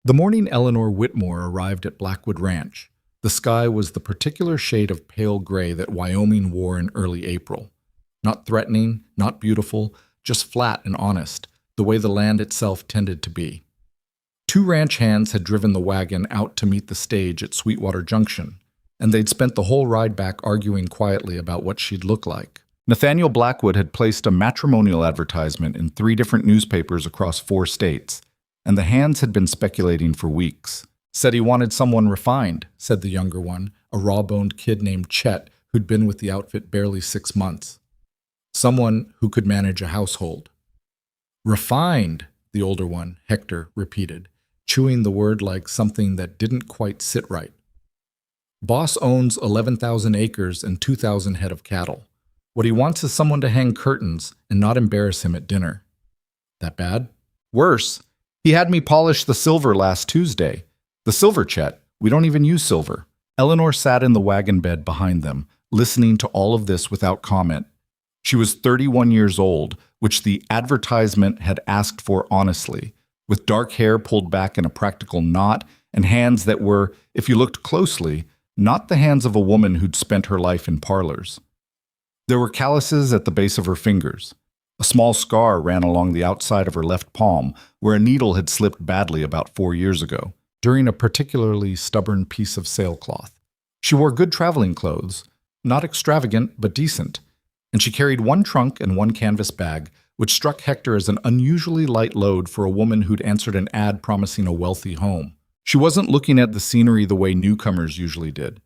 The morning Eleanor Whitmore arrived at Blackwood Ranch, the sky was the particular shade of pale gray that Wyoming wore in early April. Not threatening, not beautiful, just flat and honest, the way the land itself tended to be. Two ranch hands had driven the wagon out to meet the stage at Sweetwater Junction, and they'd spent the whole ride back arguing quietly about what she'd look like. Nathaniel Blackwood had placed a matrimonial advertisement in 3 different newspapers across 4 states, and the hands had been speculating for weeks. Said he wanted someone refined, said the younger one, a raw-boned kid named Chet who'd been with the outfit barely 6 months. Someone who could manage a household. Refined, the older one, Hector, repeated, chewing the word like something that didn't quite sit right. Boss owns 11,000 acres and 2,000 head of cattle. What he wants is someone to hang curtains and not embarrass him at dinner. That bad? Worse, he had me polish the silver last Tuesday. The silver, Chet. We don't even use silver. Eleanor sat in the wagon bed behind them, listening to all of this without comment. She was 31 years old, which the advertisement had asked for honestly, with dark hair pulled back in a practical knot and hands that were, if you looked closely, not the hands of a woman who'd spent her life in parlors. There were calluses at the base of her fingers. A small scar ran along the outside of her left palm, where a needle had slipped badly about 4 years ago, during a particularly stubborn piece of sailcloth. She wore good traveling clothes, not extravagant but decent, and she carried 1 trunk and 1 canvas bag, which struck Hector as an unusually light load for a woman who'd answered an ad promising a wealthy home. She wasn't looking at the scenery the way newcomers usually did.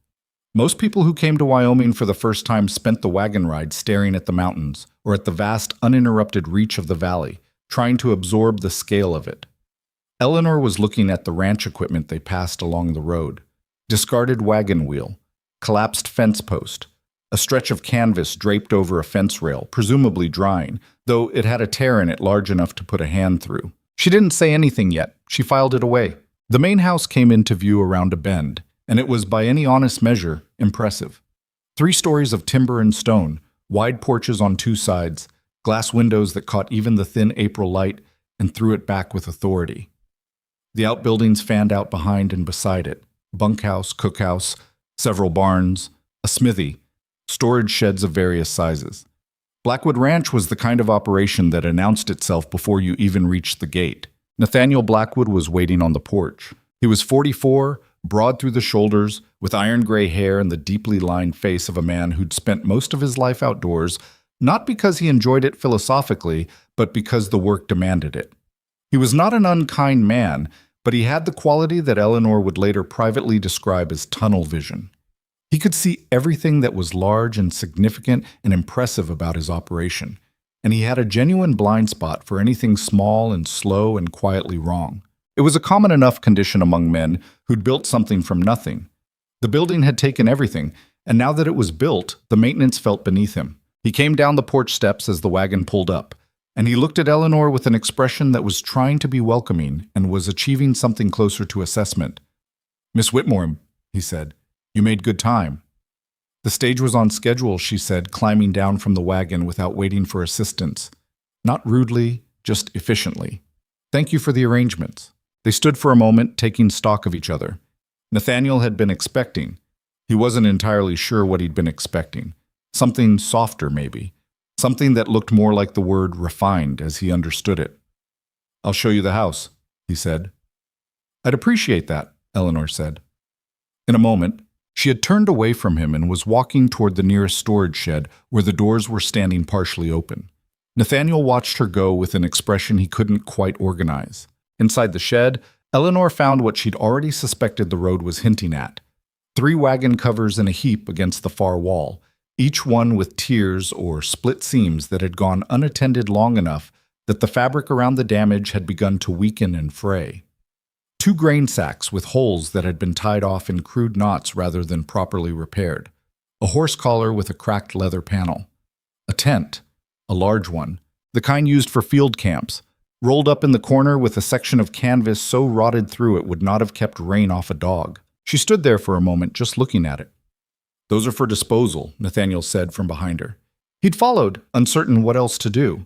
Most people who came to Wyoming for the first time spent the wagon ride staring at the mountains or at the vast, uninterrupted reach of the valley, trying to absorb the scale of it. Eleanor was looking at the ranch equipment they passed along the road. Discarded wagon wheel, collapsed fence post, a stretch of canvas draped over a fence rail, presumably drying, though it had a tear in it large enough to put a hand through. She didn't say anything yet. She filed it away. The main house came into view around a bend, and it was by any honest measure impressive. 3 stories of timber and stone, wide porches on 2 sides, glass windows that caught even the thin April light and threw it back with authority. The outbuildings fanned out behind and beside it, bunkhouse, cookhouse, several barns, a smithy, storage sheds of various sizes. Blackwood Ranch was the kind of operation that announced itself before you even reached the gate. Nathaniel Blackwood was waiting on the porch. He was 44, broad through the shoulders, with iron gray hair and the deeply lined face of a man who'd spent most of his life outdoors, not because he enjoyed it philosophically, but because the work demanded it. He was not an unkind man, but he had the quality that Eleanor would later privately describe as tunnel vision. He could see everything that was large and significant and impressive about his operation, and he had a genuine blind spot for anything small and slow and quietly wrong. It was a common enough condition among men who'd built something from nothing. The building had taken everything, and now that it was built, the maintenance felt beneath him. He came down the porch steps as the wagon pulled up, and he looked at Eleanor with an expression that was trying to be welcoming and was achieving something closer to assessment. "Miss Whitmore," he said, "you made good time." The stage was on schedule, she said, climbing down from the wagon without waiting for assistance. Not rudely, just efficiently. "Thank you for the arrangements." They stood for a moment, taking stock of each other. Nathaniel had been expecting. He wasn't entirely sure what he'd been expecting. Something softer, maybe. Something that looked more like the word refined as he understood it. "I'll show you the house," he said. "I'd appreciate that," Eleanor said. In a moment, she had turned away from him and was walking toward the nearest storage shed where the doors were standing partially open. Nathaniel watched her go with an expression he couldn't quite organize. Inside the shed, Eleanor found what she'd already suspected the road was hinting at. 3 wagon covers in a heap against the far wall, each one with tiers or split seams that had gone unattended long enough that the fabric around the damage had begun to weaken and fray. 2 grain sacks with holes that had been tied off in crude knots rather than properly repaired. A horse collar with a cracked leather panel. A tent, a large one, the kind used for field camps, rolled up in the corner with a section of canvas so rotted through it would not have kept rain off a dog. She stood there for a moment just looking at it. "Those are for disposal," Nathaniel said from behind her. He'd followed, uncertain what else to do.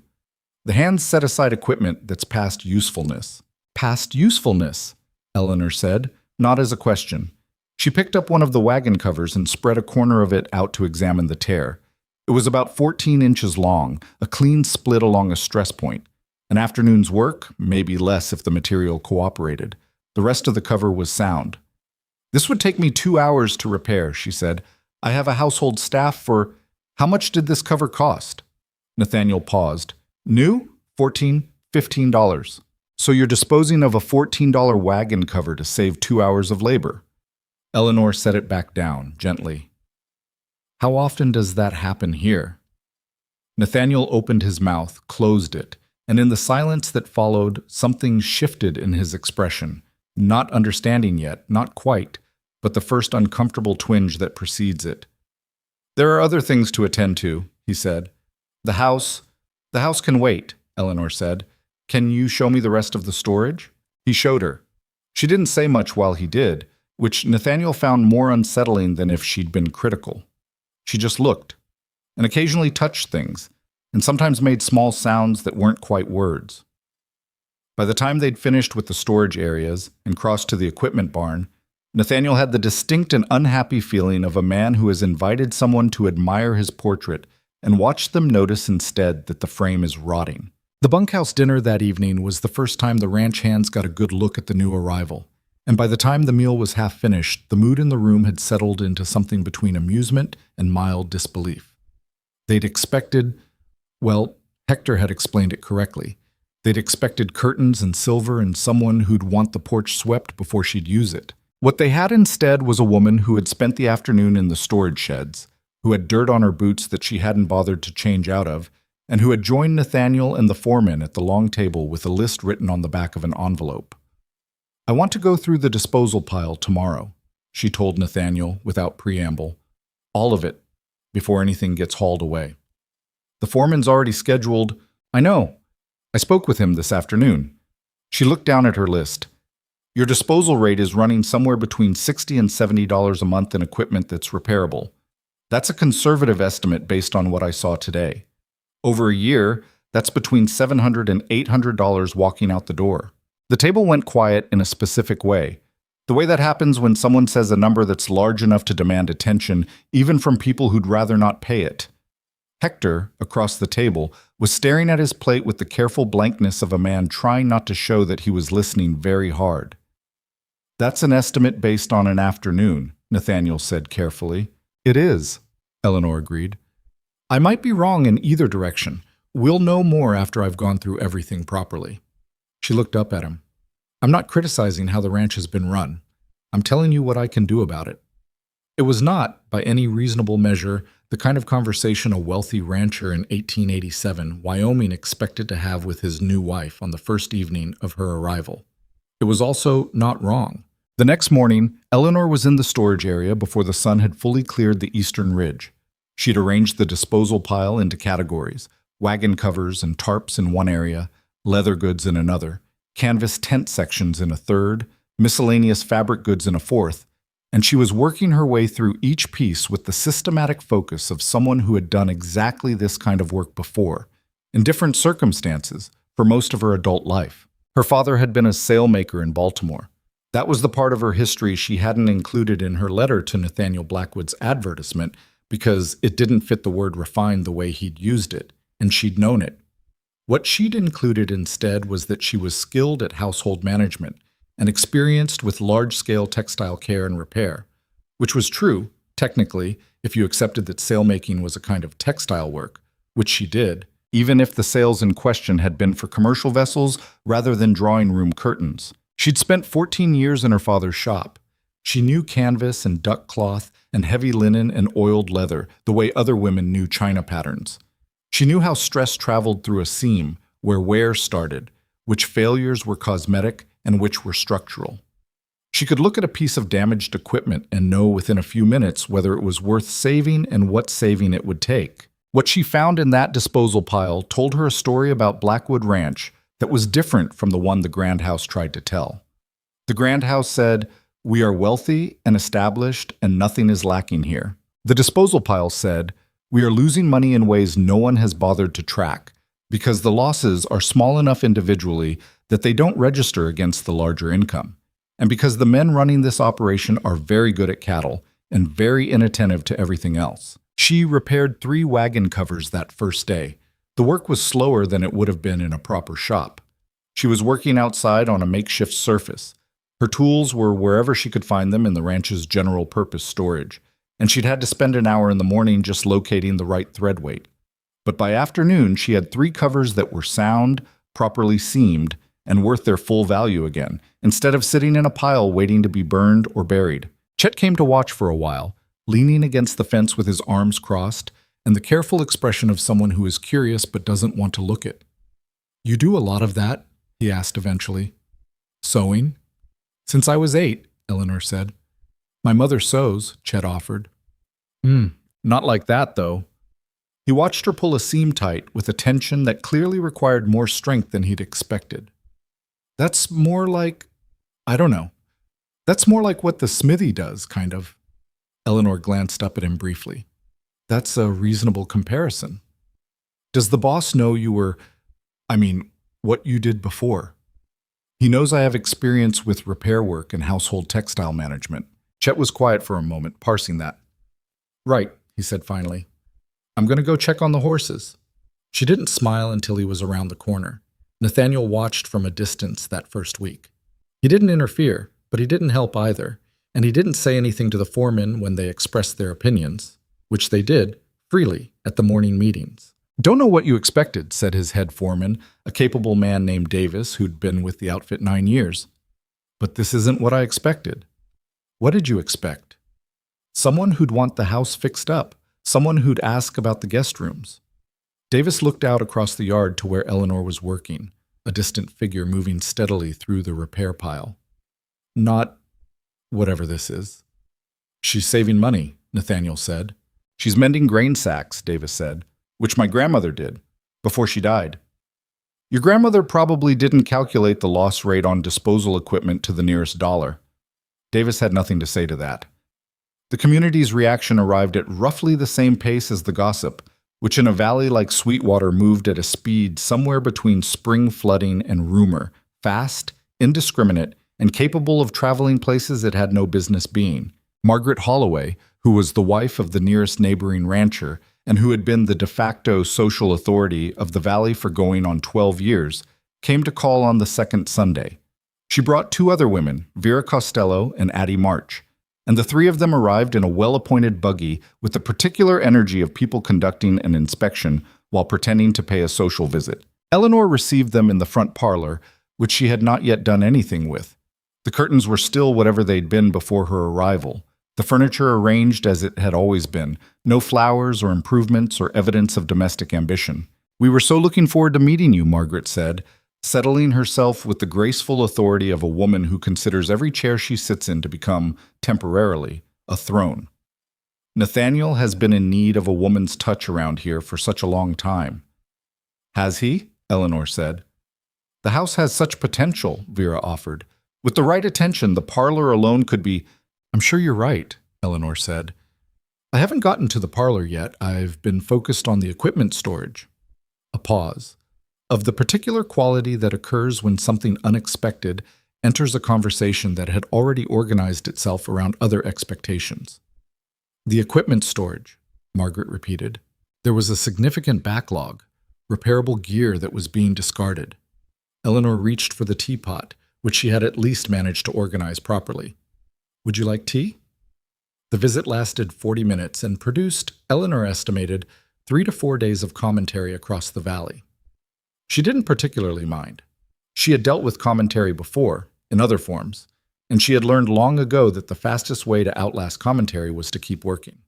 The hands set aside equipment that's past usefulness. Past usefulness. Eleanor said, not as a question. She picked up one of the wagon covers and spread a corner of it out to examine the tear. It was about 14 inches long, a clean split along a stress point. An afternoon's work, maybe less if the material cooperated. The rest of the cover was sound. This would take me 2 hours to repair, she said. I have a household staff for... How much did this cover cost? Nathaniel paused. New? $15. So you're disposing of a $14 wagon cover to save 2 hours of labor. Eleanor set it back down, gently. How often does that happen here? Nathaniel opened his mouth, closed it, and in the silence that followed, something shifted in his expression. Not understanding yet, not quite, but the first uncomfortable twinge that precedes it. There are other things to attend to, he said. The house can wait, Eleanor said. Can you show me the rest of the storage? He showed her. She didn't say much while he did, which Nathaniel found more unsettling than if she'd been critical. She just looked, and occasionally touched things, and sometimes made small sounds that weren't quite words. By the time they'd finished with the storage areas and crossed to the equipment barn, Nathaniel had the distinct and unhappy feeling of a man who has invited someone to admire his portrait and watched them notice instead that the frame is rotting. The bunkhouse dinner that evening was the first time the ranch hands got a good look at the new arrival, and by the time the meal was half finished, the mood in the room had settled into something between amusement and mild disbelief. They'd expected, well, Hector had explained it correctly. They'd expected curtains and silver and someone who'd want the porch swept before she'd use it. What they had instead was a woman who had spent the afternoon in the storage sheds, who had dirt on her boots that she hadn't bothered to change out of, and who had joined Nathaniel and the foreman at the long table with a list written on the back of an envelope. I want to go through the disposal pile tomorrow, she told Nathaniel without preamble. All of it, before anything gets hauled away. The foreman's already scheduled. I know. I spoke with him this afternoon. She looked down at her list. Your disposal rate is running somewhere between $60 and $70 a month in equipment that's repairable. That's a conservative estimate based on what I saw today. Over a year, that's between $700 and $800 walking out the door. The table went quiet in a specific way. The way that happens when someone says a number that's large enough to demand attention, even from people who'd rather not pay it. Hector, across the table, was staring at his plate with the careful blankness of a man trying not to show that he was listening very hard. That's an estimate based on an afternoon, Nathaniel said carefully. It is, Eleanor agreed. I might be wrong in either direction. We'll know more after I've gone through everything properly. She looked up at him. I'm not criticizing how the ranch has been run. I'm telling you what I can do about it. It was not, by any reasonable measure, the kind of conversation a wealthy rancher in 1887 Wyoming expected to have with his new wife on the first evening of her arrival. It was also not wrong. The next morning, Eleanor was in the storage area before the sun had fully cleared the eastern ridge. She'd arranged the disposal pile into categories, wagon covers and tarps in one area, leather goods in another, canvas tent sections in a third, miscellaneous fabric goods in a fourth, and she was working her way through each piece with the systematic focus of someone who had done exactly this kind of work before, in different circumstances, for most of her adult life. Her father had been a sailmaker in Baltimore. That was the part of her history she hadn't included in her letter to Nathaniel Blackwood's advertisement because it didn't fit the word refined the way he'd used it, and she'd known it. What she'd included instead was that she was skilled at household management and experienced with large-scale textile care and repair, which was true, technically, if you accepted that sailmaking was a kind of textile work, which she did, even if the sails in question had been for commercial vessels rather than drawing room curtains. She'd spent 14 years in her father's shop. She knew canvas and duck cloth and heavy linen and oiled leather the way other women knew china patterns. She knew how stress traveled through a seam, where wear started, which failures were cosmetic and which were structural. She could look at a piece of damaged equipment and know within a few minutes whether it was worth saving and what saving it would take. What she found in that disposal pile told her a story about Blackwood Ranch that was different from the one the Grand House tried to tell. The Grand House said, "We are wealthy and established and nothing is lacking here." The disposal pile said, "We are losing money in ways no one has bothered to track, because the losses are small enough individually that they don't register against the larger income. and because the men running this operation are very good at cattle and very inattentive to everything else. She repaired 3 wagon covers that first day. The work was slower than it would have been in a proper shop. She was working outside on a makeshift surface. Her tools were wherever she could find them in the ranch's general-purpose storage, and she'd had to spend an hour in the morning just locating the right thread weight. But by afternoon, she had 3 covers that were sound, properly seamed, and worth their full value again, instead of sitting in a pile waiting to be burned or buried. Chet came to watch for a while, leaning against the fence with his arms crossed, and the careful expression of someone who is curious but doesn't want to look it. "You do a lot of that?" he asked eventually. "Sewing?" "Since I was 8, Eleanor said. "My mother sews," Chet offered. Not like that, though." He watched her pull a seam tight with a tension that clearly required more strength than he'd expected. "That's more like, I don't know. That's more like what the smithy does, kind of." Eleanor glanced up at him briefly. "That's a reasonable comparison. Does the boss know you were, what you did before?" "He knows I have experience with repair work and household textile management." Chet was quiet for a moment, parsing that. "Right," he said finally. "I'm going to go check on the horses." She didn't smile until he was around the corner. Nathaniel watched from a distance that first week. He didn't interfere, but he didn't help either, and he didn't say anything to the foremen when they expressed their opinions, which they did, freely, at the morning meetings. "Don't know what you expected," said his head foreman, a capable man named Davis who'd been with the outfit 9 years. "But this isn't what I expected." "What did you expect?" "Someone who'd want the house fixed up, someone who'd ask about the guest rooms." Davis looked out across the yard to where Eleanor was working, a distant figure moving steadily through the repair pile. "Not whatever this is." "She's saving money," Nathaniel said. "She's mending grain sacks," Davis said, "which my grandmother did, before she died." "Your grandmother probably didn't calculate the loss rate on disposal equipment to the nearest dollar." Davis had nothing to say to that. The community's reaction arrived at roughly the same pace as the gossip, which in a valley like Sweetwater moved at a speed somewhere between spring flooding and rumor, fast, indiscriminate, and capable of traveling places it had no business being. Margaret Holloway, who was the wife of the nearest neighboring rancher, and who had been the de facto social authority of the valley for going on 12 years, came to call on the second Sunday. She brought 2 other women, Vera Costello and Addie March, and the 3 of them arrived in a well-appointed buggy with the particular energy of people conducting an inspection while pretending to pay a social visit. Eleanor received them in the front parlor, which she had not yet done anything with. The curtains were still whatever they'd been before her arrival. The furniture arranged as it had always been, no flowers or improvements or evidence of domestic ambition. "We were so looking forward to meeting you," Margaret said, settling herself with the graceful authority of a woman who considers every chair she sits in to become, temporarily, a throne. "Nathaniel has been in need of a woman's touch around here for such a long time." "Has he?" Eleanor said. "The house has such potential," Vera offered. "With the right attention, the parlor alone could be—" "I'm sure you're right," Eleanor said. "I haven't gotten to the parlor yet. I've been focused on the equipment storage." A pause. Of the particular quality that occurs when something unexpected enters a conversation that had already organized itself around other expectations. "The equipment storage," Margaret repeated. There was a significant backlog, repairable gear that was being discarded. Eleanor reached for the teapot, which she had at least managed to organize properly. "Would you like tea?" The visit lasted 40 minutes and produced, Eleanor estimated, 3 to 4 days of commentary across the valley. She didn't particularly mind. She had dealt with commentary before, in other forms, and she had learned long ago that the fastest way to outlast commentary was to keep working.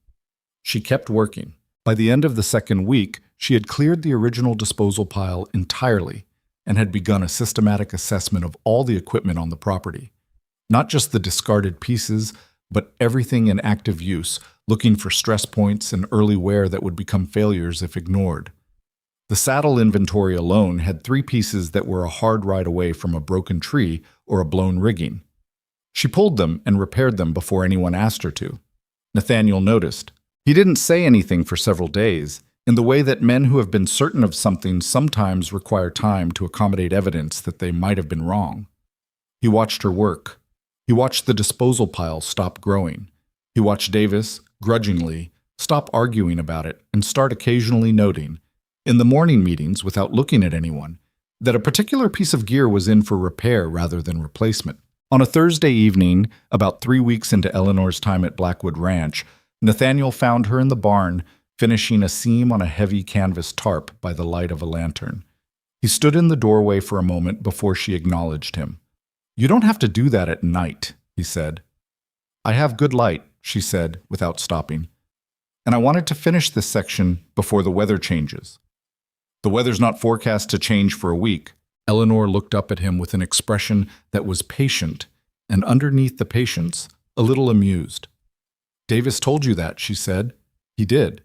She kept working. By the end of the second week, she had cleared the original disposal pile entirely and had begun a systematic assessment of all the equipment on the property. Not just the discarded pieces, but everything in active use, looking for stress points and early wear that would become failures if ignored. The saddle inventory alone had 3 pieces that were a hard ride away from a broken tree or a blown rigging. She pulled them and repaired them before anyone asked her to. Nathaniel noticed. He didn't say anything for several days, in the way that men who have been certain of something sometimes require time to accommodate evidence that they might have been wrong. He watched her work. He watched the disposal pile stop growing. He watched Davis, grudgingly, stop arguing about it and start occasionally noting, in the morning meetings without looking at anyone, that a particular piece of gear was in for repair rather than replacement. On a Thursday evening, about 3 weeks into Eleanor's time at Blackwood Ranch, Nathaniel found her in the barn, finishing a seam on a heavy canvas tarp by the light of a lantern. He stood in the doorway for a moment before she acknowledged him. "You don't have to do that at night," he said. "I have good light," she said, without stopping. "And I wanted to finish this section before the weather changes." "The weather's not forecast to change for a week." Eleanor looked up at him with an expression that was patient, and underneath the patience, a little amused. "Davis told you that," she said. "He did.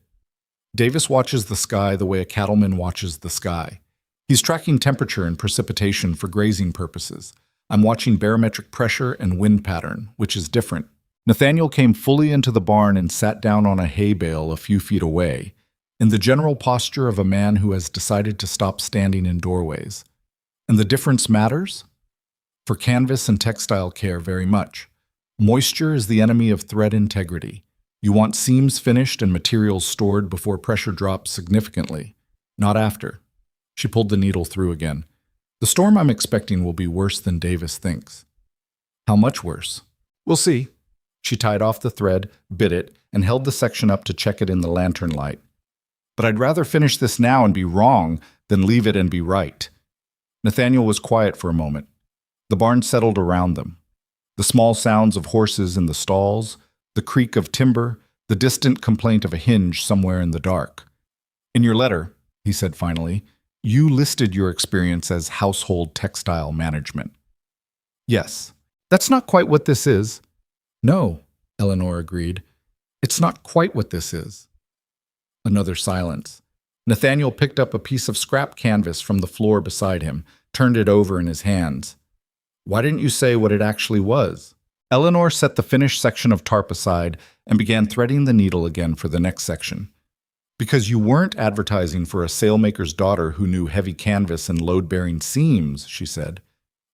Davis watches the sky the way a cattleman watches the sky. He's tracking temperature and precipitation for grazing purposes. I'm watching barometric pressure and wind pattern, which is different." Nathaniel came fully into the barn and sat down on a hay bale a few feet away, in the general posture of a man who has decided to stop standing in doorways. "And the difference matters?" "For canvas and textile care, very much. Moisture is the enemy of thread integrity. You want seams finished and materials stored before pressure drops significantly, not after." She pulled the needle through again. "The storm I'm expecting will be worse than Davis thinks." "How much worse?" "We'll see." She tied off the thread, bit it, and held the section up to check it in the lantern light. "But I'd rather finish this now and be wrong than leave it and be right." Nathaniel was quiet for a moment. The barn settled around them. The small sounds of horses in the stalls, the creak of timber, the distant complaint of a hinge somewhere in the dark. "In your letter," he said finally, "you listed your experience as household textile management." "Yes. That's not quite what this is." "No," Eleanor agreed. "It's not quite what this is." Another silence. Nathaniel picked up a piece of scrap canvas from the floor beside him, turned it over in his hands. "Why didn't you say what it actually was?" Eleanor set the finished section of tarp aside and began threading the needle again for the next section. "Because you weren't advertising for a sailmaker's daughter who knew heavy canvas and load-bearing seams," she said.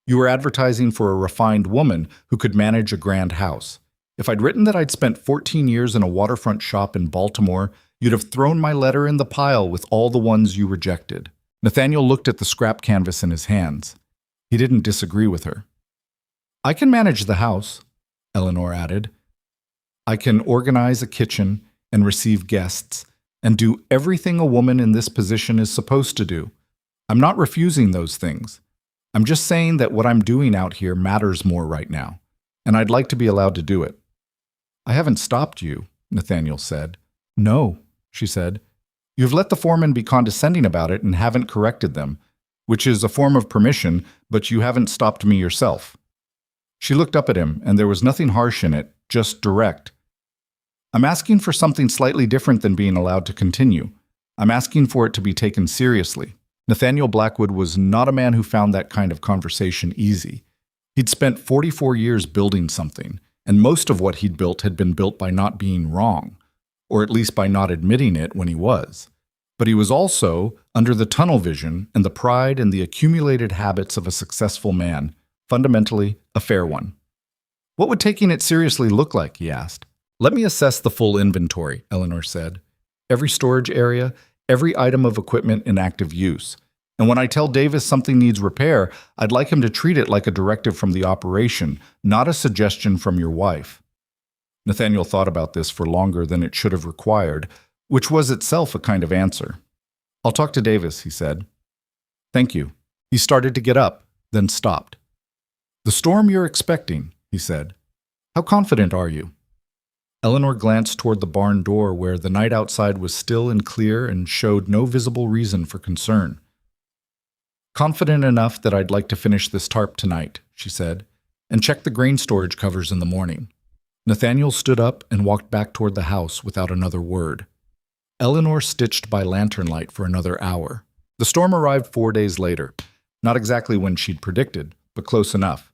"You were advertising for a refined woman who could manage a grand house. If I'd written that I'd spent 14 years in a waterfront shop in Baltimore, you'd have thrown my letter in the pile with all the ones you rejected." Nathaniel looked at the scrap canvas in his hands. He didn't disagree with her. "I can manage the house," Eleanor added. "I can organize a kitchen and receive guests and do everything a woman in this position is supposed to do. I'm not refusing those things. I'm just saying that what I'm doing out here matters more right now, and I'd like to be allowed to do it." "I haven't stopped you," Nathaniel said. "No," she said. "You've let the foreman be condescending about it and haven't corrected them, which is a form of permission, but you haven't stopped me yourself." She looked up at him, and there was nothing harsh in it, just direct. "I'm asking for something slightly different than being allowed to continue. I'm asking for it to be taken seriously." Nathaniel Blackwood was not a man who found that kind of conversation easy. He'd spent 44 years building something, and most of what he'd built had been built by not being wrong, or at least by not admitting it when he was. But he was also, under the tunnel vision and the pride and the accumulated habits of a successful man, fundamentally a fair one. "What would taking it seriously look like?" he asked. "Let me assess the full inventory," Eleanor said. "Every storage area, every item of equipment in active use. And when I tell Davis something needs repair, I'd like him to treat it like a directive from the operation, not a suggestion from your wife." Nathaniel thought about this for longer than it should have required, which was itself a kind of answer. "I'll talk to Davis," he said. "Thank you." He started to get up, then stopped. "The storm you're expecting," he said. "How confident are you?" Eleanor glanced toward the barn door where the night outside was still and clear and showed no visible reason for concern. "Confident enough that I'd like to finish this tarp tonight," she said, "and check the grain storage covers in the morning." Nathaniel stood up and walked back toward the house without another word. Eleanor stitched by lantern light for another hour. The storm arrived 4 days later, not exactly when she'd predicted, but close enough.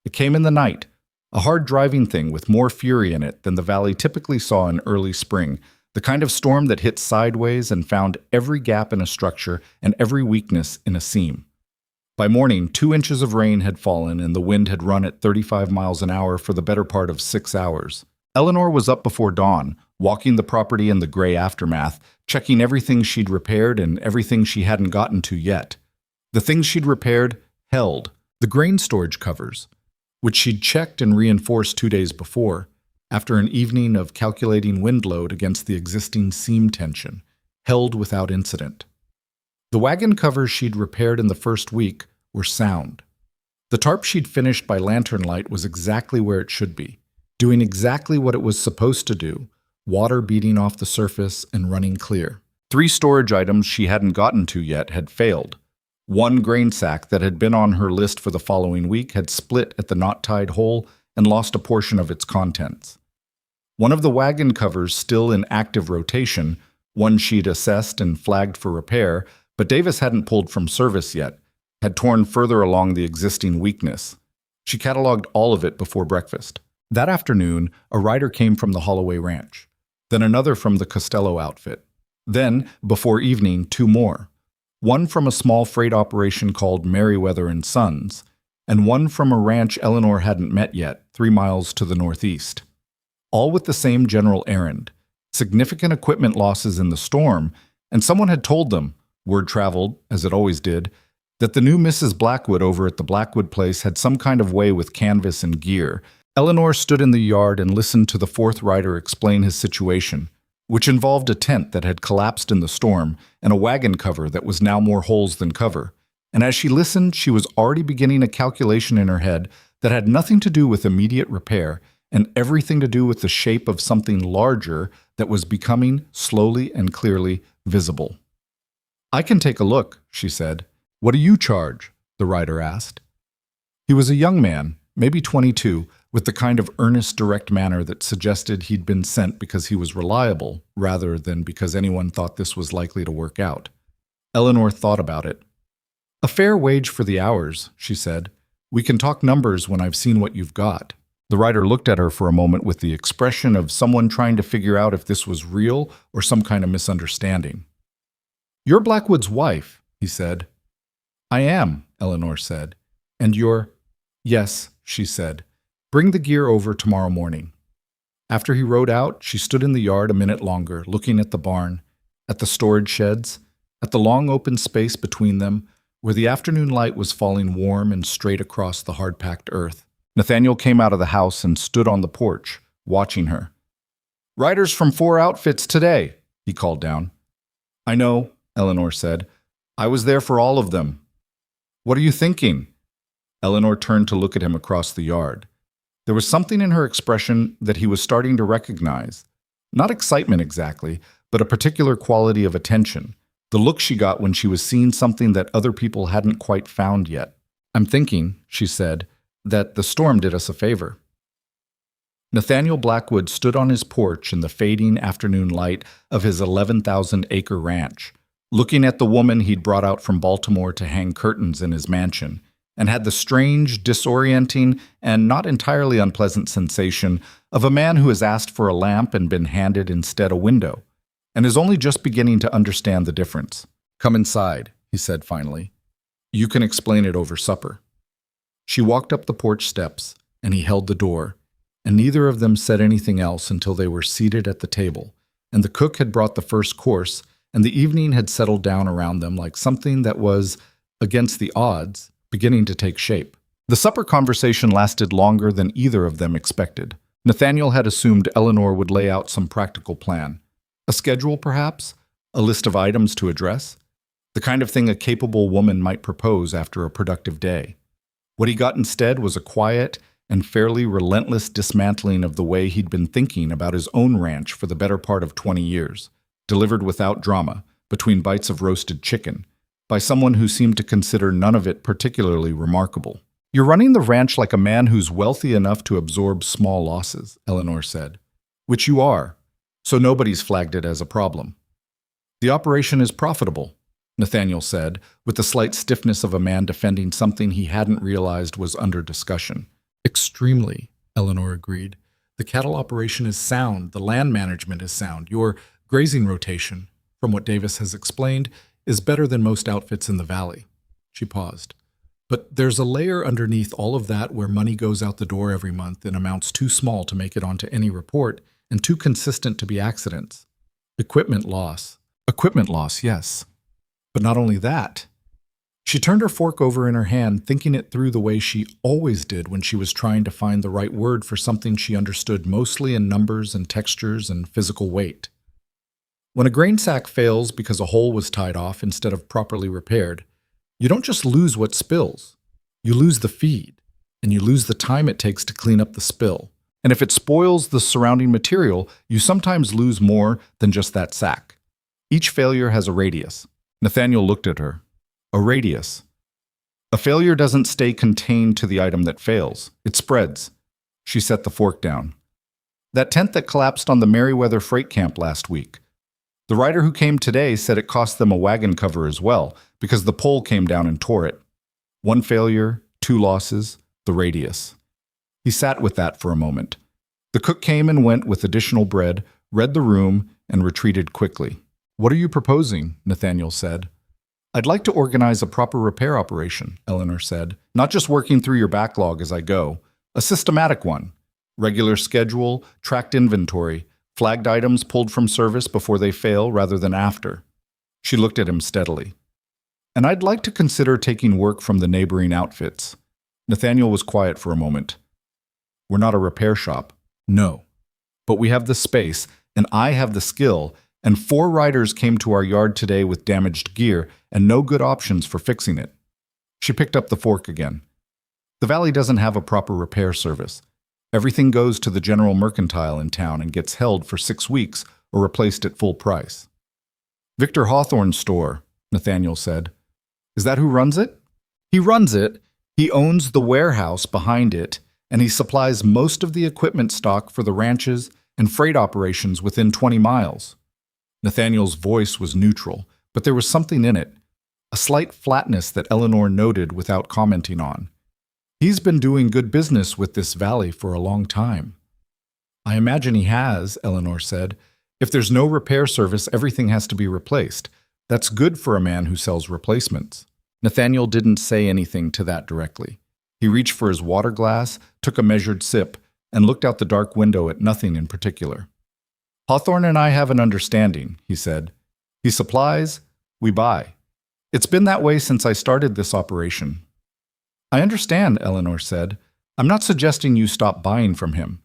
It came in the night, a hard driving thing with more fury in it than the valley typically saw in early spring, the kind of storm that hit sideways and found every gap in a structure and every weakness in a seam. By morning, 2 inches of rain had fallen and the wind had run at 35 miles an hour for the better part of 6 hours. Eleanor was up before dawn, walking the property in the gray aftermath, checking everything she'd repaired and everything she hadn't gotten to yet. The things she'd repaired held the grain storage covers, which she'd checked and reinforced 2 days before, after an evening of calculating wind load against the existing seam tension, held without incident. The wagon covers she'd repaired in the first week were sound. The tarp she'd finished by lantern light was exactly where it should be, doing exactly what it was supposed to do, water beating off the surface and running clear. 3 storage items she hadn't gotten to yet had failed. 1 grain sack that had been on her list for the following week had split at the knot-tied hole and lost a portion of its contents. One of the wagon covers still in active rotation, one she'd assessed and flagged for repair, but Davis hadn't pulled from service yet, had torn further along the existing weakness. She cataloged all of it before breakfast. That afternoon, a rider came from the Holloway Ranch, then another from the Costello outfit. Then, before evening, 2 more. One from a small freight operation called Merriweather and Sons, and one from a ranch Eleanor hadn't met yet, 3 miles to the northeast. All with the same general errand: significant equipment losses in the storm, and someone had told them, word traveled, as it always did, that the new Mrs. Blackwood over at the Blackwood place had some kind of way with canvas and gear. Eleanor stood in the yard and listened to the 4th rider explain his situation, which involved a tent that had collapsed in the storm and a wagon cover that was now more holes than cover. And as she listened, she was already beginning a calculation in her head that had nothing to do with immediate repair and everything to do with the shape of something larger that was becoming slowly and clearly visible. "I can take a look," she said. "What do you charge?" the rider asked. He was a young man, maybe 22, with the kind of earnest, direct manner that suggested he'd been sent because he was reliable, rather than because anyone thought this was likely to work out. Eleanor thought about it. "A fair wage for the hours," she said. "We can talk numbers when I've seen what you've got." The rider looked at her for a moment with the expression of someone trying to figure out if this was real or some kind of misunderstanding. "You're Blackwood's wife," he said. "I am," Eleanor said. "And you're—" "Yes," she said. "Bring the gear over tomorrow morning." After he rode out, she stood in the yard a minute longer, looking at the barn, at the storage sheds, at the long open space between them, where the afternoon light was falling warm and straight across the hard-packed earth. Nathaniel came out of the house and stood on the porch, watching her. "Riders from 4 outfits today," he called down. "I know," Eleanor said. "I was there for all of them." "What are you thinking?" Eleanor turned to look at him across the yard. There was something in her expression that he was starting to recognize. Not excitement exactly, but a particular quality of attention. The look she got when she was seeing something that other people hadn't quite found yet. "I'm thinking," she said, "that the storm did us a favor." Nathaniel Blackwood stood on his porch in the fading afternoon light of his 11,000-acre ranch, looking at the woman he'd brought out from Baltimore to hang curtains in his mansion, and had the strange, disorienting, and not entirely unpleasant sensation of a man who has asked for a lamp and been handed instead a window, and is only just beginning to understand the difference. "Come inside," he said finally. "You can explain it over supper." She walked up the porch steps, and he held the door, and neither of them said anything else until they were seated at the table, and the cook had brought the first course, and the evening had settled down around them like something that was, against the odds, beginning to take shape. The supper conversation lasted longer than either of them expected. Nathaniel had assumed Eleanor would lay out some practical plan. A schedule, perhaps? A list of items to address? The kind of thing a capable woman might propose after a productive day. What he got instead was a quiet and fairly relentless dismantling of the way he'd been thinking about his own ranch for the better part of 20 years, delivered without drama, between bites of roasted chicken, by someone who seemed to consider none of it particularly remarkable. "You're running the ranch like a man who's wealthy enough to absorb small losses," Eleanor said. "Which you are, so nobody's flagged it as a problem." "The operation is profitable," Nathaniel said, with the slight stiffness of a man defending something he hadn't realized was under discussion. "Extremely," Eleanor agreed. "The cattle operation is sound, the land management is sound. Your grazing rotation, from what Davis has explained, is better than most outfits in the valley." She paused. But there's a layer underneath all of that where money goes out the door every month in amounts too small to make it onto any report and too consistent to be accidents. Equipment loss. Equipment loss, yes. But not only that. She turned her fork over in her hand, thinking it through the way she always did when she was trying to find the right word for something she understood mostly in numbers and textures and physical weight. When a grain sack fails because a hole was tied off instead of properly repaired, you don't just lose what spills. You lose the feed, and you lose the time it takes to clean up the spill. And if it spoils the surrounding material, you sometimes lose more than just that sack. Each failure has a radius. Nathaniel looked at her. A radius. A failure doesn't stay contained to the item that fails. It spreads. She set the fork down. That tent that collapsed on the Merriweather freight camp last week. The writer who came today said it cost them a wagon cover as well, because the pole came down and tore it. One failure, two losses, the radius. He sat with that for a moment. The cook came and went with additional bread, read the room, and retreated quickly. "What are you proposing?" Nathaniel said. "I'd like to organize a proper repair operation," Eleanor said. "Not just working through your backlog as I go. A systematic one. Regular schedule, tracked inventory, flagged items pulled from service before they fail rather than after." She looked at him steadily. "And I'd like to consider taking work from the neighboring outfits." Nathaniel was quiet for a moment. "We're not a repair shop." "No. But we have the space, and I have the skill, and 4 riders came to our yard today with damaged gear and no good options for fixing it." She picked up the fork again. "The Valley doesn't have a proper repair service. Everything goes to the General Mercantile in town and gets held for 6 weeks or replaced at full price." "Victor Hawthorne's store," Nathaniel said. "Is that who runs it?" "He runs it. He owns the warehouse behind it, and he supplies most of the equipment stock for the ranches and freight operations within 20 miles. Nathaniel's voice was neutral, but there was something in it, a slight flatness that Eleanor noted without commenting on. "He's been doing good business with this valley for a long time." "I imagine he has," Eleanor said. "If there's no repair service, everything has to be replaced. That's good for a man who sells replacements." Nathaniel didn't say anything to that directly. He reached for his water glass, took a measured sip, and looked out the dark window at nothing in particular. "Hawthorne and I have an understanding," he said. "He supplies, we buy. It's been that way since I started this operation." "I understand," Eleanor said. "I'm not suggesting you stop buying from him.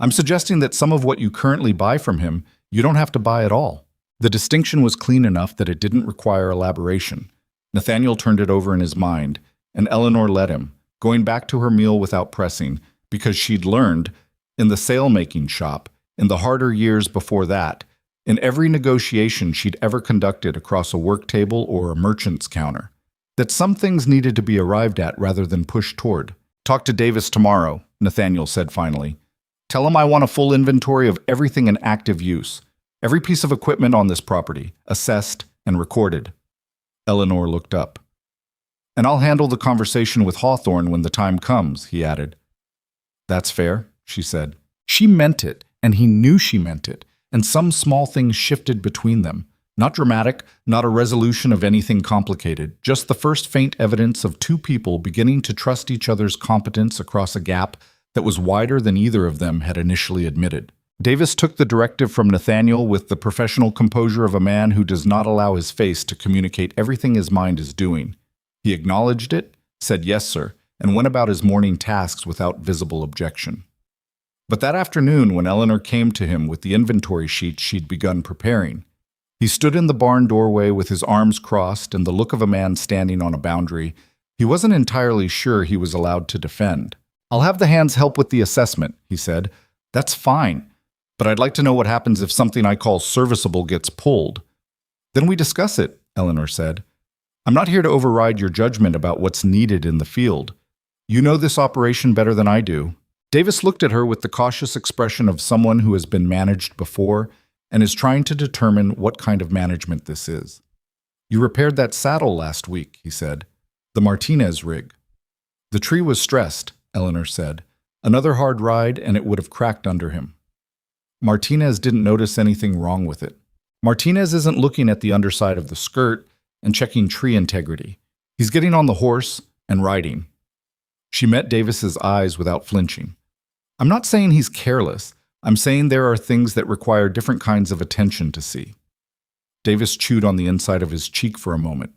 I'm suggesting that some of what you currently buy from him, you don't have to buy at all." The distinction was clean enough that it didn't require elaboration. Nathaniel turned it over in his mind, and Eleanor let him, going back to her meal without pressing, because she'd learned, in the sail-making shop, in the harder years before that, in every negotiation she'd ever conducted across a work table or a merchant's counter, that some things needed to be arrived at rather than pushed toward. "Talk to Davis tomorrow," Nathaniel said finally. "Tell him I want a full inventory of everything in active use, every piece of equipment on this property, assessed and recorded." Eleanor looked up. "And I'll handle the conversation with Hawthorne when the time comes," he added. "That's fair," she said. She meant it, and he knew she meant it, and some small things shifted between them. Not dramatic, not a resolution of anything complicated, just the first faint evidence of 2 people beginning to trust each other's competence across a gap that was wider than either of them had initially admitted. Davis took the directive from Nathaniel with the professional composure of a man who does not allow his face to communicate everything his mind is doing. He acknowledged it, said yes, sir, and went about his morning tasks without visible objection. But that afternoon, when Eleanor came to him with the inventory sheet she'd begun preparing, he stood in the barn doorway with his arms crossed and the look of a man standing on a boundary he wasn't entirely sure he was allowed to defend. "I'll have the hands help with the assessment," he said. "That's fine, but I'd like to know what happens if something I call serviceable gets pulled." "Then we discuss it," Eleanor said. "I'm not here to override your judgment about what's needed in the field. You know this operation better than I do." Davis looked at her with the cautious expression of someone who has been managed before and is trying to determine what kind of management this is. "You repaired that saddle last week," he said. "The Martinez rig." "The tree was stressed," Eleanor said. "Another hard ride and it would have cracked under him." Martinez didn't notice anything wrong with it. Martinez isn't looking at the underside of the skirt and checking tree integrity. He's getting on the horse, and writing. She met Davis's eyes without flinching. I'm not saying he's careless. I'm saying there are things that require different kinds of attention to see. Davis chewed on the inside of his cheek for a moment.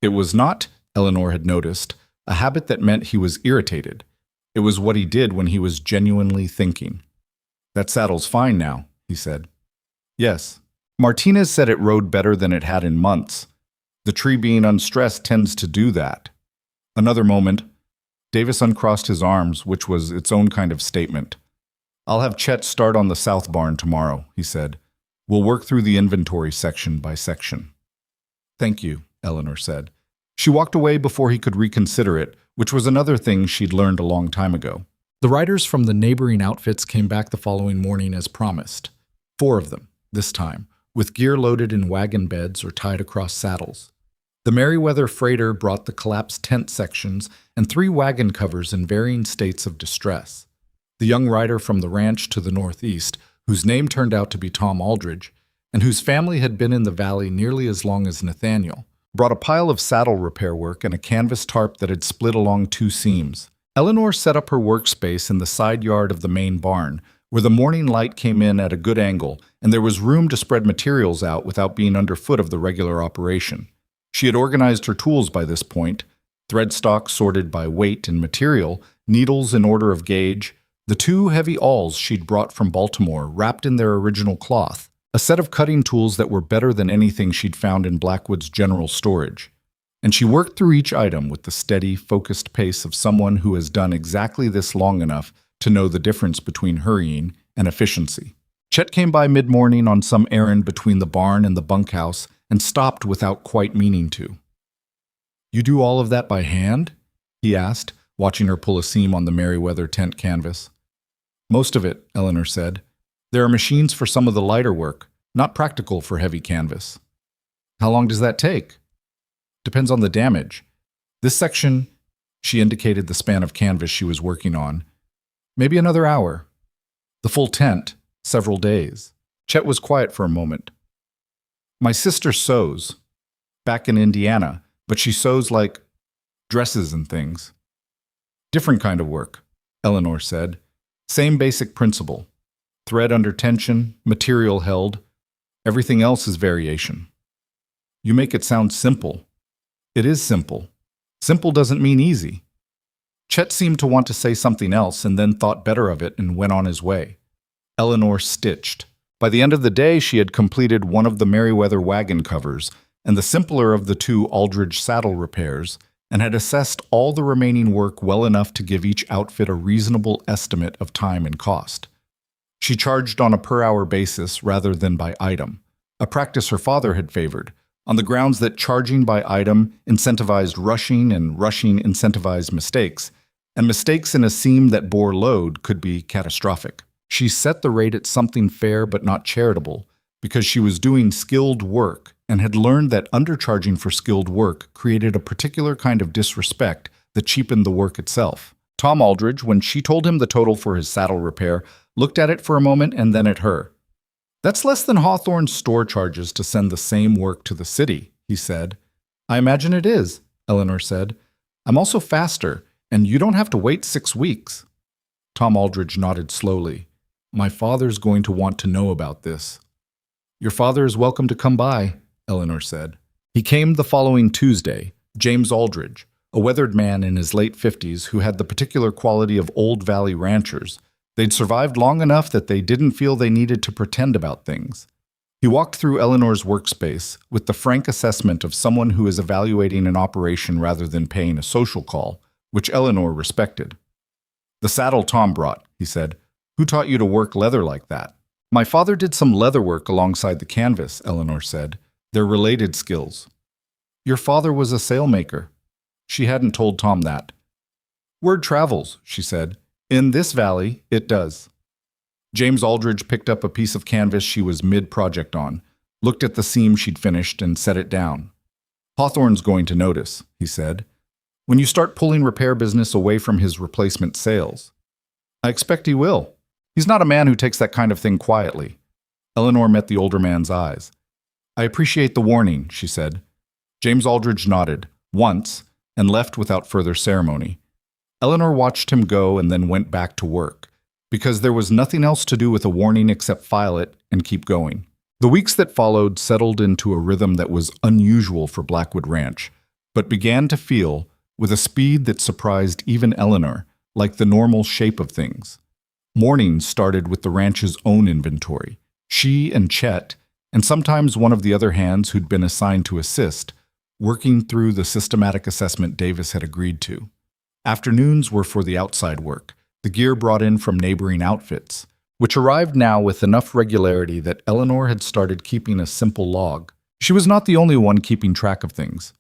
It was not, Eleanor had noticed, a habit that meant he was irritated. It was what he did when he was genuinely thinking. That saddle's fine now, he said. Yes. Martinez said it rode better than it had in months. The tree being unstressed tends to do that. Another moment. Davis uncrossed his arms, which was its own kind of statement. I'll have Chet start on the south barn tomorrow, he said. We'll work through the inventory section by section. Thank you, Eleanor said. She walked away before he could reconsider it, which was another thing she'd learned a long time ago. The riders from the neighboring outfits came back the following morning as promised. 4 of them, this time, with gear loaded in wagon beds or tied across saddles. The Merriweather freighter brought the collapsed tent sections and 3 wagon covers in varying states of distress. The young rider from the ranch to the northeast, whose name turned out to be Tom Aldridge, and whose family had been in the valley nearly as long as Nathaniel, brought a pile of saddle repair work and a canvas tarp that had split along 2 seams. Eleanor set up her workspace in the side yard of the main barn, where the morning light came in at a good angle, and there was room to spread materials out without being underfoot of the regular operation. She had organized her tools by this point, thread stock sorted by weight and material, needles in order of gauge, the 2 heavy awls she'd brought from Baltimore wrapped in their original cloth, a set of cutting tools that were better than anything she'd found in Blackwood's general storage. And she worked through each item with the steady, focused pace of someone who has done exactly this long enough to know the difference between hurrying and efficiency. Chet came by mid-morning on some errand between the barn and the bunkhouse and stopped without quite meaning to. You do all of that by hand? He asked, watching her pull a seam on the Merriweather tent canvas. Most of it, Eleanor said. There are machines for some of the lighter work, not practical for heavy canvas. How long does that take? Depends on the damage. This section, she indicated the span of canvas she was working on, maybe another hour. The full tent, several days. Chet was quiet for a moment. My sister sews, back in Indiana, but she sews like dresses and things. Different kind of work, Eleanor said. Same basic principle. Thread under tension, material held. Everything else is variation. You make it sound simple. It is simple. Simple doesn't mean easy. Chet seemed to want to say something else and then thought better of it and went on his way. Eleanor stitched. By the end of the day, she had completed one of the Merriweather wagon covers and the simpler of the 2 Aldridge saddle repairs, and had assessed all the remaining work well enough to give each outfit a reasonable estimate of time and cost. She charged on a per-hour basis rather than by item, a practice her father had favored, on the grounds that charging by item incentivized rushing and rushing incentivized mistakes, and mistakes in a seam that bore load could be catastrophic. She set the rate at something fair but not charitable, because she was doing skilled work and had learned that undercharging for skilled work created a particular kind of disrespect that cheapened the work itself. Tom Aldridge, when she told him the total for his saddle repair, looked at it for a moment and then at her. That's less than Hawthorne's store charges to send the same work to the city, he said. I imagine it is, Eleanor said. I'm also faster, and you don't have to wait 6 weeks. Tom Aldridge nodded slowly. My father's going to want to know about this. Your father is welcome to come by, Eleanor said. He came the following Tuesday, James Aldridge, a weathered man in his late 50s who had the particular quality of old valley ranchers. They'd survived long enough that they didn't feel they needed to pretend about things. He walked through Eleanor's workspace with the frank assessment of someone who is evaluating an operation rather than paying a social call, which Eleanor respected. The saddle Tom brought, he said. Who taught you to work leather like that? My father did some leather work alongside the canvas, Eleanor said. They're related skills. Your father was a sailmaker. She hadn't told Tom that. Word travels, she said. In this valley, it does. James Aldridge picked up a piece of canvas she was mid-project on, looked at the seam she'd finished, and set it down. Hawthorne's going to notice, he said, when you start pulling repair business away from his replacement sales. I expect he will. He's not a man who takes that kind of thing quietly. Eleanor met the older man's eyes. I appreciate the warning, she said. James Aldridge nodded. Once, and left without further ceremony. Eleanor watched him go and then went back to work, because there was nothing else to do with a warning except file it and keep going. The weeks that followed settled into a rhythm that was unusual for Blackwood Ranch, but began to feel, with a speed that surprised even Eleanor, like the normal shape of things. Mornings started with the ranch's own inventory. She and Chet, and sometimes one of the other hands who'd been assigned to assist, working through the systematic assessment Davis had agreed to. Afternoons were for the outside work, the gear brought in from neighboring outfits, which arrived now with enough regularity that Eleanor had started keeping a simple log. She was not the only one keeping track of things.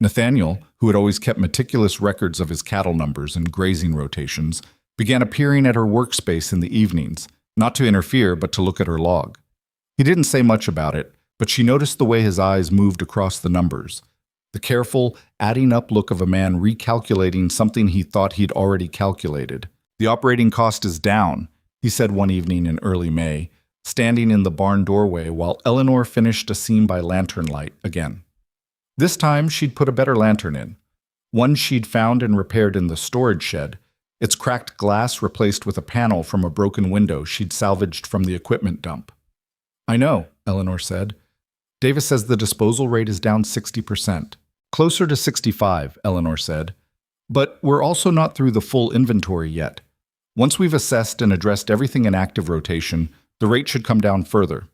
Nathaniel, who had always kept meticulous records of his cattle numbers and grazing rotations, began appearing at her workspace in the evenings, not to interfere but to look at her log. He didn't say much about it, but she noticed the way his eyes moved across the numbers, the careful, adding up look of a man recalculating something he thought he'd already calculated. "The operating cost is down," he said one evening in early May, standing in the barn doorway while Eleanor finished a seam by lantern light again. This time she'd put a better lantern in, one she'd found and repaired in the storage shed, its cracked glass replaced with a panel from a broken window she'd salvaged from the equipment dump. "I know," Eleanor said. "Davis says the disposal rate is down 60%. Closer to 65, Eleanor said. "But we're also not through the full inventory yet. Once we've assessed and addressed everything in active rotation, the rate should come down further."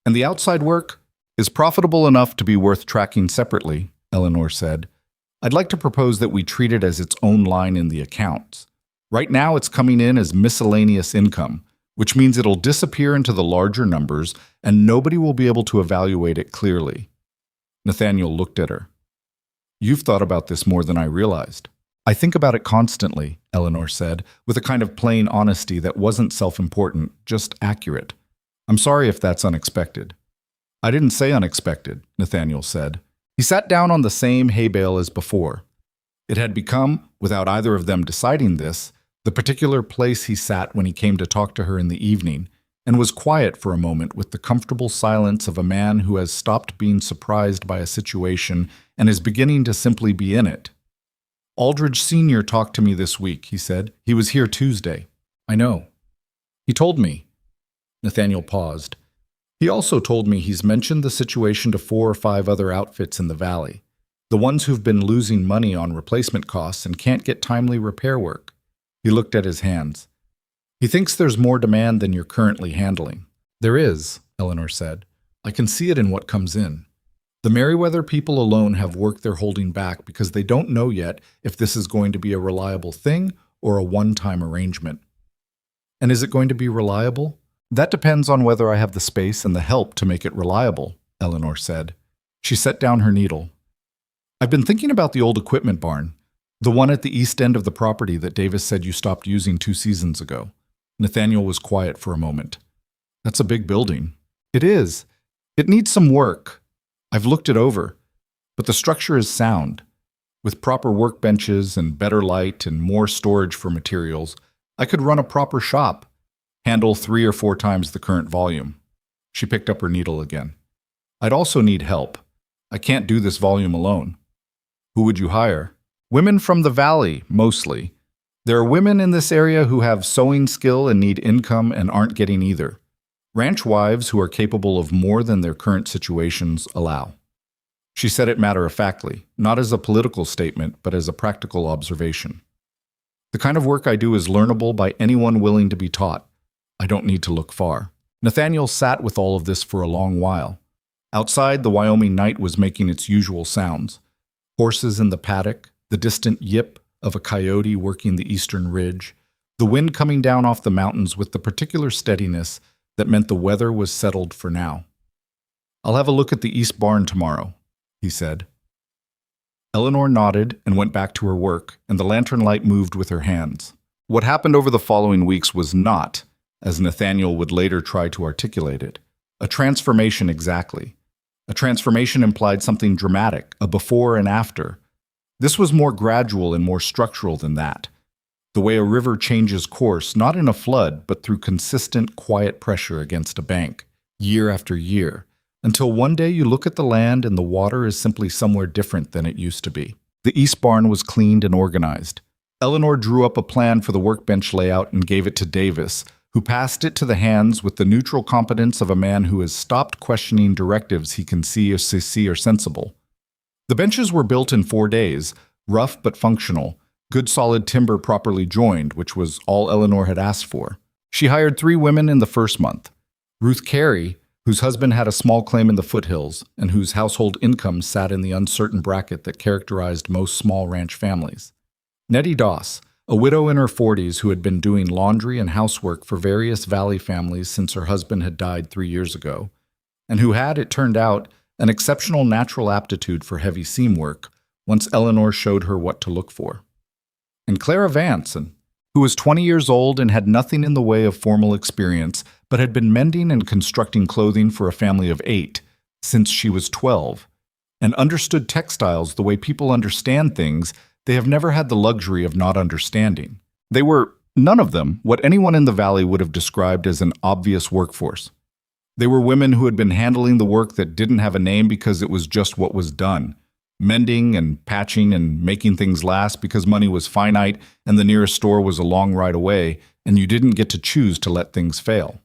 "And the outside work is profitable enough to be worth tracking separately," Eleanor said. "I'd like to propose that we treat it as its own line in the accounts. Right now it's coming in as miscellaneous income, which means it'll disappear into the larger numbers and nobody will be able to evaluate it clearly." Nathaniel looked at her. "You've thought about this more than I realized." "I think about it constantly," Eleanor said, with a kind of plain honesty that wasn't self-important, just accurate. "I'm sorry if that's unexpected." "I didn't say unexpected," Nathaniel said. He sat down on the same hay bale as before. It had become, without either of them deciding this, the particular place he sat when he came to talk to her in the evening, and was quiet for a moment with the comfortable silence of a man who has stopped being surprised by a situation and is beginning to simply be in it. "Aldridge Sr. talked to me this week," he said. "He was here Tuesday." "I know. He told me." Nathaniel paused. "He also told me he's mentioned the situation to 4 or 5 other outfits in the valley, the ones who've been losing money on replacement costs and can't get timely repair work." He looked at his hands. "He thinks there's more demand than you're currently handling." "There is," Eleanor said. "I can see it in what comes in. The Merriweather people alone have work they're holding back because they don't know yet if this is going to be a reliable thing or a one-time arrangement." "And is it going to be reliable?" "That depends on whether I have the space and the help to make it reliable," Eleanor said. She set down her needle. "I've been thinking about the old equipment barn, the one at the east end of the property that Davis said you stopped using 2 seasons ago." Nathaniel was quiet for a moment. "That's a big building." "It is. It needs some work. I've looked it over, but the structure is sound. With proper workbenches and better light and more storage for materials, I could run a proper shop, handle 3 or 4 times the current volume." She picked up her needle again. "I'd also need help. I can't do this volume alone." "Who would you hire?" "Women from the valley, mostly. There are women in this area who have sewing skill and need income and aren't getting either. Ranch wives who are capable of more than their current situations allow." She said it matter-of-factly, not as a political statement, but as a practical observation. "The kind of work I do is learnable by anyone willing to be taught. I don't need to look far." Nathaniel sat with all of this for a long while. Outside, the Wyoming night was making its usual sounds. Horses in the paddock, the distant yip of a coyote working the eastern ridge, the wind coming down off the mountains with the particular steadiness that meant the weather was settled for now. "I'll have a look at the east barn tomorrow," he said. Eleanor nodded and went back to her work, and the lantern light moved with her hands. What happened over the following weeks was not, as Nathaniel would later try to articulate it, a transformation exactly. A transformation implied something dramatic, a before and after. This was more gradual and more structural than that. The way a river changes course, not in a flood, but through consistent, quiet pressure against a bank, year after year, until one day you look at the land and the water is simply somewhere different than it used to be. The east barn was cleaned and organized. Eleanor drew up a plan for the workbench layout and gave it to Davis, who passed it to the hands with the neutral competence of a man who has stopped questioning directives he can see are sensible. The benches were built in 4 days, rough but functional, good solid timber properly joined, which was all Eleanor had asked for. She hired 3 women in the first month. Ruth Carey, whose husband had a small claim in the foothills and whose household income sat in the uncertain bracket that characterized most small ranch families. Nettie Doss, a widow in her 40s who had been doing laundry and housework for various valley families since her husband had died 3 years ago, and who had, it turned out, an exceptional natural aptitude for heavy seam work once Eleanor showed her what to look for. And Clara Vanson, who was 20 years old and had nothing in the way of formal experience, but had been mending and constructing clothing for a family of 8 since she was 12, and understood textiles the way people understand things they have never had the luxury of not understanding. They were, none of them, what anyone in the valley would have described as an obvious workforce. They were women who had been handling the work that didn't have a name because it was just what was done, mending and patching and making things last because money was finite and the nearest store was a long ride away, and you didn't get to choose to let things fail.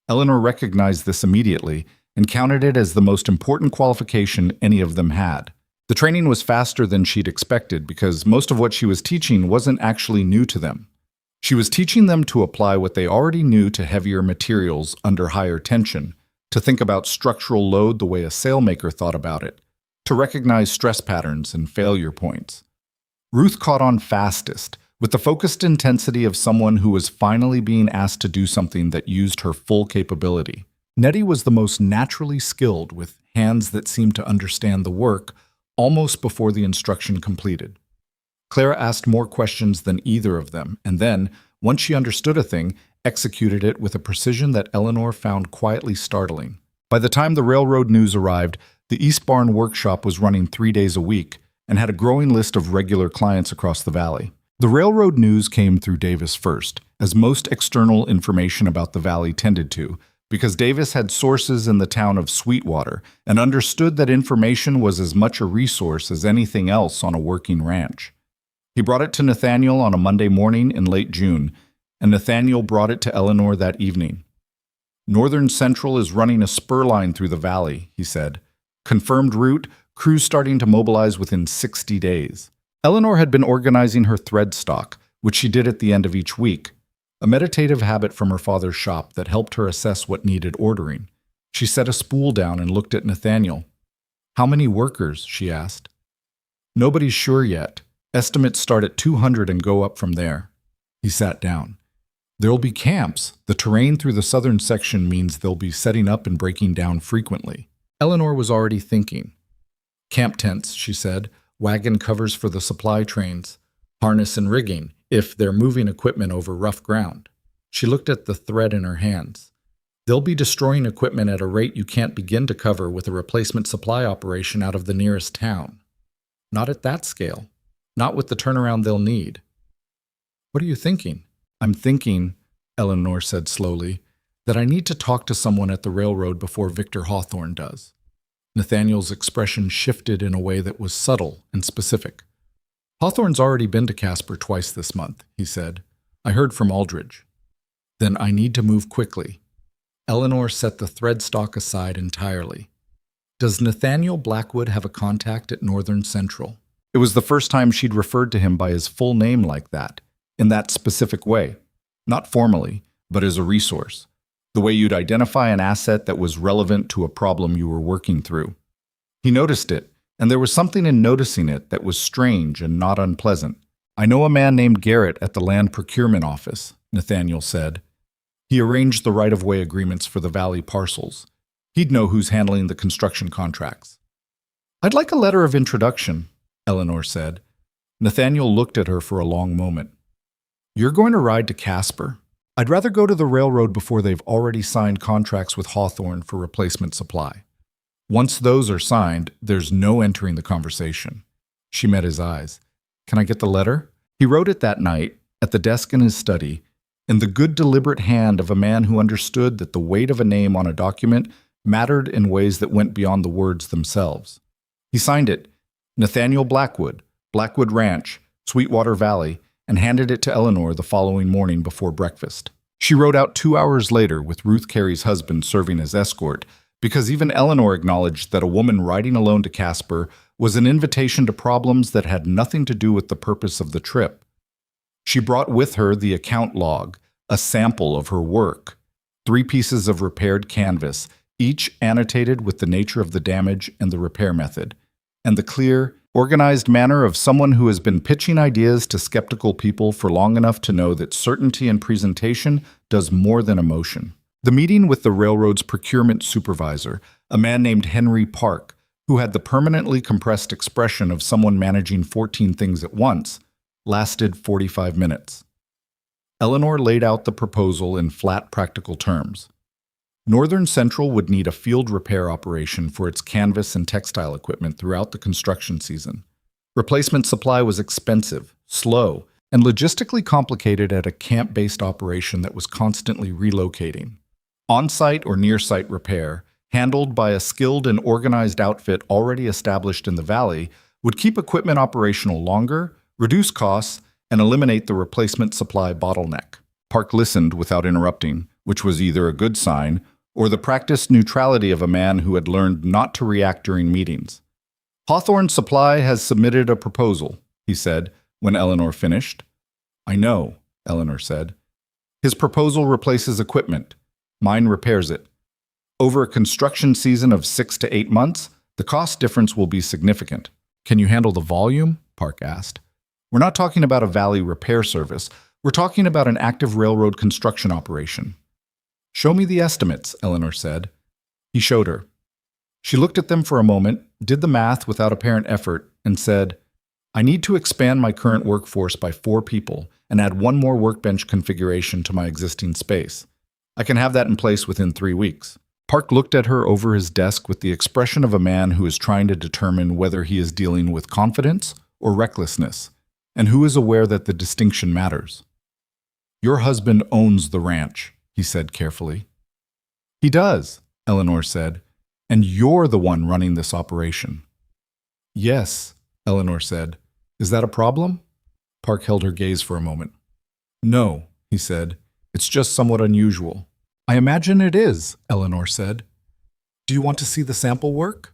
Eleanor recognized this immediately and counted it as the most important qualification any of them had. The training was faster than she'd expected because most of what she was teaching wasn't actually new to them. She was teaching them to apply what they already knew to heavier materials under higher tension, to think about structural load the way a sailmaker thought about it, to recognize stress patterns and failure points. Ruth caught on fastest, with the focused intensity of someone who was finally being asked to do something that used her full capability. Nettie was the most naturally skilled, with hands that seemed to understand the work almost before the instruction completed. Clara asked more questions than either of them, and then, once she understood a thing, executed it with a precision that Eleanor found quietly startling. By the time the railroad news arrived, the East Barn workshop was running 3 days a week and had a growing list of regular clients across the valley. The railroad news came through Davis first, as most external information about the valley tended to, because Davis had sources in the town of Sweetwater and understood that information was as much a resource as anything else on a working ranch. He brought it to Nathaniel on a Monday morning in late June, and Nathaniel brought it to Eleanor that evening. Northern Central is running a spur line through the valley, he said. Confirmed route, crews starting to mobilize within 60 days. Eleanor had been organizing her thread stock, which she did at the end of each week, a meditative habit from her father's shop that helped her assess what needed ordering. She set a spool down and looked at Nathaniel. How many workers? She asked. Nobody's sure yet. Estimates start at 200 and go up from there. He sat down. There'll be camps. The terrain through the southern section means they'll be setting up and breaking down frequently. Eleanor was already thinking. Camp tents, she said, wagon covers for the supply trains, harness and rigging, if they're moving equipment over rough ground. She looked at the thread in her hands. They'll be destroying equipment at a rate you can't begin to cover with a replacement supply operation out of the nearest town. Not at that scale. Not with the turnaround they'll need. What are you thinking? I'm thinking, Eleanor said slowly, that I need to talk to someone at the railroad before Victor Hawthorne does. Nathaniel's expression shifted in a way that was subtle and specific. Hawthorne's already been to Casper twice this month, he said. I heard from Aldridge. Then I need to move quickly. Eleanor set the thread stock aside entirely. Does Nathaniel Blackwood have a contact at Northern Central? It was the first time she'd referred to him by his full name like that, in that specific way. Not formally, but as a resource. The way you'd identify an asset that was relevant to a problem you were working through. He noticed it, and there was something in noticing it that was strange and not unpleasant. I know a man named Garrett at the Land Procurement Office, Nathaniel said. He arranged the right-of-way agreements for the valley parcels. He'd know who's handling the construction contracts. I'd like a letter of introduction, Eleanor said. Nathaniel looked at her for a long moment. You're going to ride to Casper? I'd rather go to the railroad before they've already signed contracts with Hawthorne for replacement supply. Once those are signed, there's no entering the conversation. She met his eyes. Can I get the letter? He wrote it that night, at the desk in his study, in the good deliberate hand of a man who understood that the weight of a name on a document mattered in ways that went beyond the words themselves. He signed it, Nathaniel Blackwood, Blackwood Ranch, Sweetwater Valley, and handed it to Eleanor the following morning before breakfast. She rode out 2 hours later with Ruth Carey's husband serving as escort, because even Eleanor acknowledged that a woman riding alone to Casper was an invitation to problems that had nothing to do with the purpose of the trip. She brought with her the account log, a sample of her work, 3 pieces of repaired canvas, each annotated with the nature of the damage and the repair method, and the clear, organized manner of someone who has been pitching ideas to skeptical people for long enough to know that certainty in presentation does more than emotion. The meeting with the railroad's procurement supervisor, a man named Henry Park, who had the permanently compressed expression of someone managing 14 things at once, lasted 45 minutes. Eleanor laid out the proposal in flat, practical terms. Northern Central would need a field repair operation for its canvas and textile equipment throughout the construction season. Replacement supply was expensive, slow, and logistically complicated at a camp-based operation that was constantly relocating. On-site or near-site repair, handled by a skilled and organized outfit already established in the valley, would keep equipment operational longer, reduce costs, and eliminate the replacement supply bottleneck. Park listened without interrupting, which was either a good sign or the practiced neutrality of a man who had learned not to react during meetings. "Hawthorne Supply has submitted a proposal," he said when Eleanor finished. "I know," Eleanor said. "His proposal replaces equipment. Mine repairs it. Over a construction season of 6 to 8 months, the cost difference will be significant." "Can you handle the volume?" Park asked. "We're not talking about a valley repair service. We're talking about an active railroad construction operation." "Show me the estimates," Eleanor said. He showed her. She looked at them for a moment, did the math without apparent effort, and said, "I need to expand my current workforce by 4 people and add 1 more workbench configuration to my existing space. I can have that in place within 3 weeks." Park looked at her over his desk with the expression of a man who is trying to determine whether he is dealing with confidence or recklessness, and who is aware that the distinction matters. "Your husband owns the ranch," he said carefully. "He does," Eleanor said, "and you're the one running this operation." "Yes," Eleanor said. "Is that a problem?" Park held her gaze for a moment. "No," he said. "It's just somewhat unusual." "I imagine it is," Eleanor said. "Do you want to see the sample work?"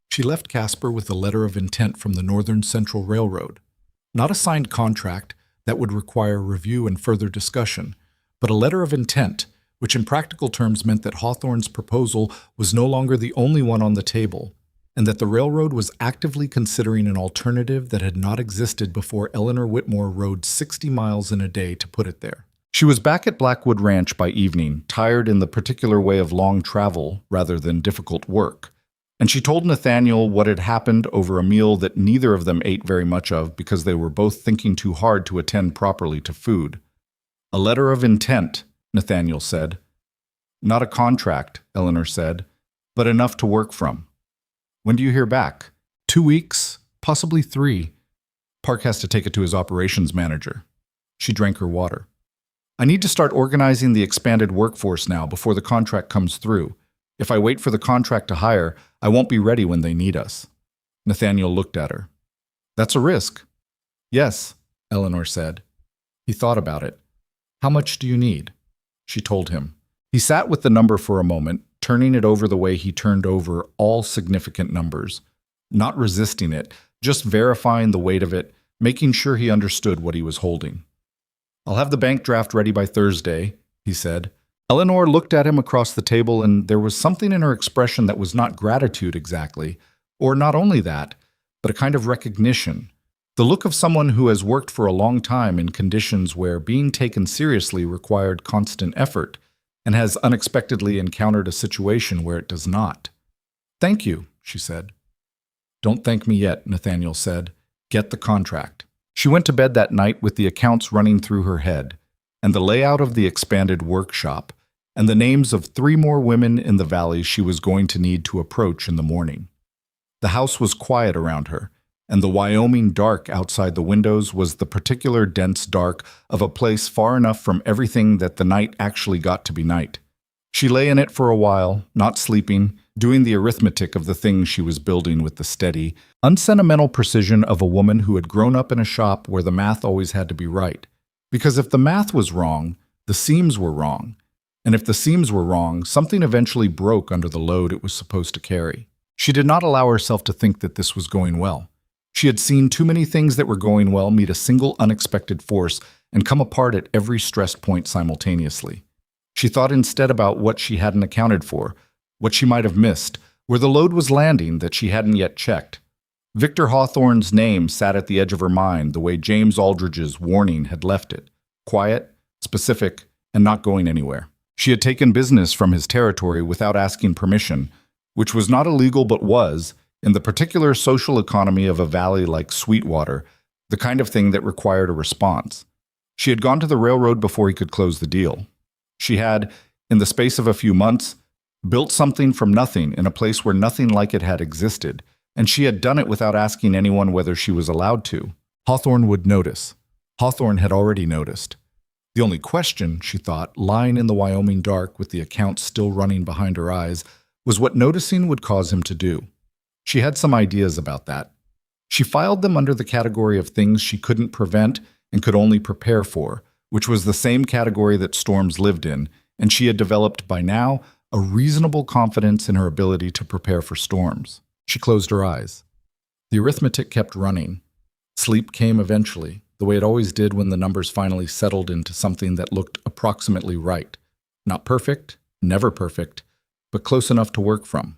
She left Casper with a letter of intent from the Northern Central Railroad. Not a signed contract that would require review and further discussion, but a letter of intent, which in practical terms meant that Hawthorne's proposal was no longer the only one on the table, and that the railroad was actively considering an alternative that had not existed before Eleanor Whitmore rode 60 miles in a day to put it there. She was back at Blackwood Ranch by evening, tired in the particular way of long travel rather than difficult work, and she told Nathaniel what had happened over a meal that neither of them ate very much of because they were both thinking too hard to attend properly to food. "A letter of intent," Nathaniel said. "Not a contract," Eleanor said, "but enough to work from." "When do you hear back?" 2 weeks, possibly 3. Park has to take it to his operations manager. She drank her water. "I need to start organizing the expanded workforce now before the contract comes through. If I wait for the contract to hire, I won't be ready when they need us." Nathaniel looked at her. "That's a risk." "Yes," Eleanor said. He thought about it. "How much do you need?" She told him. He sat with the number for a moment, turning it over the way he turned over all significant numbers, not resisting it, just verifying the weight of it, making sure he understood what he was holding. "I'll have the bank draft ready by Thursday," he said. Eleanor looked at him across the table, and there was something in her expression that was not gratitude exactly, or not only that, but a kind of recognition. The look of someone who has worked for a long time in conditions where being taken seriously required constant effort, and has unexpectedly encountered a situation where it does not. "Thank you," she said. "Don't thank me yet," Nathaniel said. "Get the contract." She went to bed that night with the accounts running through her head, and the layout of the expanded workshop, and the names of 3 more women in the valley she was going to need to approach in the morning. The house was quiet around her, and the Wyoming dark outside the windows was the particular dense dark of a place far enough from everything that the night actually got to be night. She lay in it for a while, not sleeping, doing the arithmetic of the things she was building with the steady, unsentimental precision of a woman who had grown up in a shop where the math always had to be right. Because if the math was wrong, the seams were wrong. And if the seams were wrong, something eventually broke under the load it was supposed to carry. She did not allow herself to think that this was going well. She had seen too many things that were going well meet a single unexpected force and come apart at every stressed point simultaneously. She thought instead about what she hadn't accounted for, what she might have missed, where the load was landing that she hadn't yet checked. Victor Hawthorne's name sat at the edge of her mind the way James Aldridge's warning had left it, quiet, specific, and not going anywhere. She had taken business from his territory without asking permission, which was not illegal but was, in the particular social economy of a valley like Sweetwater, the kind of thing that required a response. She had gone to the railroad before he could close the deal. She had, in the space of a few months, built something from nothing in a place where nothing like it had existed, and she had done it without asking anyone whether she was allowed to. Hawthorne would notice. Hawthorne had already noticed. The only question, she thought, lying in the Wyoming dark with the account still running behind her eyes, was what noticing would cause him to do. She had some ideas about that. She filed them under the category of things she couldn't prevent and could only prepare for, which was the same category that storms lived in, and she had developed by now a reasonable confidence in her ability to prepare for storms. She closed her eyes. The arithmetic kept running. Sleep came eventually, the way it always did when the numbers finally settled into something that looked approximately right. Not perfect, never perfect, but close enough to work from.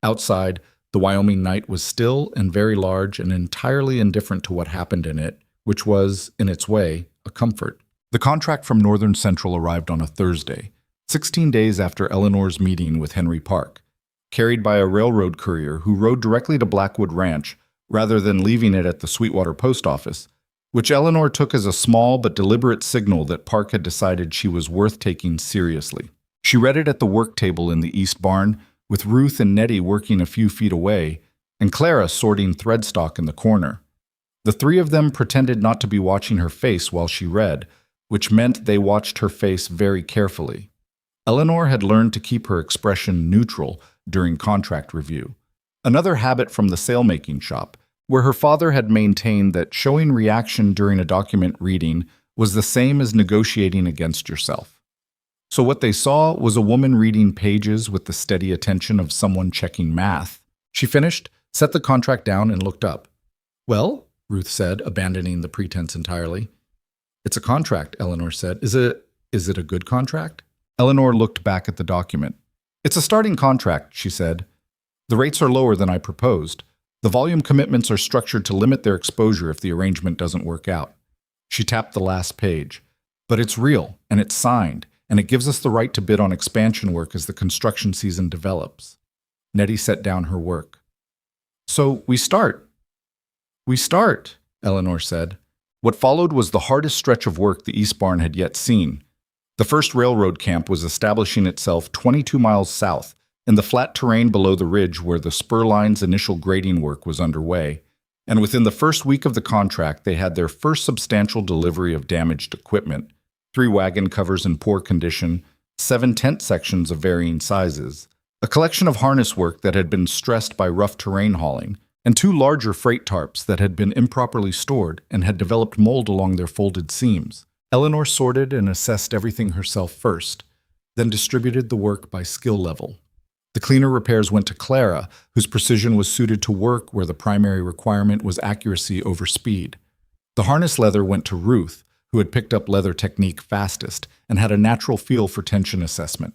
Outside, the Wyoming night was still and very large and entirely indifferent to what happened in it, which was, in its way, a comfort. The contract from Northern Central arrived on a Thursday, 16 days after Eleanor's meeting with Henry Park, carried by a railroad courier who rode directly to Blackwood Ranch rather than leaving it at the Sweetwater post office, which Eleanor took as a small but deliberate signal that Park had decided she was worth taking seriously. She read it at the work table in the East Barn, with Ruth and Nettie working a few feet away, and Clara sorting threadstock in the corner. The three of them pretended not to be watching her face while she read, which meant they watched her face very carefully. Eleanor had learned to keep her expression neutral during contract review, another habit from the sailmaking shop, where her father had maintained that showing reaction during a document reading was the same as negotiating against yourself. So what they saw was a woman reading pages with the steady attention of someone checking math. She finished, set the contract down, and looked up. "Well," Ruth said, abandoning the pretense entirely. "It's a contract," Eleanor said. Is it a good contract?" Eleanor looked back at the document. "It's a starting contract," she said. "The rates are lower than I proposed. The volume commitments are structured to limit their exposure if the arrangement doesn't work out." She tapped the last page. "But it's real, and it's signed, and it gives us the right to bid on expansion work as the construction season develops." Nettie set down her work. "So we start." "We start," Eleanor said. What followed was the hardest stretch of work the East Barn had yet seen. The first railroad camp was establishing itself 22 miles south, in the flat terrain below the ridge where the spur line's initial grading work was underway, and within the first week of the contract they had their first substantial delivery of damaged equipment, 3 wagon covers in poor condition, 7 tent sections of varying sizes, a collection of harness work that had been stressed by rough terrain hauling, and 2 larger freight tarps that had been improperly stored and had developed mold along their folded seams. Eleanor sorted and assessed everything herself first, then distributed the work by skill level. The cleaner repairs went to Clara, whose precision was suited to work where the primary requirement was accuracy over speed. The harness leather went to Ruth, who had picked up leather technique fastest and had a natural feel for tension assessment.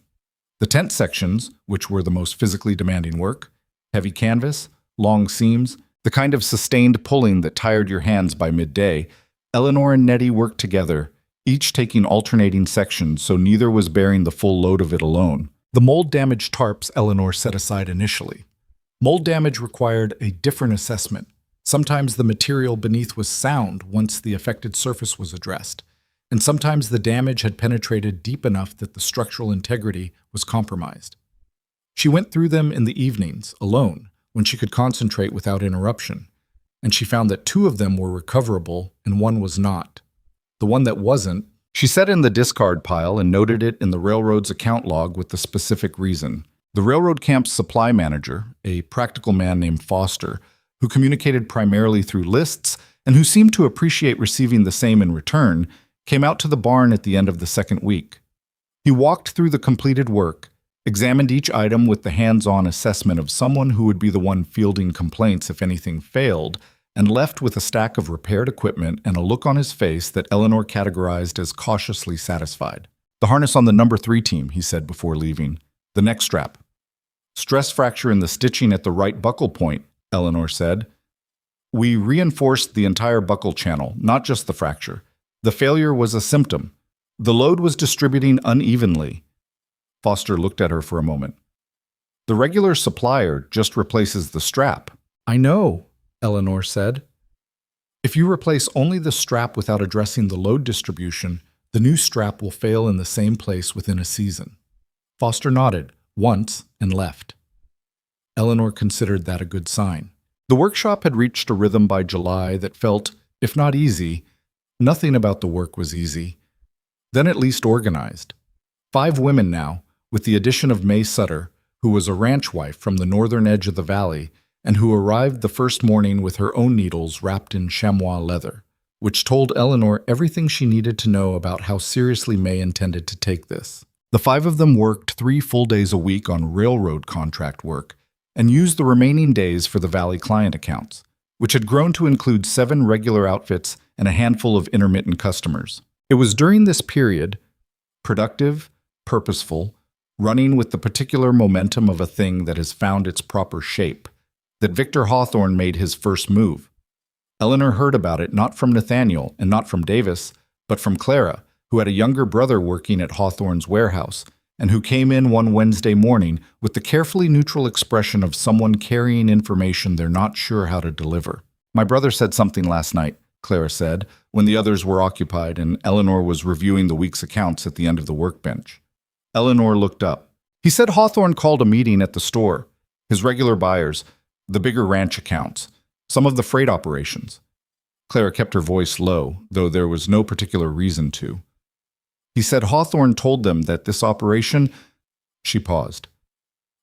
The tent sections, which were the most physically demanding work, heavy canvas, long seams, the kind of sustained pulling that tired your hands by midday, Eleanor and Nettie worked together, each taking alternating sections so neither was bearing the full load of it alone. The mold-damaged tarps Eleanor set aside initially. Mold damage required a different assessment. Sometimes the material beneath was sound once the affected surface was addressed, and sometimes the damage had penetrated deep enough that the structural integrity was compromised. She went through them in the evenings, alone, when she could concentrate without interruption, and she found that 2 of them were recoverable and 1 was not. The one that wasn't, She set in the discard pile and noted it in the railroad's account log with the specific reason. The railroad camp's supply manager, a practical man named Foster, who communicated primarily through lists and who seemed to appreciate receiving the same in return, came out to the barn at the end of the second week. He walked through the completed work, examined each item with the hands-on assessment of someone who would be the one fielding complaints if anything failed, and left with a stack of repaired equipment and a look on his face that Eleanor categorized as cautiously satisfied. "The harness on the number 3 team," he said before leaving. "The neck strap." "Stress fracture in the stitching at the right buckle point," Eleanor said. "We reinforced the entire buckle channel, not just the fracture. The failure was a symptom. The load was distributing unevenly." Foster looked at her for a moment. "The regular supplier just replaces the strap." "I know," Eleanor said. "If you replace only the strap without addressing the load distribution, the new strap will fail in the same place within a season." Foster nodded once and left. Eleanor considered that a good sign. The workshop had reached a rhythm by July that felt, if not easy, nothing about the work was easy, then at least organized. 5 women now, with the addition of May Sutter, who was a ranch wife from the northern edge of the valley, and who arrived the first morning with her own needles wrapped in chamois leather, which told Eleanor everything she needed to know about how seriously May intended to take this. The 5 of them worked 3 full days a week on railroad contract work, and used the remaining days for the Valley client accounts, which had grown to include 7 regular outfits and a handful of intermittent customers. It was during this period, productive, purposeful, running with the particular momentum of a thing that has found its proper shape, that Victor Hawthorne made his first move. Eleanor heard about it not from Nathaniel and not from Davis, but from Clara, who had a younger brother working at Hawthorne's warehouse, and who came in one Wednesday morning with the carefully neutral expression of someone carrying information they're not sure how to deliver. "My brother said something last night," Clara said, when the others were occupied and Eleanor was reviewing the week's accounts at the end of the workbench. Eleanor looked up. "He said Hawthorne called a meeting at the store. His regular buyers, the bigger ranch accounts, some of the freight operations." Clara kept her voice low, though there was no particular reason to. "He said Hawthorne told them that this operation," she paused,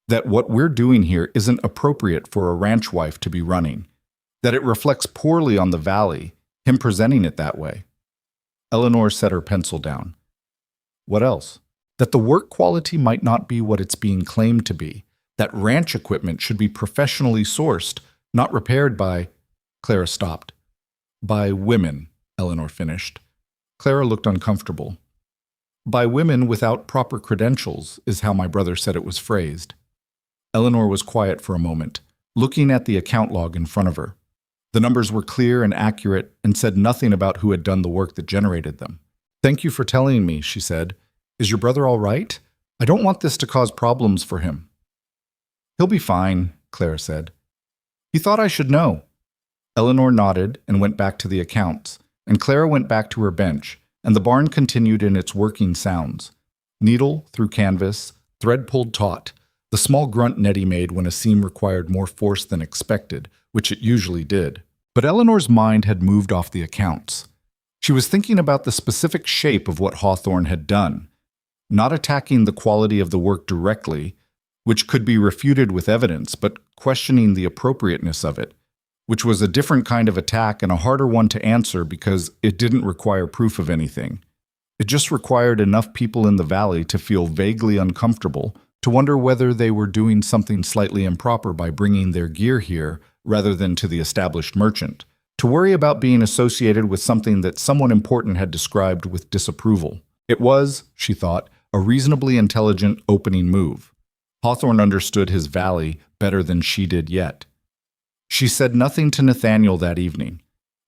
"that what we're doing here isn't appropriate for a ranch wife to be running, that it reflects poorly on the valley, him presenting it that way." Eleanor set her pencil down. "What else?" "That the work quality might not be what it's being claimed to be, that ranch equipment should be professionally sourced, not repaired by—" Clara stopped. "By women," Eleanor finished. Clara looked uncomfortable. "By women without proper credentials, is how my brother said it was phrased." Eleanor was quiet for a moment, looking at the account log in front of her. The numbers were clear and accurate and said nothing about who had done the work that generated them. "Thank you for telling me," she said. "Is your brother all right? I don't want this to cause problems for him." "He'll be fine," Clara said. "He thought I should know." Eleanor nodded and went back to the accounts, and Clara went back to her bench, and the barn continued in its working sounds. Needle through canvas, thread pulled taut, the small grunt Nettie made when a seam required more force than expected, which it usually did. But Eleanor's mind had moved off the accounts. She was thinking about the specific shape of what Hawthorne had done, not attacking the quality of the work directly, which could be refuted with evidence, but questioning the appropriateness of it, which was a different kind of attack and a harder one to answer because it didn't require proof of anything. It just required enough people in the valley to feel vaguely uncomfortable, to wonder whether they were doing something slightly improper by bringing their gear here rather than to the established merchant, to worry about being associated with something that someone important had described with disapproval. It was, she thought, a reasonably intelligent opening move. Hawthorne understood his valley better than she did yet. She said nothing to Nathaniel that evening,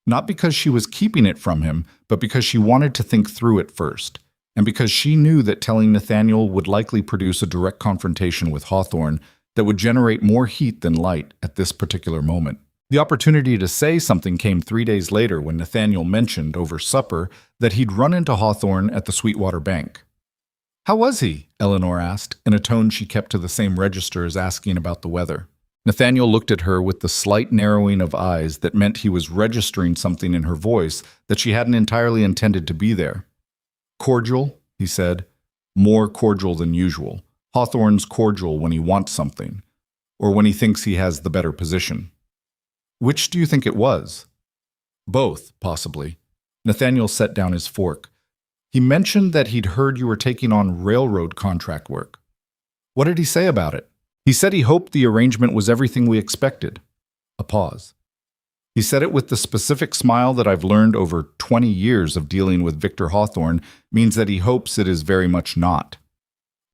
not because she was keeping it from him, but because she wanted to think through it first, and because she knew that telling Nathaniel would likely produce a direct confrontation with Hawthorne that would generate more heat than light at this particular moment. The opportunity to say something came 3 days later when Nathaniel mentioned over supper that he'd run into Hawthorne at the Sweetwater Bank. "How was he?" Eleanor asked, in a tone she kept to the same register as asking about the weather. Nathaniel looked at her with the slight narrowing of eyes that meant he was registering something in her voice that she hadn't entirely intended to be there. Cordial, he said. More cordial than usual. Hawthorne's cordial when he wants something, or when he thinks he has the better position. Which do you think it was? Both, possibly. Nathaniel set down his fork. He mentioned that he'd heard you were taking on railroad contract work. What did he say about it? He said he hoped the arrangement was everything we expected. A pause. He said it with the specific smile that I've learned over 20 years of dealing with Victor Hawthorne means that he hopes it is very much not.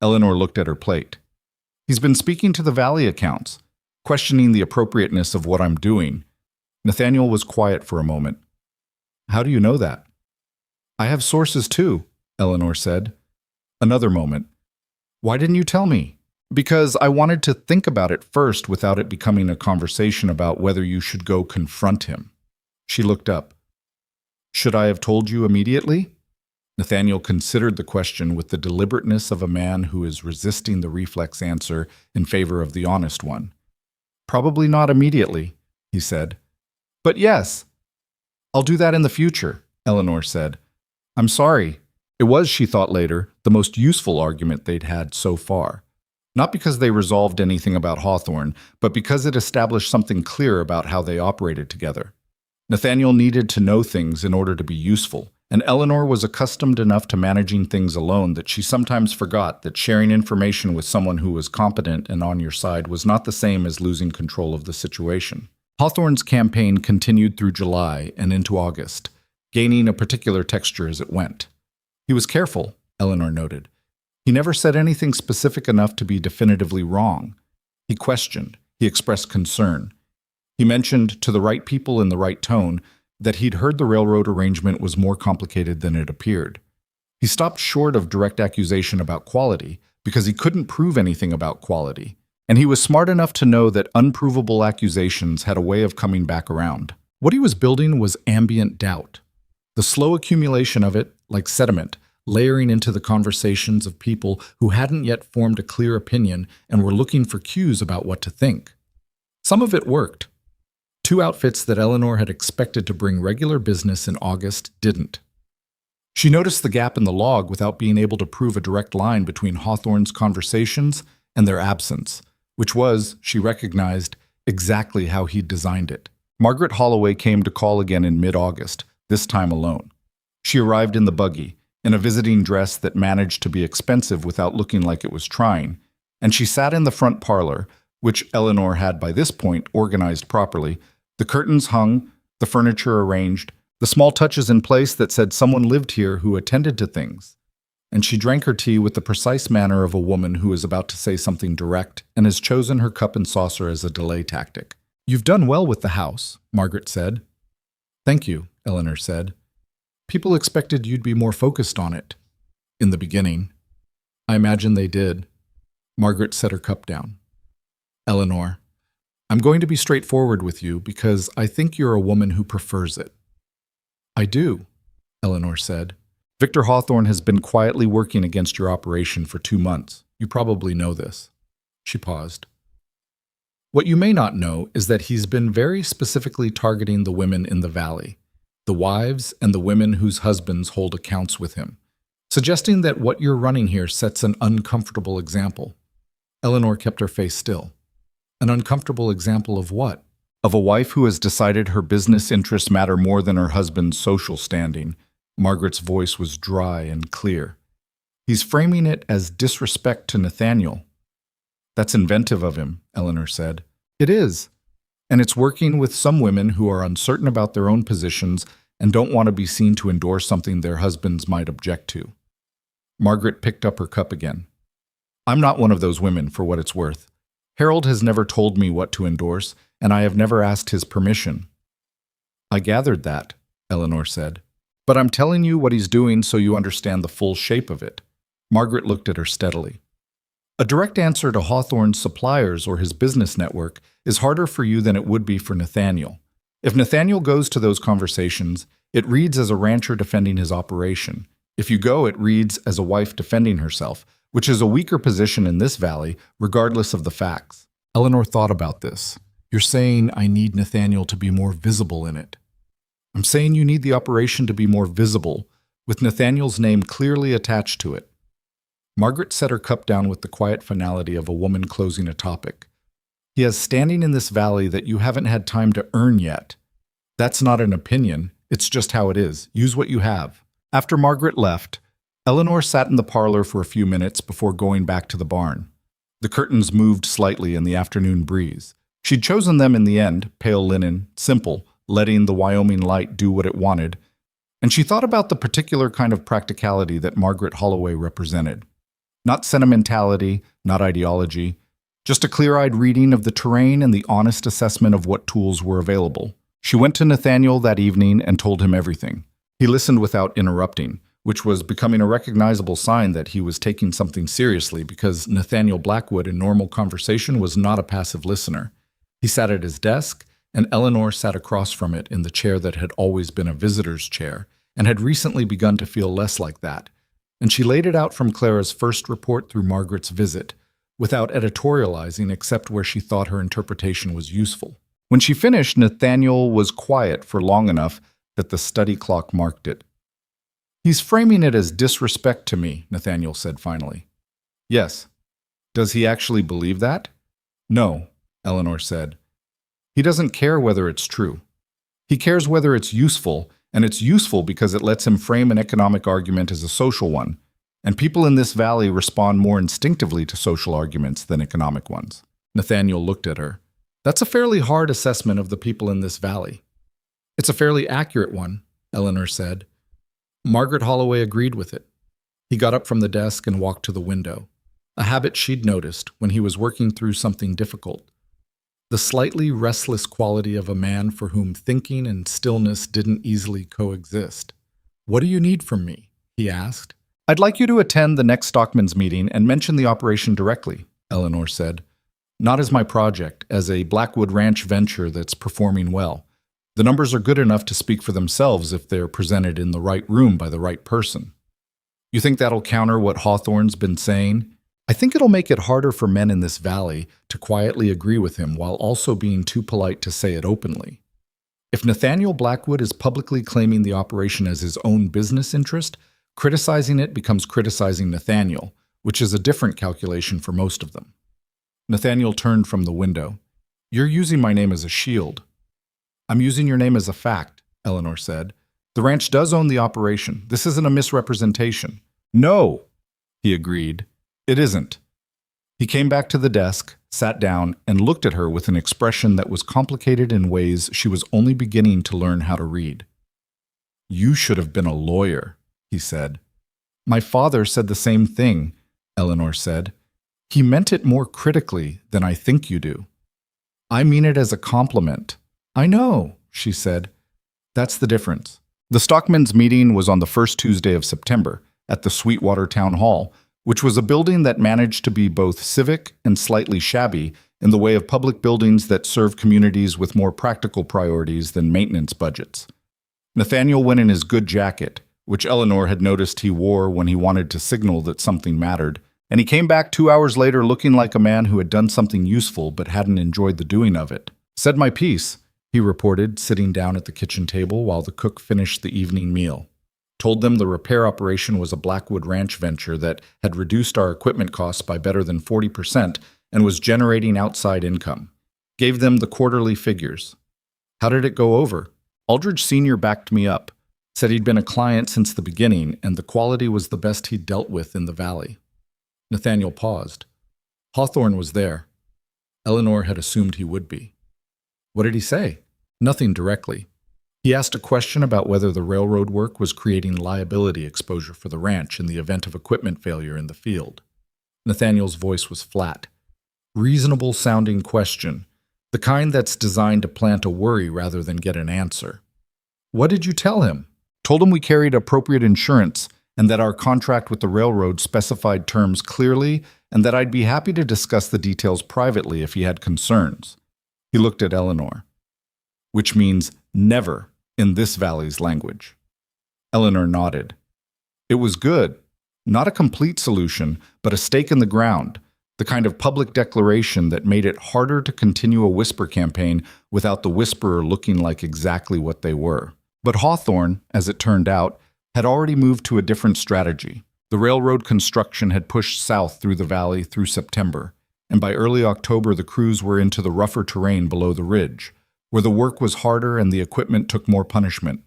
Eleanor looked at her plate. He's been speaking to the Valley accounts, questioning the appropriateness of what I'm doing. Nathaniel was quiet for a moment. How do you know that? I have sources too, Eleanor said. Another moment. Why didn't you tell me? Because I wanted to think about it first without it becoming a conversation about whether you should go confront him. She looked up. Should I have told you immediately? Nathaniel considered the question with the deliberateness of a man who is resisting the reflex answer in favor of the honest one. Probably not immediately, he said. But yes. I'll do that in the future, Eleanor said. I'm sorry. It was, she thought later, the most useful argument they'd had so far. Not because they resolved anything about Hawthorne, but because it established something clear about how they operated together. Nathaniel needed to know things in order to be useful, and Eleanor was accustomed enough to managing things alone that she sometimes forgot that sharing information with someone who was competent and on your side was not the same as losing control of the situation. Hawthorne's campaign continued through July and into August, gaining a particular texture as it went. He was careful, Eleanor noted. He never said anything specific enough to be definitively wrong. He questioned. He expressed concern. He mentioned to the right people in the right tone that he'd heard the railroad arrangement was more complicated than it appeared. He stopped short of direct accusation about quality because he couldn't prove anything about quality, and he was smart enough to know that unprovable accusations had a way of coming back around. What he was building was ambient doubt. The slow accumulation of it, like sediment, layering into the conversations of people who hadn't yet formed a clear opinion and were looking for cues about what to think. Some of it worked. 2 outfits that Eleanor had expected to bring regular business in August didn't. She noticed the gap in the log without being able to prove a direct line between Hawthorne's conversations and their absence, which was, she recognized, exactly how he'd designed it. Margaret Holloway came to call again in mid-August, this time alone. She arrived in the buggy, in a visiting dress that managed to be expensive without looking like it was trying, and she sat in the front parlor, which Eleanor had by this point organized properly, the curtains hung, the furniture arranged, the small touches in place that said someone lived here who attended to things. And she drank her tea with the precise manner of a woman who is about to say something direct and has chosen her cup and saucer as a delay tactic. You've done well with the house, Margaret said. Thank you, Eleanor said. People expected you'd be more focused on it. In the beginning. I imagine they did. Margaret set her cup down. Eleanor, I'm going to be straightforward with you because I think you're a woman who prefers it. I do, Eleanor said. Victor Hawthorne has been quietly working against your operation for 2 months. You probably know this. She paused. What you may not know is that he's been very specifically targeting the women in the valley, the wives and the women whose husbands hold accounts with him, suggesting that what you're running here sets an uncomfortable example. Eleanor kept her face still. An uncomfortable example of what? Of a wife who has decided her business interests matter more than her husband's social standing. Margaret's voice was dry and clear. He's framing it as disrespect to Nathaniel. That's inventive of him, Eleanor said. It is. And it's working with some women who are uncertain about their own positions and don't want to be seen to endorse something their husbands might object to. Margaret picked up her cup again. I'm not one of those women, for what it's worth. Harold has never told me what to endorse, and I have never asked his permission. I gathered that, Eleanor said. But I'm telling you what he's doing so you understand the full shape of it. Margaret looked at her steadily. A direct answer to Hawthorne's suppliers or his business network is harder for you than it would be for Nathaniel. If Nathaniel goes to those conversations, it reads as a rancher defending his operation. If you go, it reads as a wife defending herself, which is a weaker position in this valley, regardless of the facts. Eleanor thought about this. You're saying I need Nathaniel to be more visible in it. I'm saying you need the operation to be more visible, with Nathaniel's name clearly attached to it. Margaret set her cup down with the quiet finality of a woman closing a topic. He has standing in this valley that you haven't had time to earn yet. That's not an opinion, it's just how it is. Use what you have. After Margaret left, Eleanor sat in the parlor for a few minutes before going back to the barn. The curtains moved slightly in the afternoon breeze. She'd chosen them in the end, pale linen, simple, letting the Wyoming light do what it wanted, and she thought about the particular kind of practicality that Margaret Holloway represented. Not sentimentality, not ideology, just a clear-eyed reading of the terrain and the honest assessment of what tools were available. She went to Nathaniel that evening and told him everything. He listened without interrupting, which was becoming a recognizable sign that he was taking something seriously because Nathaniel Blackwood in normal conversation was not a passive listener. He sat at his desk, and Eleanor sat across from it in the chair that had always been a visitor's chair and had recently begun to feel less like that. And she laid it out from Clara's first report through Margaret's visit, without editorializing except where she thought her interpretation was useful. When she finished, Nathaniel was quiet for long enough that the study clock marked it. "He's framing it as disrespect to me," Nathaniel said finally. "Yes. Does he actually believe that?" "No," Eleanor said. "He doesn't care whether it's true. He cares whether it's useful, and it's useful because it lets him frame an economic argument as a social one, and people in this valley respond more instinctively to social arguments than economic ones." Nathaniel looked at her. "That's a fairly hard assessment of the people in this valley." "It's a fairly accurate one," Eleanor said. Margaret Holloway agreed with it. He got up from the desk and walked to the window, a habit she'd noticed when he was working through something difficult. The slightly restless quality of a man for whom thinking and stillness didn't easily coexist. "What do you need from me?" he asked. "I'd like you to attend the next stockman's meeting and mention the operation directly," Eleanor said. "Not as my project, as a Blackwood Ranch venture that's performing well. The numbers are good enough to speak for themselves if they're presented in the right room by the right person." "You think that'll counter what Hawthorne's been saying?" "I think it'll make it harder for men in this valley to quietly agree with him while also being too polite to say it openly. If Nathaniel Blackwood is publicly claiming the operation as his own business interest, criticizing it becomes criticizing Nathaniel, which is a different calculation for most of them." Nathaniel turned from the window. "You're using my name as a shield." "I'm using your name as a fact," Eleanor said. "The ranch does own the operation. This isn't a misrepresentation." "No," he agreed. "It isn't." He came back to the desk, sat down, and looked at her with an expression that was complicated in ways she was only beginning to learn how to read. "You should have been a lawyer," he said. "My father said the same thing," Eleanor said. "He meant it more critically than I think you do." "I mean it as a compliment." "I know," she said. "That's the difference." The stockmen's meeting was on the first Tuesday of September at the Sweetwater Town Hall, which was a building that managed to be both civic and slightly shabby in the way of public buildings that serve communities with more practical priorities than maintenance budgets. Nathaniel went in his good jacket, which Eleanor had noticed he wore when he wanted to signal that something mattered, and he came back 2 hours later looking like a man who had done something useful but hadn't enjoyed the doing of it. "Said my piece," he reported, sitting down at the kitchen table while the cook finished the evening meal. "Told them the repair operation was a Blackwood Ranch venture that had reduced our equipment costs by better than 40% and was generating outside income. Gave them the quarterly figures." "How did it go over?" "Aldridge Sr. backed me up. Said he'd been a client since the beginning and the quality was the best he'd dealt with in the valley." Nathaniel paused. Hawthorne was there. Eleanor had assumed he would be. "What did he say?" "Nothing directly. He asked a question about whether the railroad work was creating liability exposure for the ranch in the event of equipment failure in the field." Nathaniel's voice was flat. "Reasonable-sounding question. The kind that's designed to plant a worry rather than get an answer." "What did you tell him?" "Told him we carried appropriate insurance and that our contract with the railroad specified terms clearly and that I'd be happy to discuss the details privately if he had concerns." He looked at Eleanor. "Which means never in this valley's language." Eleanor nodded. "It was good. Not a complete solution, but a stake in the ground, the kind of public declaration that made it harder to continue a whisper campaign without the whisperer looking like exactly what they were. But Hawthorne, as it turned out, had already moved to a different strategy. The railroad construction had pushed south through the valley through September, and by early October the crews were into the rougher terrain below the ridge, where the work was harder and the equipment took more punishment.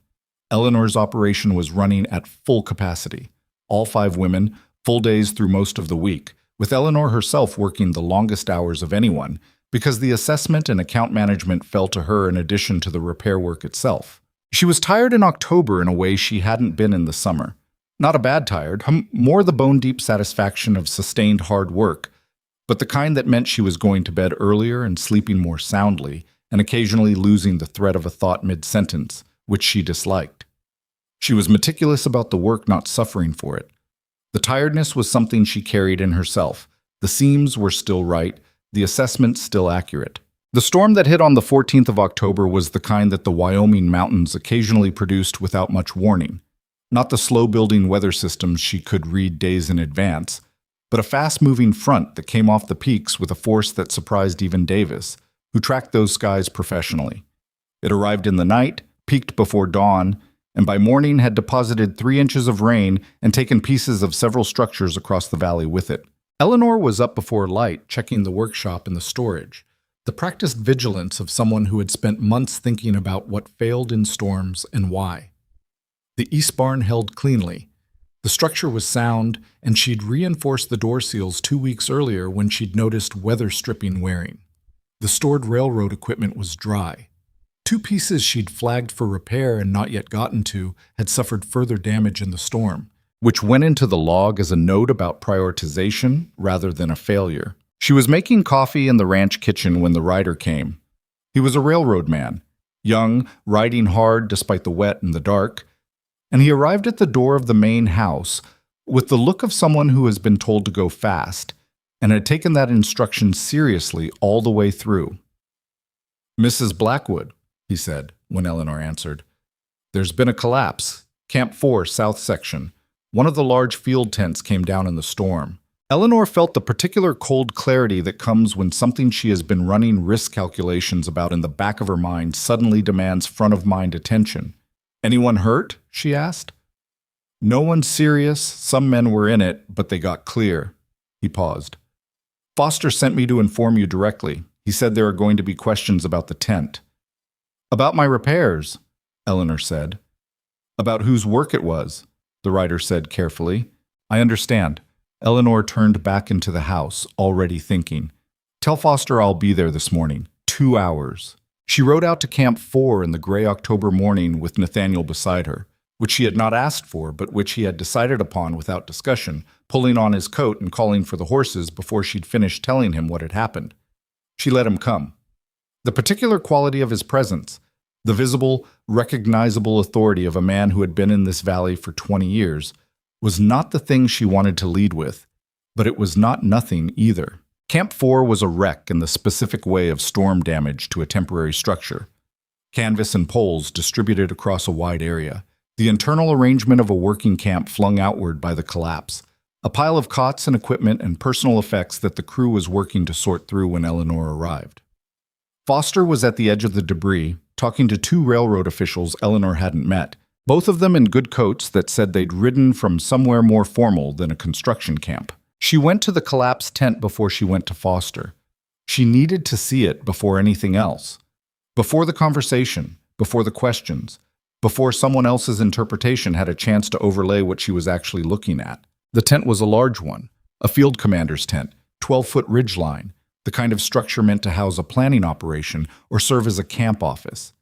Eleanor's operation was running at full capacity. All 5 women, full days through most of the week, with Eleanor herself working the longest hours of anyone, because the assessment and account management fell to her in addition to the repair work itself. She was tired in October in a way she hadn't been in the summer. Not a bad tired, more the bone-deep satisfaction of sustained hard work, but the kind that meant she was going to bed earlier and sleeping more soundly, and occasionally losing the thread of a thought mid-sentence, which she disliked. She was meticulous about the work, not suffering for it. The tiredness was something she carried in herself. The seams were still right, the assessments still accurate. The storm that hit on the 14th of October was the kind that the Wyoming mountains occasionally produced without much warning. Not the slow-building weather systems she could read days in advance, but a fast-moving front that came off the peaks with a force that surprised even Davis, who tracked those skies professionally. It arrived in the night, peaked before dawn, and by morning had deposited 3 inches of rain and taken pieces of several structures across the valley with it. Eleanor was up before light, checking the workshop and the storage, the practiced vigilance of someone who had spent months thinking about what failed in storms and why. The east barn held cleanly. The structure was sound, and she'd reinforced the door seals 2 weeks earlier when she'd noticed weather stripping wearing. The stored railroad equipment was dry. 2 pieces she'd flagged for repair and not yet gotten to had suffered further damage in the storm, which went into the log as a note about prioritization rather than a failure. She was making coffee in the ranch kitchen when the rider came. He was a railroad man, young, riding hard despite the wet and the dark, and he arrived at the door of the main house with the look of someone who has been told to go fast and had taken that instruction seriously all the way through. "Mrs. Blackwood," he said, when Eleanor answered. "There's been a collapse. Camp 4, south section. One of the large field tents came down in the storm." Eleanor felt the particular cold clarity that comes when something she has been running risk calculations about in the back of her mind suddenly demands front-of-mind attention. "Anyone hurt?" she asked. "No one serious. Some men were in it, but they got clear." He paused. "Foster sent me to inform you directly. He said there are going to be questions about the tent." "About my repairs," Eleanor said. "About whose work it was," the writer said carefully. "I understand." Eleanor turned back into the house, already thinking. "Tell Foster I'll be there this morning. 2 hours." She rode out to Camp 4 in the gray October morning with Nathaniel beside her, which she had not asked for, but which he had decided upon without discussion, pulling on his coat and calling for the horses before she'd finished telling him what had happened. She let him come. The particular quality of his presence, the visible, recognizable authority of a man who had been in this valley for 20 years, was not the thing she wanted to lead with, but it was not nothing either. Camp 4 was a wreck in the specific way of storm damage to a temporary structure. Canvas and poles distributed across a wide area, the internal arrangement of a working camp flung outward by the collapse, a pile of cots and equipment and personal effects that the crew was working to sort through when Eleanor arrived. Foster was at the edge of the debris, talking to 2 railroad officials Eleanor hadn't met, both of them in good coats that said they'd ridden from somewhere more formal than a construction camp. She went to the collapsed tent before she went to Foster. She needed to see it before anything else. Before the conversation, before the questions, before someone else's interpretation had a chance to overlay what she was actually looking at. The tent was a large one, a field commander's tent, 12-foot ridge line, the kind of structure meant to house a planning operation or serve as a camp office.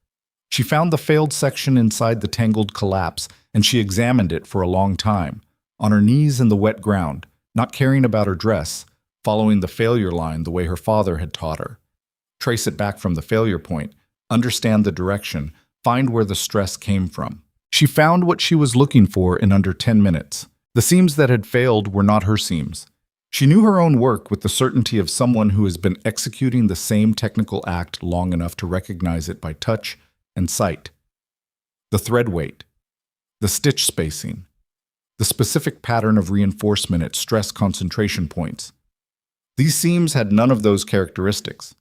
She found the failed section inside the tangled collapse, and she examined it for a long time, on her knees in the wet ground, not caring about her dress, following the failure line the way her father had taught her. Trace it back from the failure point, understand the direction, find where the stress came from. She found what she was looking for in under 10 minutes. The seams that had failed were not her seams. She knew her own work with the certainty of someone who has been executing the same technical act long enough to recognize it by touch and sight. The thread weight, the stitch spacing, the specific pattern of reinforcement at stress concentration points. These seams had none of those characteristics.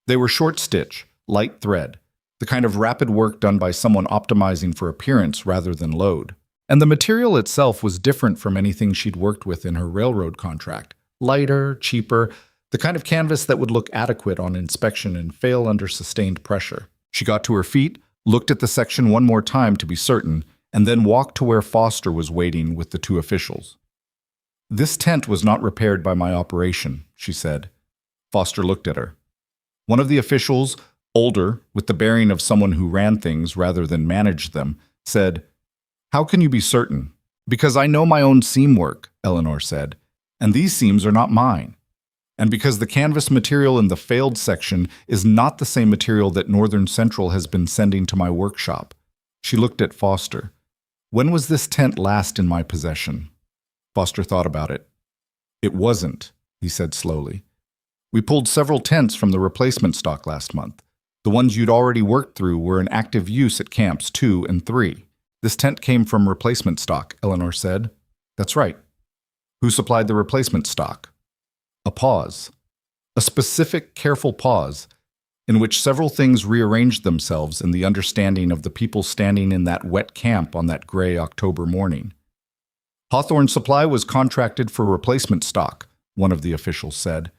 They were short stitch, light thread, the kind of rapid work done by someone optimizing for appearance rather than load. And the material itself was different from anything she'd worked with in her railroad contract. Lighter, cheaper, the kind of canvas that would look adequate on inspection and fail under sustained pressure. She got to her feet, looked at the section one more time to be certain, and then walked to where Foster was waiting with the two officials. "This tent was not repaired by my operation," she said. Foster looked at her. One of the officials, older, with the bearing of someone who ran things rather than managed them, said, "How can you be certain?" "Because I know my own seam work," Eleanor said, "and these seams are not mine. And because the canvas material in the failed section is not the same material that Northern Central has been sending to my workshop." She looked at Foster. "When was this tent last in my possession?" Foster thought about it. "It wasn't," he said slowly. "We pulled several tents from the replacement stock last month. The ones you'd already worked through were in active use at camps 2 and 3. This tent came from replacement stock," Eleanor said. "That's right." "Who supplied the replacement stock?" A pause. A specific, careful pause, in which several things rearranged themselves in the understanding of the people standing in that wet camp on that gray October morning. "Hawthorne Supply was contracted for replacement stock," one of the officials said.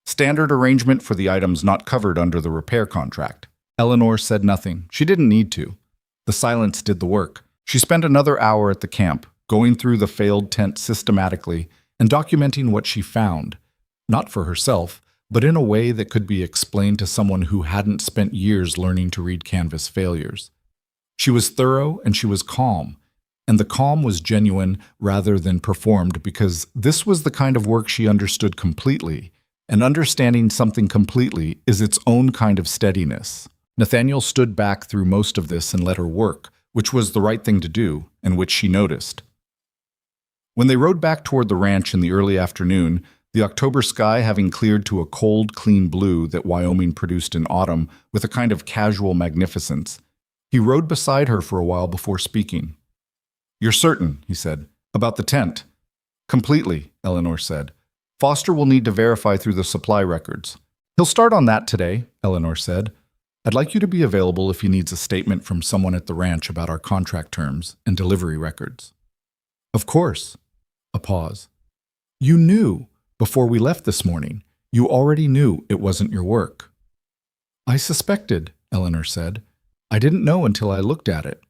"Standard arrangement for the items not covered under the repair contract." Eleanor said nothing. She didn't need to. The silence did the work. She spent another hour at the camp, going through the failed tent systematically and documenting what she found, not for herself, but in a way that could be explained to someone who hadn't spent years learning to read canvas failures. She was thorough and she was calm, and the calm was genuine rather than performed because this was the kind of work she understood completely, and understanding something completely is its own kind of steadiness. Nathaniel stood back through most of this and let her work, which was the right thing to do, and which she noticed. When they rode back toward the ranch in the early afternoon, the October sky having cleared to a cold, clean blue that Wyoming produced in autumn with a kind of casual magnificence, he rode beside her for a while before speaking. "You're certain," he said, "about the tent?" "Completely," Eleanor said. "Foster will need to verify through the supply records." "He'll start on that today," Eleanor said. "I'd like you to be available if he needs a statement from someone at the ranch about our contract terms and delivery records." "Of course." A pause. "You knew, before we left this morning, you already knew it wasn't your work." "I suspected," Eleanor said. "I didn't know until I looked at it."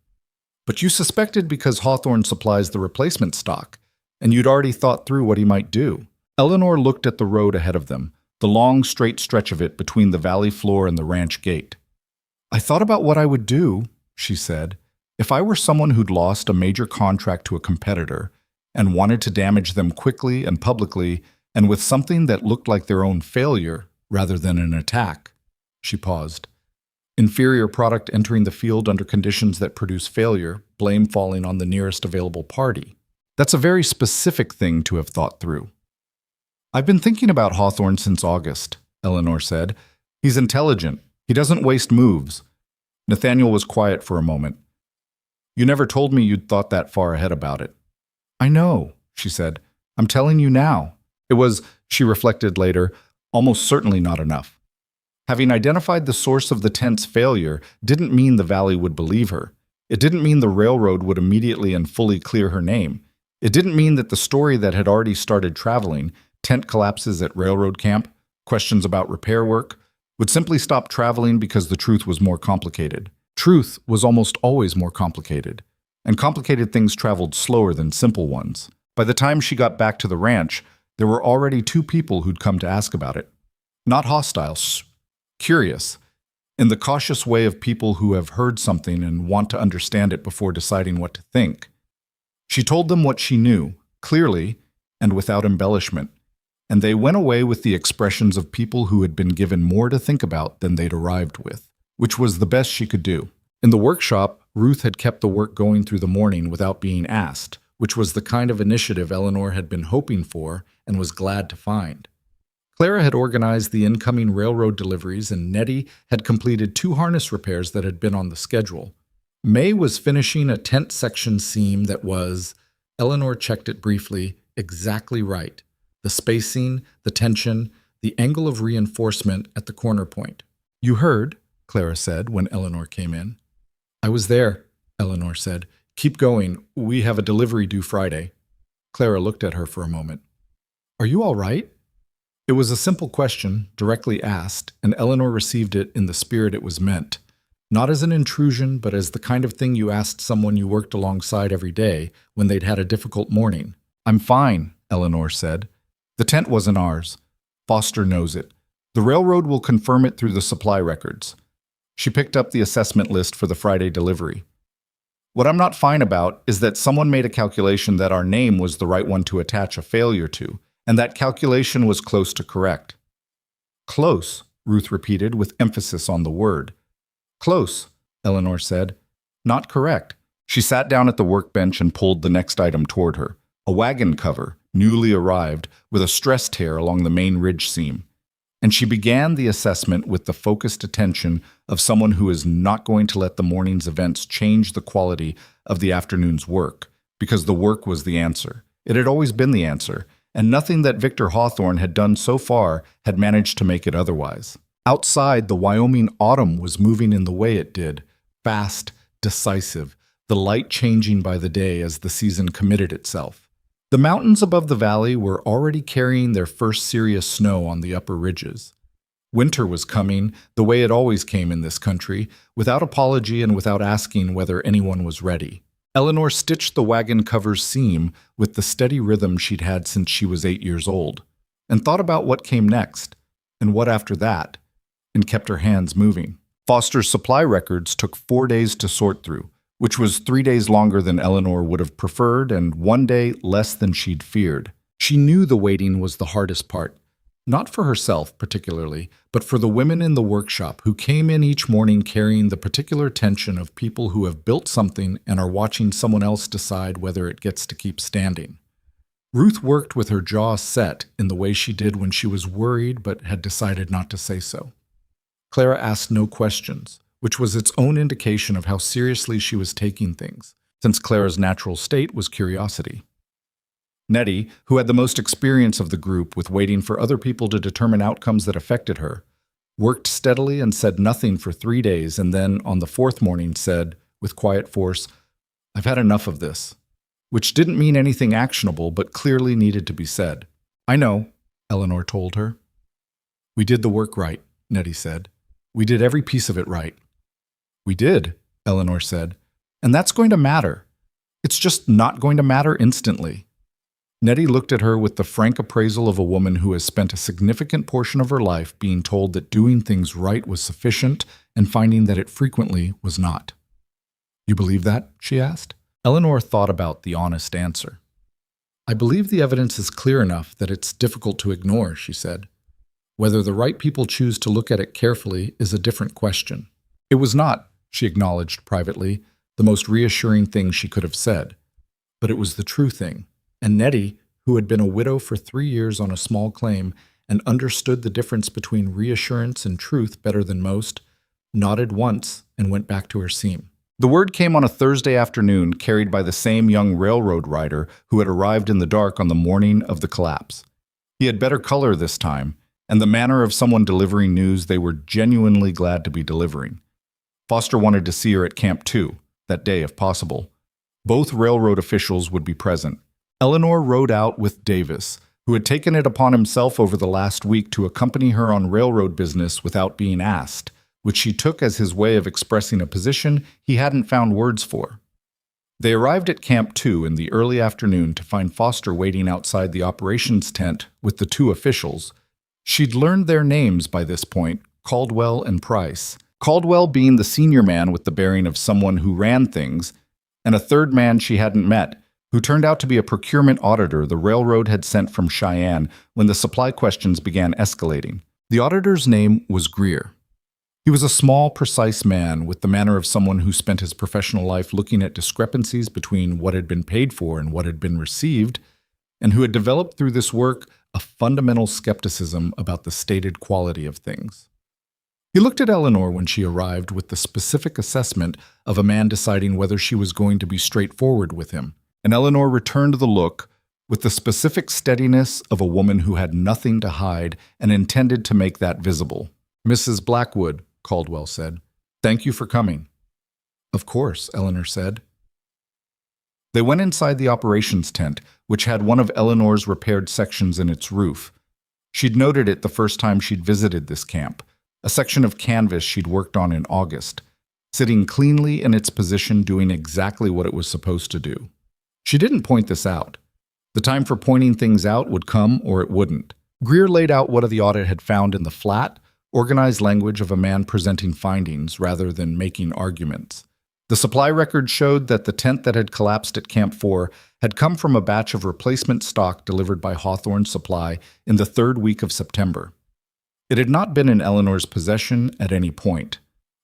"But you suspected because Hawthorne supplies the replacement stock, and you'd already thought through what he might do." Eleanor looked at the road ahead of them, the long, straight stretch of it between the valley floor and the ranch gate. "I thought about what I would do," she said, "if I were someone who'd lost a major contract to a competitor and wanted to damage them quickly and publicly and with something that looked like their own failure rather than an attack." She paused. "Inferior product entering the field under conditions that produce failure, blame falling on the nearest available party. That's a very specific thing to have thought through." "I've been thinking about Hawthorne since August," Eleanor said. "He's intelligent. He doesn't waste moves." Nathaniel was quiet for a moment. "You never told me you'd thought that far ahead about it." "I know," she said. "I'm telling you now." It was, she reflected later, almost certainly not enough. Having identified the source of the tent's failure didn't mean the valley would believe her. It didn't mean the railroad would immediately and fully clear her name. It didn't mean that the story that had already started traveling, tent collapses at railroad camp, questions about repair work, would simply stop traveling because the truth was more complicated. Truth was almost always more complicated, and complicated things traveled slower than simple ones. By the time she got back to the ranch, there were already 2 people who'd come to ask about it. Not hostile, curious, in the cautious way of people who have heard something and want to understand it before deciding what to think. She told them what she knew, clearly and without embellishment, and they went away with the expressions of people who had been given more to think about than they'd arrived with, which was the best she could do. In the workshop, Ruth had kept the work going through the morning without being asked, which was the kind of initiative Eleanor had been hoping for and was glad to find. Clara had organized the incoming railroad deliveries, and Nettie had completed 2 harness repairs that had been on the schedule. May was finishing a tent section seam that was, Eleanor checked it briefly, exactly right. The spacing, the tension, the angle of reinforcement at the corner point. "You heard," Clara said when Eleanor came in. "I was there," Eleanor said. Keep going. We have a delivery due Friday. Clara looked at her for a moment. Are you all right? It was a simple question, directly asked, and Eleanor received it in the spirit it was meant. Not as an intrusion, but as the kind of thing you asked someone you worked alongside every day when they'd had a difficult morning. I'm fine, Eleanor said. The tent wasn't ours. Foster knows it. The railroad will confirm it through the supply records. She picked up the assessment list for the Friday delivery. What I'm not fine about is that someone made a calculation that our name was the right one to attach a failure to, and that calculation was close to correct. Close, Ruth repeated with emphasis on the word. Close, Eleanor said. Not correct. She sat down at the workbench and pulled the next item toward her, a wagon cover, newly arrived, with a stress tear along the main ridge seam. And she began the assessment with the focused attention of someone who is not going to let the morning's events change the quality of the afternoon's work, because the work was the answer. It had always been the answer, and nothing that Victor Hawthorne had done so far had managed to make it otherwise. Outside, the Wyoming autumn was moving in the way it did, fast, decisive, the light changing by the day as the season committed itself. The mountains above the valley were already carrying their first serious snow on the upper ridges. Winter was coming, the way it always came in this country, without apology and without asking whether anyone was ready. Eleanor stitched the wagon cover's seam with the steady rhythm she'd had since she was 8 years old, and thought about what came next, and what after that, and kept her hands moving. Foster's supply records took 4 days to sort through, which was 3 days longer than Eleanor would have preferred and 1 day less than she'd feared. She knew the waiting was the hardest part, not for herself particularly, but for the women in the workshop who came in each morning carrying the particular tension of people who have built something and are watching someone else decide whether it gets to keep standing. Ruth worked with her jaw set in the way she did when she was worried but had decided not to say so. Clara asked no questions, which was its own indication of how seriously she was taking things, since Clara's natural state was curiosity. Nettie, who had the most experience of the group with waiting for other people to determine outcomes that affected her, worked steadily and said nothing for 3 days, and then, on the 4th morning, said, with quiet force, "I've had enough of this," which didn't mean anything actionable, but clearly needed to be said. "I know," Eleanor told her. "We did the work right," Nettie said. "We did every piece of it right." "We did," Eleanor said, "and that's going to matter. It's just not going to matter instantly." Nettie looked at her with the frank appraisal of a woman who has spent a significant portion of her life being told that doing things right was sufficient and finding that it frequently was not. "You believe that?" she asked. Eleanor thought about the honest answer. "I believe the evidence is clear enough that it's difficult to ignore," she said. "Whether the right people choose to look at it carefully is a different question." It was not, she acknowledged privately, the most reassuring thing she could have said. But it was the true thing. And Nettie, who had been a widow for 3 years on a small claim and understood the difference between reassurance and truth better than most, nodded once and went back to her seam. The word came on a Thursday afternoon, carried by the same young railroad rider who had arrived in the dark on the morning of the collapse. He had better color this time, and the manner of someone delivering news they were genuinely glad to be delivering. Foster wanted to see her at Camp 2, that day if possible. Both railroad officials would be present. Eleanor rode out with Davis, who had taken it upon himself over the last week to accompany her on railroad business without being asked, which she took as his way of expressing a position he hadn't found words for. They arrived at Camp 2 in the early afternoon to find Foster waiting outside the operations tent with the 2 officials. She'd learned their names by this point, Caldwell and Price. Caldwell being the senior man with the bearing of someone who ran things, and a third man she hadn't met, who turned out to be a procurement auditor the railroad had sent from Cheyenne when the supply questions began escalating. The auditor's name was Greer. He was a small, precise man with the manner of someone who spent his professional life looking at discrepancies between what had been paid for and what had been received, and who had developed through this work a fundamental skepticism about the stated quality of things. He looked at Eleanor when she arrived with the specific assessment of a man deciding whether she was going to be straightforward with him, and Eleanor returned the look with the specific steadiness of a woman who had nothing to hide and intended to make that visible. "Mrs. Blackwood," Caldwell said, "thank you for coming." "Of course," Eleanor said. They went inside the operations tent, which had one of Eleanor's repaired sections in its roof. She'd noted it the first time she'd visited this camp, a section of canvas she'd worked on in August, sitting cleanly in its position doing exactly what it was supposed to do. She didn't point this out. The time for pointing things out would come or it wouldn't. Greer laid out what the audit had found in the flat, organized language of a man presenting findings rather than making arguments. The supply record showed that the tent that had collapsed at Camp 4 had come from a batch of replacement stock delivered by Hawthorne Supply in the third week of September. It had not been in Eleanor's possession at any point.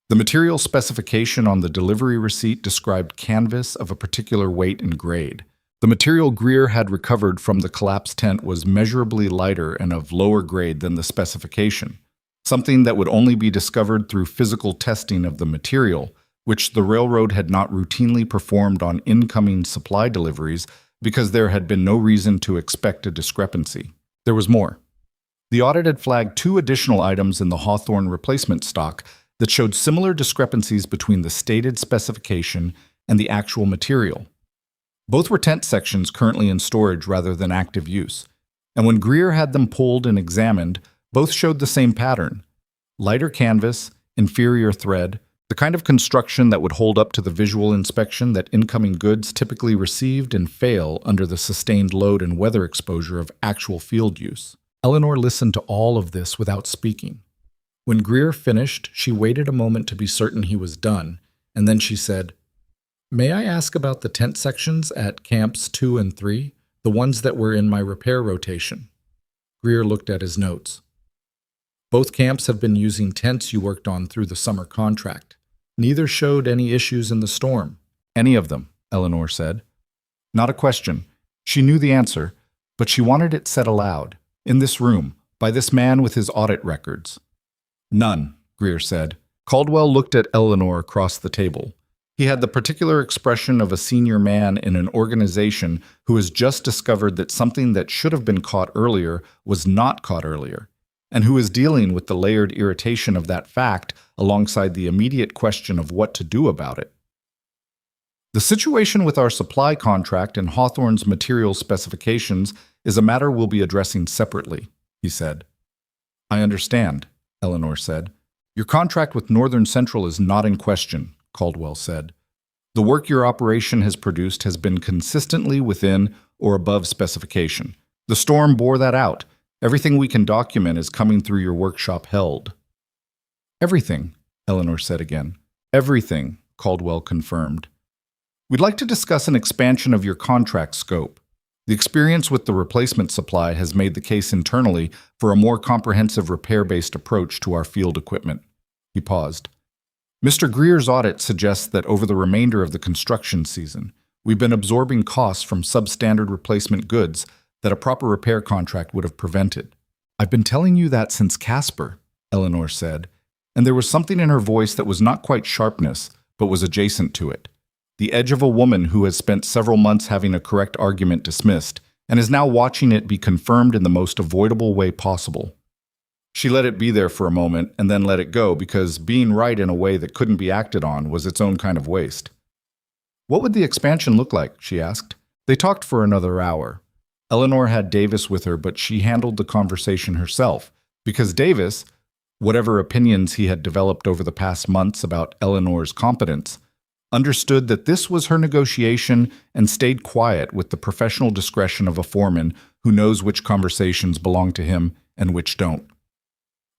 The material specification on the delivery receipt described canvas of a particular weight and grade. The material Greer had recovered from the collapsed tent was measurably lighter and of lower grade than the specification, something that would only be discovered through physical testing of the material, which the railroad had not routinely performed on incoming supply deliveries because there had been no reason to expect a discrepancy. There was more. The audit had flagged 2 additional items in the Hawthorne replacement stock that showed similar discrepancies between the stated specification and the actual material. Both were tent sections currently in storage rather than active use, and when Greer had them pulled and examined, both showed the same pattern: lighter canvas, inferior thread, the kind of construction that would hold up to the visual inspection that incoming goods typically received and fail under the sustained load and weather exposure of actual field use. Eleanor listened to all of this without speaking. When Greer finished, she waited a moment to be certain he was done, and then she said, "May I ask about the tent sections at Camps 2 and 3, the ones that were in my repair rotation?" Greer looked at his notes. "Both camps have been using tents you worked on through the summer contract. Neither showed any issues in the storm." "Any of them," Eleanor said. Not a question. She knew the answer, but she wanted it said aloud, in this room, by this man with his audit records. "None," Greer said. Caldwell looked at Eleanor across the table. He had the particular expression of a senior man in an organization who has just discovered that something that should have been caught earlier was not caught earlier, and who is dealing with the layered irritation of that fact alongside the immediate question of what to do about it. "The situation with our supply contract and Hawthorne's material specifications is a matter we'll be addressing separately," he said. "I understand," Eleanor said. "Your contract with Northern Central is not in question," Caldwell said. "The work your operation has produced has been consistently within or above specification. The storm bore that out. Everything we can document is coming through your workshop held." "Everything," Eleanor said again. "Everything," Caldwell confirmed. "We'd like to discuss an expansion of your contract scope. The experience with the replacement supply has made the case internally for a more comprehensive repair-based approach to our field equipment." He paused. "Mr. Greer's audit suggests that over the remainder of the construction season, we've been absorbing costs from substandard replacement goods that a proper repair contract would have prevented." "I've been telling you that since Casper," Eleanor said, and there was something in her voice that was not quite sharpness, but was adjacent to it. The edge of a woman who has spent several months having a correct argument dismissed, and is now watching it be confirmed in the most avoidable way possible. She let it be there for a moment and then let it go because being right in a way that couldn't be acted on was its own kind of waste. "What would the expansion look like?" she asked. They talked for another hour. Eleanor had Davis with her, but she handled the conversation herself, because Davis, whatever opinions he had developed over the past months about Eleanor's competence, understood that this was her negotiation and stayed quiet with the professional discretion of a foreman who knows which conversations belong to him and which don't.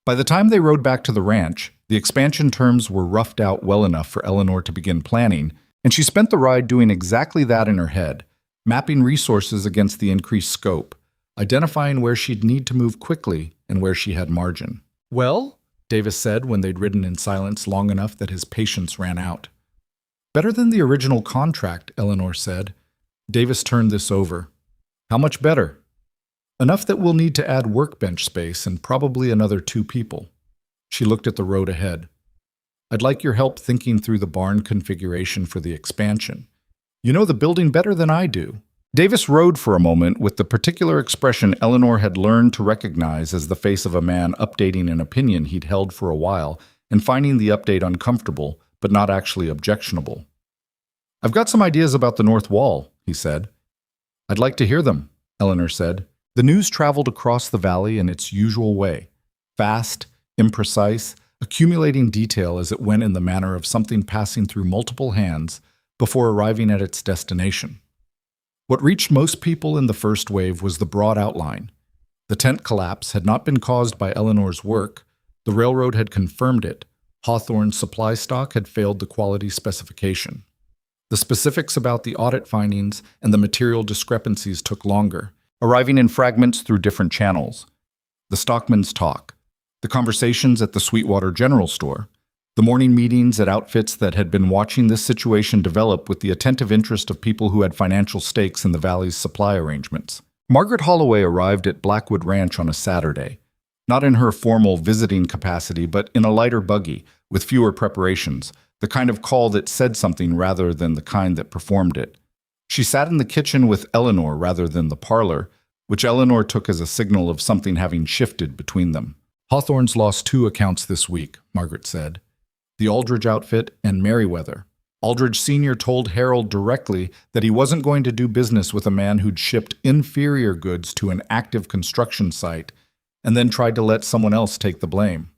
By the time they rode back to the ranch, the expansion terms were roughed out well enough for Eleanor to begin planning, and she spent the ride doing exactly that in her head, mapping resources against the increased scope, identifying where she'd need to move quickly and where she had margin. "Well," Davis said when they'd ridden in silence long enough that his patience ran out. "Better than the original contract," Eleanor said. Davis turned this over. "How much better?" "Enough that we'll need to add workbench space and probably another 2 people. She looked at the road ahead. "I'd like your help thinking through the barn configuration for the expansion. You know the building better than I do." Davis rode for a moment with the particular expression Eleanor had learned to recognize as the face of a man updating an opinion he'd held for a while and finding the update uncomfortable, but not actually objectionable. "I've got some ideas about the north wall," he said. I'd like to hear them, Eleanor said. The news traveled across the valley in its usual way, fast, imprecise, accumulating detail as it went in the manner of something passing through multiple hands before arriving at its destination. What reached most people in the first wave was the broad outline. The tent collapse had not been caused by Eleanor's work. The railroad had confirmed it. Hawthorne's supply stock had failed the quality specification. The specifics about the audit findings and the material discrepancies took longer, arriving in fragments through different channels. The stockman's talk, the conversations at the Sweetwater General Store, the morning meetings at outfits that had been watching this situation develop with the attentive interest of people who had financial stakes in the valley's supply arrangements. Margaret Holloway arrived at Blackwood Ranch on a Saturday, not in her formal visiting capacity, but in a lighter buggy, with fewer preparations, the kind of call that said something rather than the kind that performed it. She sat in the kitchen with Eleanor rather than the parlor, which Eleanor took as a signal of something having shifted between them. Hawthorne's lost 2 accounts this week, Margaret said. The Aldridge outfit and Merriweather. Aldridge Sr. told Harold directly that he wasn't going to do business with a man who'd shipped inferior goods to an active construction site and then tried to let someone else take the blame.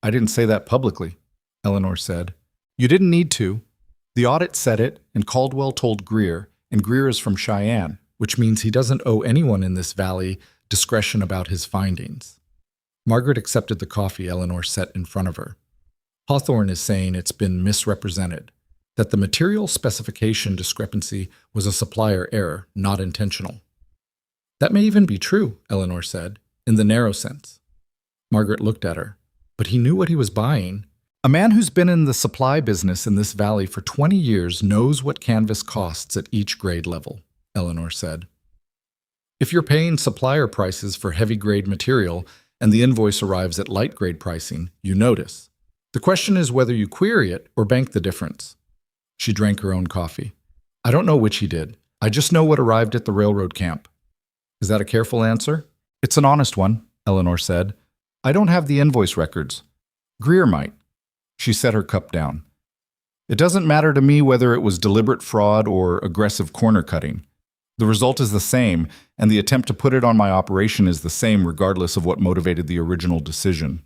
I didn't say that publicly, Eleanor said. You didn't need to. The audit said it, and Caldwell told Greer, and Greer is from Cheyenne, which means he doesn't owe anyone in this valley discretion about his findings. Margaret accepted the coffee Eleanor set in front of her. Hawthorne is saying it's been misrepresented, that the material specification discrepancy was a supplier error, not intentional. That may even be true, Eleanor said, in the narrow sense. Margaret looked at her. But he knew what he was buying. A man who's been in the supply business in this valley for 20 years knows what canvas costs at each grade level, Eleanor said. If you're paying supplier prices for heavy-grade material and the invoice arrives at light-grade pricing, you notice. The question is whether you query it or bank the difference. She drank her own coffee. I don't know which he did. I just know what arrived at the railroad camp. Is that a careful answer? It's an honest one, Eleanor said. I don't have the invoice records. Greer might. She set her cup down. It doesn't matter to me whether it was deliberate fraud or aggressive corner cutting. The result is the same, and the attempt to put it on my operation is the same regardless of what motivated the original decision.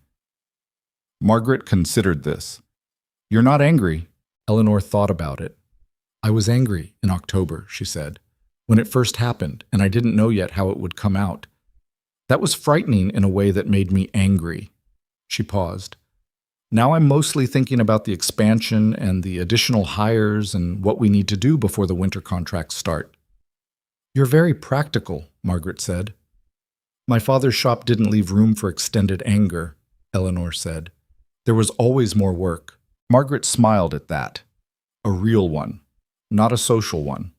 Margaret considered this. You're not angry. Eleanor thought about it. I was angry in October, she said, when it first happened, and I didn't know yet how it would come out. That was frightening in a way that made me angry. She paused. Now I'm mostly thinking about the expansion and the additional hires and what we need to do before the winter contracts start. You're very practical, Margaret said. My father's shop didn't leave room for extended anger, Eleanor said. There was always more work. Margaret smiled at that. A real one, not a social one.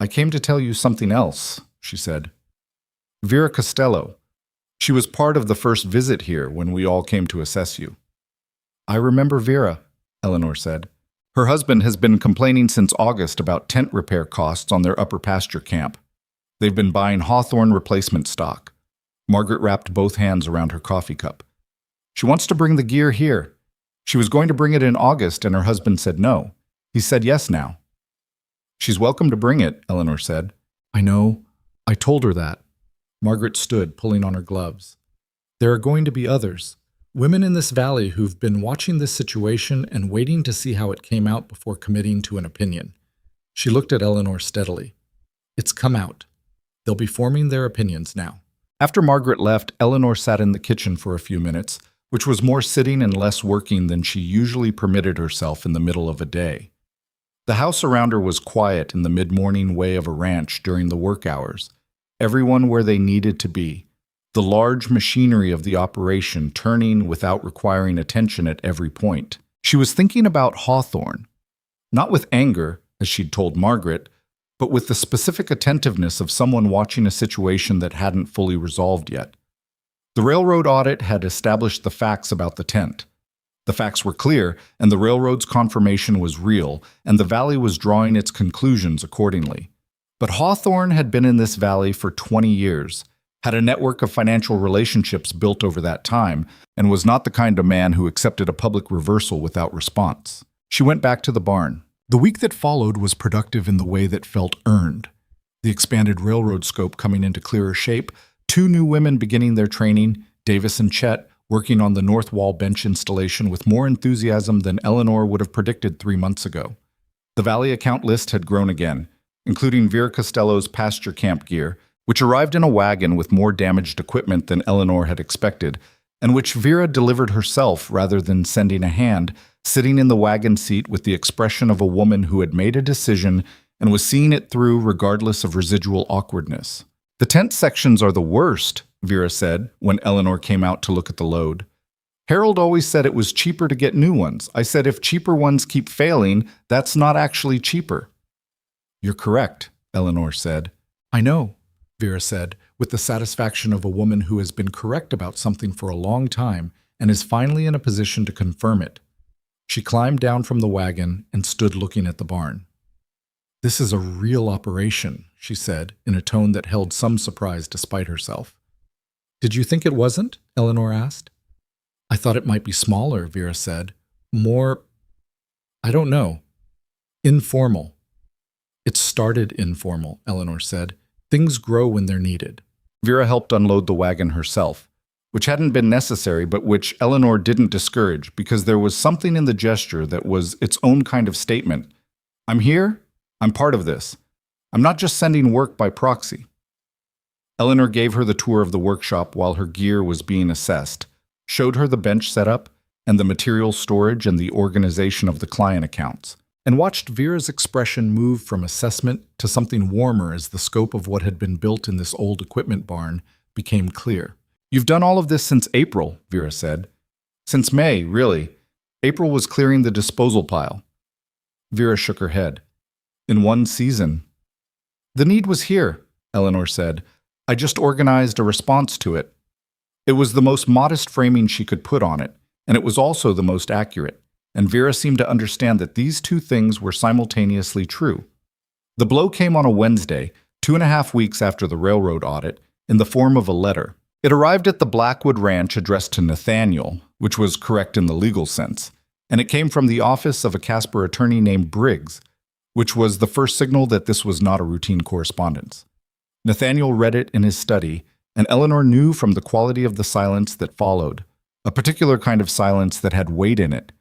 I came to tell you something else, she said. Vera Costello. She was part of the first visit here when we all came to assess you. I remember Vera, Eleanor said. Her husband has been complaining since August about tent repair costs on their upper pasture camp. They've been buying Hawthorne replacement stock. Margaret wrapped both hands around her coffee cup. She wants to bring the gear here. She was going to bring it in August, and her husband said no. He said yes now. She's welcome to bring it, Eleanor said. I know. I told her that. Margaret stood, pulling on her gloves. There are going to be others. Women in this valley who've been watching this situation and waiting to see how it came out before committing to an opinion. She looked at Eleanor steadily. It's come out. They'll be forming their opinions now. After Margaret left, Eleanor sat in the kitchen for a few minutes, which was more sitting and less working than she usually permitted herself in the middle of a day. The house around her was quiet in the mid-morning way of a ranch during the work hours, everyone where they needed to be, the large machinery of the operation turning without requiring attention at every point. She was thinking about Hawthorne, not with anger, as she'd told Margaret, but with the specific attentiveness of someone watching a situation that hadn't fully resolved yet. The railroad audit had established the facts about the tent. The facts were clear, and the railroad's confirmation was real, and the valley was drawing its conclusions accordingly. But Hawthorne had been in this valley for 20 years, had a network of financial relationships built over that time, and was not the kind of man who accepted a public reversal without response. She went back to the barn. The week that followed was productive in the way that felt earned. The expanded railroad scope coming into clearer shape, two new women beginning their training, Davis and Chet, working on the north wall bench installation with more enthusiasm than Eleanor would have predicted 3 months ago. The Valley account list had grown again, including Vera Costello's pasture camp gear, which arrived in a wagon with more damaged equipment than Eleanor had expected, and which Vera delivered herself rather than sending a hand, sitting in the wagon seat with the expression of a woman who had made a decision and was seeing it through regardless of residual awkwardness. "The tent sections are the worst," Vera said when Eleanor came out to look at the load. "Harold always said it was cheaper to get new ones. I said if cheaper ones keep failing, that's not actually cheaper." "You're correct," Eleanor said. "I know," Vera said, with the satisfaction of a woman who has been correct about something for a long time and is finally in a position to confirm it. She climbed down from the wagon and stood looking at the barn. "This is a real operation," she said, in a tone that held some surprise despite herself. "Did you think it wasn't?" Eleanor asked. "I thought it might be smaller," Vera said. "More, I don't know, informal." "It started informal," Eleanor said. "Things grow when they're needed." Vera helped unload the wagon herself, which hadn't been necessary but which Eleanor didn't discourage because there was something in the gesture that was its own kind of statement. "I'm here. I'm part of this. I'm not just sending work by proxy." Eleanor gave her the tour of the workshop while her gear was being assessed, showed her the bench setup and the material storage and the organization of the client accounts, and watched Vera's expression move from assessment to something warmer as the scope of what had been built in this old equipment barn became clear. "You've done all of this since April," Vera said. "Since May, really. April was clearing the disposal pile." Vera shook her head. "In one season." "The need was here," Eleanor said. "I just organized a response to it." It was the most modest framing she could put on it, and it was also the most accurate, and Vera seemed to understand that these two things were simultaneously true. The blow came on a Wednesday, 2.5 weeks after the railroad audit, in the form of a letter. It arrived at the Blackwood Ranch addressed to Nathaniel, which was correct in the legal sense, and it came from the office of a Casper attorney named Briggs, which was the first signal that this was not a routine correspondence. Nathaniel read it in his study, and Eleanor knew from the quality of the silence that followed, a particular kind of silence that had weight in it,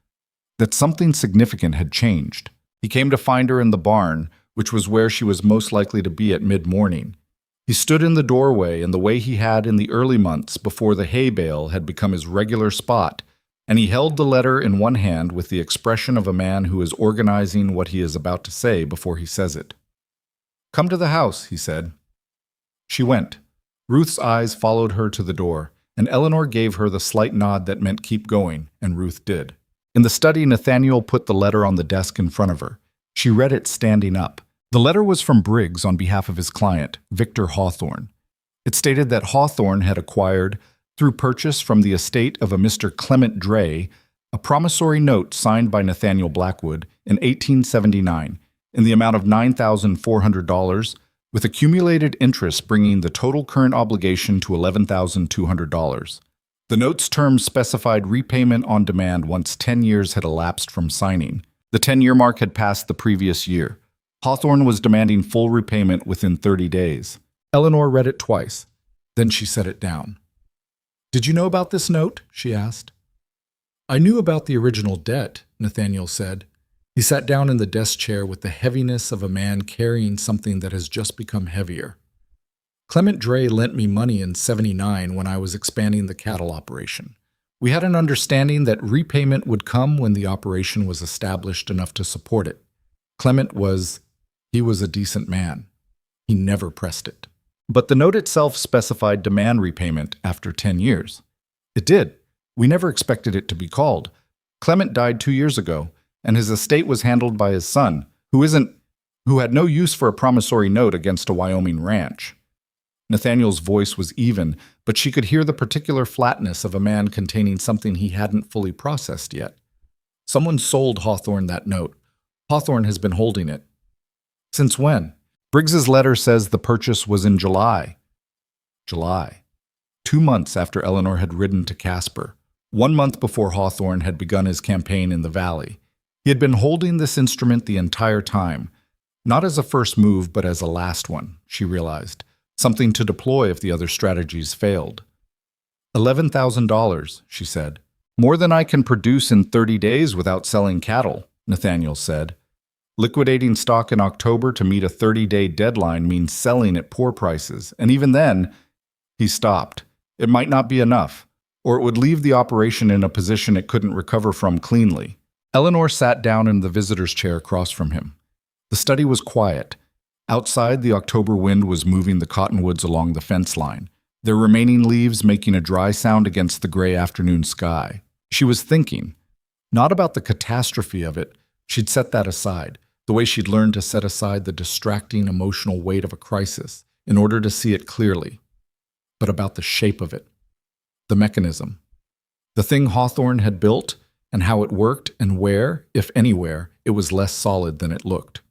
that something significant had changed. He came to find her in the barn, which was where she was most likely to be at mid-morning. He stood in the doorway in the way he had in the early months before the hay bale had become his regular spot, and he held the letter in one hand with the expression of a man who is organizing what he is about to say before he says it. "Come to the house," he said. She went. Ruth's eyes followed her to the door, and Eleanor gave her the slight nod that meant keep going, and Ruth did. In the study, Nathaniel put the letter on the desk in front of her. She read it standing up. The letter was from Briggs on behalf of his client, Victor Hawthorne. It stated that Hawthorne had acquired, through purchase from the estate of a Mr. Clement Dray, a promissory note signed by Nathaniel Blackwood in 1879 in the amount of $9,400, with accumulated interest bringing the total current obligation to $11,200. The note's terms specified repayment on demand once 10 years had elapsed from signing. The 10-year mark had passed the previous year. Hawthorne was demanding full repayment within 30 days. Eleanor read it twice. Then she set it down. "Did you know about this note?" she asked. "I knew about the original debt," Nathaniel said. He sat down in the desk chair with the heaviness of a man carrying something that has just become heavier. "Clement Dray lent me money in '79 when I was expanding the cattle operation. We had an understanding that repayment would come when the operation was established enough to support it. Clement was a decent man. He never pressed it. But the note itself specified demand repayment after 10 years. It did. We never expected it to be called. Clement died 2 years ago, and his estate was handled by his son, who had no use for a promissory note against a Wyoming ranch." Nathaniel's voice was even, but she could hear the particular flatness of a man containing something he hadn't fully processed yet. "Someone sold Hawthorne that note. Hawthorne has been holding it." "Since when?" "Briggs's letter says the purchase was in July." July. 2 months after Eleanor had ridden to Casper. 1 month before Hawthorne had begun his campaign in the valley. He had been holding this instrument the entire time, not as a first move, but as a last one, she realized, something to deploy if the other strategies failed. $11,000, she said. More than I can produce in 30 days without selling cattle, Nathaniel said. Liquidating stock in October to meet a 30-day deadline means selling at poor prices, and even then, he stopped. It might not be enough, or it would leave the operation in a position it couldn't recover from cleanly. Eleanor sat down in the visitor's chair across from him. The study was quiet. Outside, the October wind was moving the cottonwoods along the fence line, their remaining leaves making a dry sound against the gray afternoon sky. She was thinking, not about the catastrophe of it, she'd set that aside, the way she'd learned to set aside the distracting emotional weight of a crisis in order to see it clearly, but about the shape of it, the mechanism, the thing Hawthorne had built, and how it worked and where, if anywhere, it was less solid than it looked.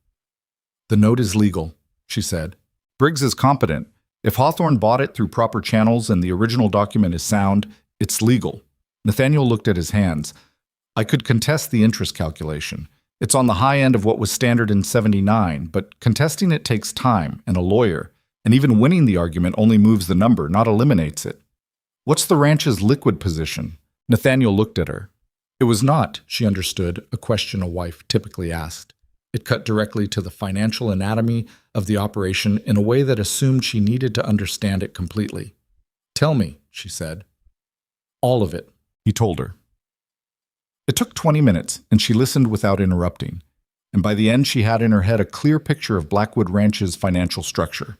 The note is legal, she said. Briggs is competent. If Hawthorne bought it through proper channels and the original document is sound, it's legal. Nathaniel looked at his hands. I could contest the interest calculation. It's on the high end of what was standard in '79, but contesting it takes time and a lawyer, and even winning the argument only moves the number, not eliminates it. What's the ranch's liquid position? Nathaniel looked at her. It was not, she understood, a question a wife typically asked. It cut directly to the financial anatomy of the operation in a way that assumed she needed to understand it completely. Tell me, she said. All of it, he told her. It took 20 minutes, and she listened without interrupting. And by the end, she had in her head a clear picture of Blackwood Ranch's financial structure.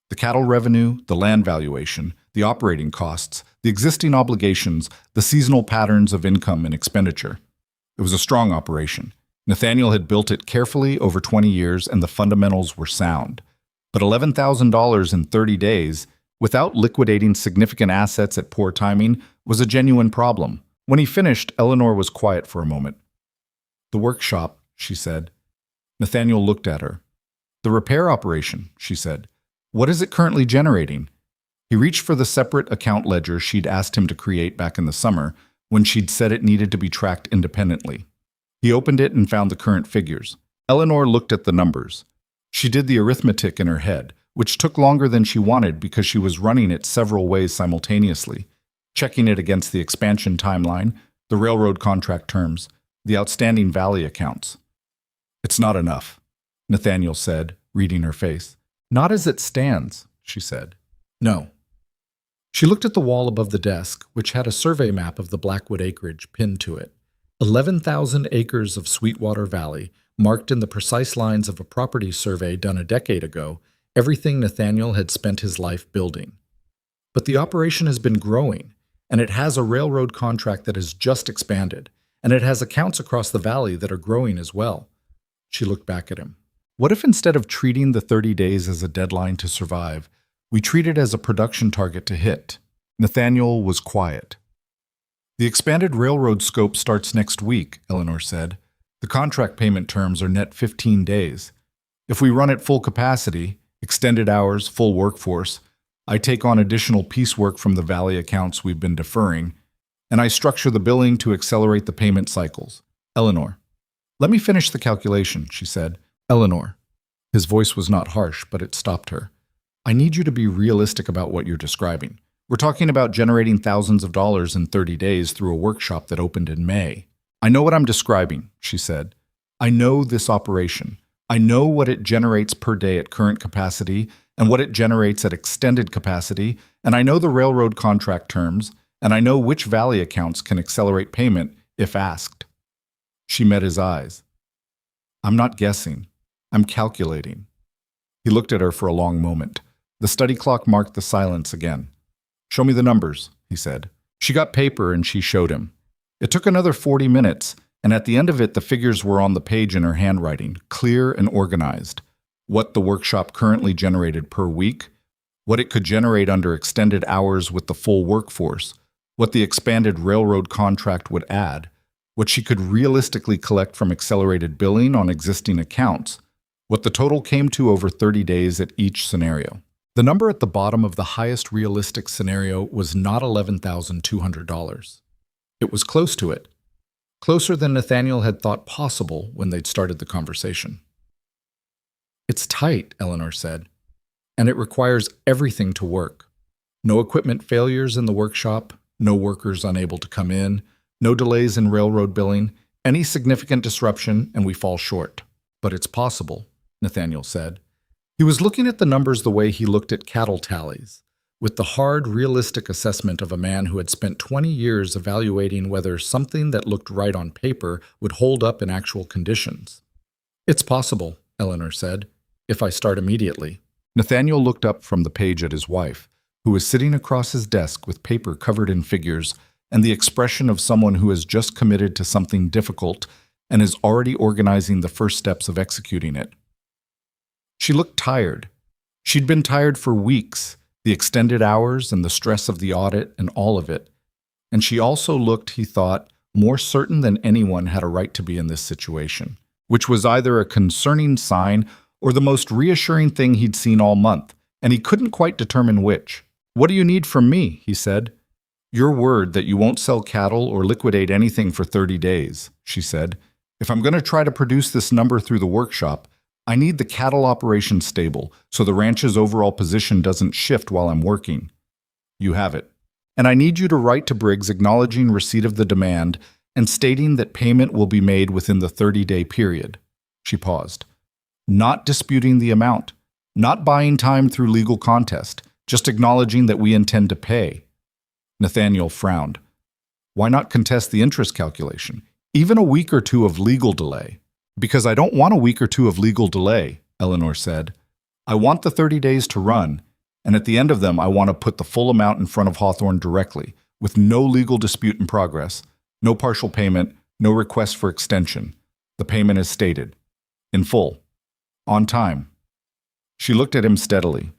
The cattle revenue, the land valuation, the operating costs, the existing obligations, the seasonal patterns of income and expenditure. It was a strong operation. Nathaniel had built it carefully over 20 years, and the fundamentals were sound. But $11,000 in 30 days, without liquidating significant assets at poor timing, was a genuine problem. When he finished, Eleanor was quiet for a moment. The workshop, she said. Nathaniel looked at her. The repair operation, she said. What is it currently generating? He reached for the separate account ledger she'd asked him to create back in the summer, when she'd said it needed to be tracked independently. He opened it and found the current figures. Eleanor looked at the numbers. She did the arithmetic in her head, which took longer than she wanted because she was running it several ways simultaneously, checking it against the expansion timeline, the railroad contract terms, the outstanding valley accounts. It's not enough, Nathaniel said, reading her face. Not as it stands, she said. No. She looked at the wall above the desk, which had a survey map of the Blackwood acreage pinned to it. 11,000 acres of Sweetwater Valley, marked in the precise lines of a property survey done a decade ago, everything Nathaniel had spent his life building. But the operation has been growing, and it has a railroad contract that has just expanded, and it has accounts across the valley that are growing as well. She looked back at him. What if instead of treating the 30 days as a deadline to survive, we treat it as a production target to hit? Nathaniel was quiet. The expanded railroad scope starts next week, Eleanor said. The contract payment terms are net 15 days. If we run at full capacity, extended hours, full workforce, I take on additional piecework from the valley accounts we've been deferring, and I structure the billing to accelerate the payment cycles. Eleanor. Let me finish the calculation, she said. Eleanor. His voice was not harsh, but it stopped her. I need you to be realistic about what you're describing. We're talking about generating thousands of dollars in 30 days through a workshop that opened in May. I know what I'm describing, she said. I know this operation. I know what it generates per day at current capacity and what it generates at extended capacity, and I know the railroad contract terms, and I know which valley accounts can accelerate payment if asked. She met his eyes. I'm not guessing. I'm calculating. He looked at her for a long moment. The study clock marked the silence again. Show me the numbers, he said. She got paper and she showed him. It took another 40 minutes, and at the end of it the figures were on the page in her handwriting, clear and organized. What the workshop currently generated per week, what it could generate under extended hours with the full workforce, what the expanded railroad contract would add, what she could realistically collect from accelerated billing on existing accounts, what the total came to over 30 days at each scenario. The number at the bottom of the highest realistic scenario was not $11,200. It was close to it. closer than Nathaniel had thought possible when they'd started the conversation. "It's tight," Eleanor said, "and it requires everything to work. No equipment failures in the workshop, no workers unable to come in, no delays in railroad billing, any significant disruption, and we fall short. But it's possible," Nathaniel said. He was looking at the numbers the way he looked at cattle tallies, with the hard, realistic assessment of a man who had spent 20 years evaluating whether something that looked right on paper would hold up in actual conditions. "It's possible," Eleanor said, "if I start immediately." Nathaniel looked up from the page at his wife, who was sitting across his desk with paper covered in figures and the expression of someone who has just committed to something difficult and is already organizing the first steps of executing it. She looked tired. She'd been tired for weeks, the extended hours and the stress of the audit and all of it. And she also looked, he thought, more certain than anyone had a right to be in this situation, which was either a concerning sign or the most reassuring thing he'd seen all month, and he couldn't quite determine which. "What do you need from me?" he said. "Your word that you won't sell cattle or liquidate anything for 30 days, she said. "If I'm going to try to produce this number through the workshop, I need the cattle operation stable so the ranch's overall position doesn't shift while I'm working. You have it. And I need you to write to Briggs acknowledging receipt of the demand and stating that payment will be made within the 30-day period." She paused. "Not disputing the amount, not buying time through legal contest, just acknowledging that we intend to pay." Nathaniel frowned. "Why not contest the interest calculation? Even a week or two of legal delay." "Because I don't want a week or two of legal delay," Eleanor said. "I want the 30 days to run, and at the end of them I want to put the full amount in front of Hawthorne directly, with no legal dispute in progress, no partial payment, no request for extension. The payment is stated. In full. On time." She looked at him steadily.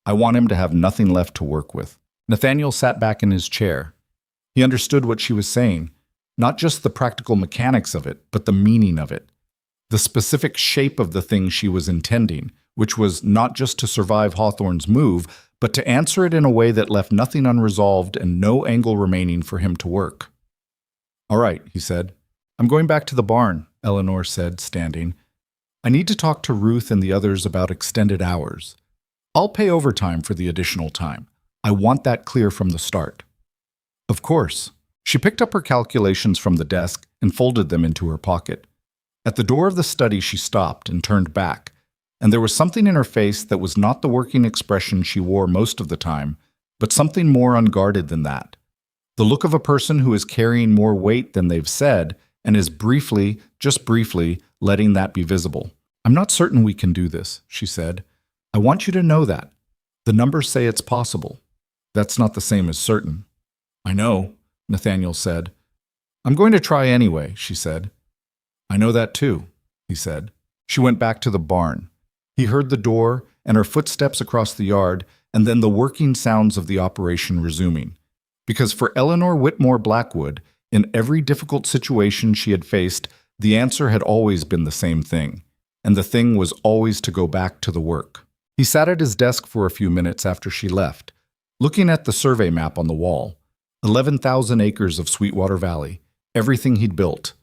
"I want him to have nothing left to work with." Nathaniel sat back in his chair. He understood what she was saying, not just the practical mechanics of it, but the meaning of it. The specific shape of the thing she was intending, which was not just to survive Hawthorne's move, but to answer it in a way that left nothing unresolved and no angle remaining for him to work. "All right," he said. "I'm going back to the barn," Eleanor said, standing. "I need to talk to Ruth and the others about extended hours. I'll pay overtime for the additional time. I want that clear from the start." "Of course." She picked up her calculations from the desk and folded them into her pocket. At the door of the study she stopped and turned back, and there was something in her face that was not the working expression she wore most of the time, but something more unguarded than that. The look of a person who is carrying more weight than they've said and is briefly, just briefly, letting that be visible. "I'm not certain we can do this," she said. "I want you to know that. The numbers say it's possible. That's not the same as certain." "I know," Nathaniel said. "I'm going to try anyway," she said. "I know that too," he said. She went back to the barn. He heard the door and her footsteps across the yard, and then the working sounds of the operation resuming. Because for Eleanor Whitmore Blackwood, in every difficult situation she had faced, the answer had always been the same thing, and the thing was always to go back to the work. He sat at his desk for a few minutes after she left, looking at the survey map on the wall. 11,000 acres of Sweetwater Valley, everything he'd built.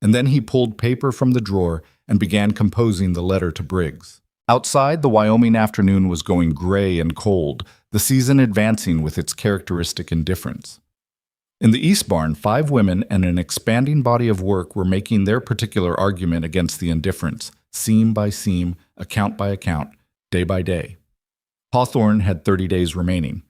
And then he pulled paper from the drawer and began composing the letter to Briggs. Outside, the Wyoming afternoon was going gray and cold, the season advancing with its characteristic indifference. In the East Barn, 5 women and an expanding body of work were making their particular argument against the indifference, seam by seam, account by account, day by day. Hawthorne had 30 days remaining.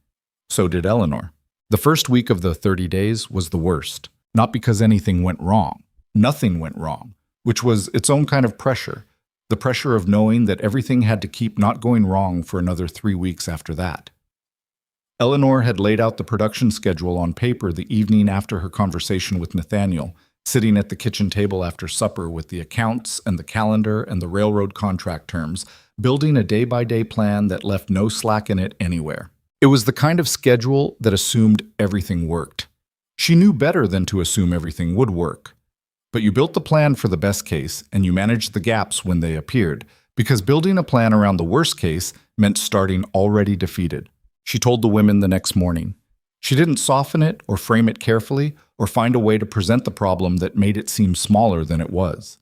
So did Eleanor. The first week of the 30 days was the worst, not because anything went wrong. Nothing went wrong, which was its own kind of pressure, the pressure of knowing that everything had to keep not going wrong for another 3 weeks after that. Eleanor had laid out the production schedule on paper the evening after her conversation with Nathaniel, sitting at the kitchen table after supper with the accounts and the calendar and the railroad contract terms, building a day-by-day plan that left no slack in it anywhere. It was the kind of schedule that assumed everything worked. She knew better than to assume everything would work. But you built the plan for the best case, and you managed the gaps when they appeared, because building a plan around the worst case meant starting already defeated. She told the women the next morning, She didn't soften it or frame it carefully or find a way to present the problem that made it seem smaller than it was.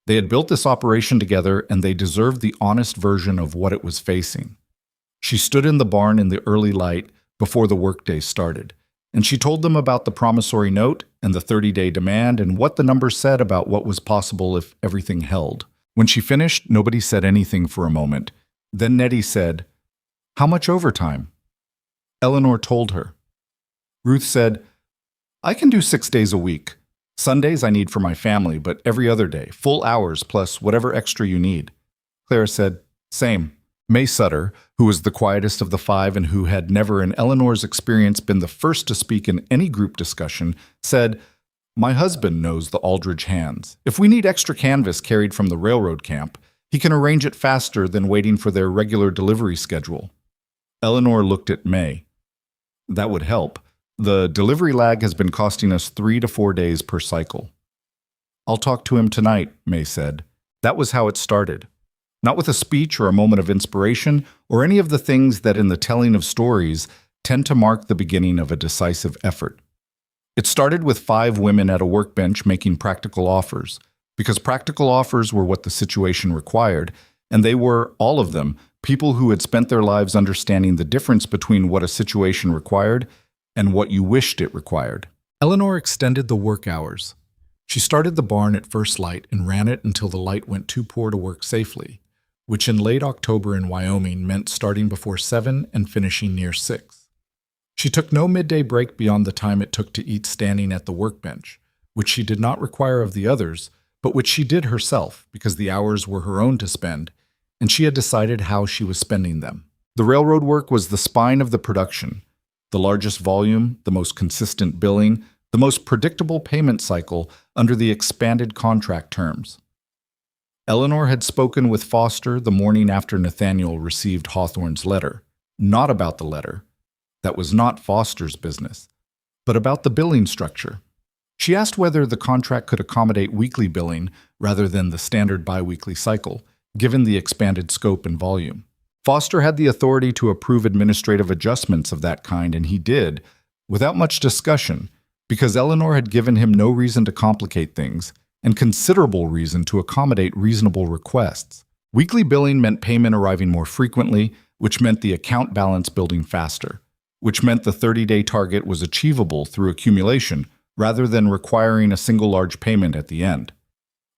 They had built this operation together, and they deserved the honest version of what it was facing. She stood in the barn in the early light before the workday started, and she told them about the promissory note and the 30-day demand and what the numbers said about what was possible if everything held. When she finished, nobody said anything for a moment. Then Nettie said, "How much overtime?" Eleanor told her. Ruth said, "I can do 6 days a week. Sundays I need for my family, but every other day, full hours plus whatever extra you need." Clara said, "Same." May Sutter, who was the quietest of the five and who had never in Eleanor's experience been the first to speak in any group discussion, said, "My husband knows the Aldridge hands. If we need extra canvas carried from the railroad camp, he can arrange it faster than waiting for their regular delivery schedule." Eleanor looked at May. "That would help. The delivery lag has been costing us 3 to 4 days per cycle." "I'll talk to him tonight," May said. That was how it started. Not with a speech or a moment of inspiration or any of the things that in the telling of stories tend to mark the beginning of a decisive effort. It started with 5 women at a workbench making practical offers, because practical offers were what the situation required, and they were, all of them, people who had spent their lives understanding the difference between what a situation required and what you wished it required. Eleanor extended the work hours. She started the barn at first light and ran it until the light went too poor to work safely, which in late October in Wyoming meant starting before 7 and finishing near 6. She took no midday break beyond the time it took to eat standing at the workbench, which she did not require of the others, but which she did herself because the hours were her own to spend, and she had decided how she was spending them. The railroad work was the spine of the production, the largest volume, the most consistent billing, the most predictable payment cycle under the expanded contract terms. Eleanor had spoken with Foster the morning after Nathaniel received Hawthorne's letter, not about the letter. That was not Foster's business, but about the billing structure. She asked whether the contract could accommodate weekly billing rather than the standard biweekly cycle, given the expanded scope and volume. Foster had the authority to approve administrative adjustments of that kind, and he did, without much discussion, because Eleanor had given him no reason to complicate things, and considerable reason to accommodate reasonable requests. Weekly billing meant payment arriving more frequently, which meant the account balance building faster, which meant the 30-day target was achievable through accumulation rather than requiring a single large payment at the end.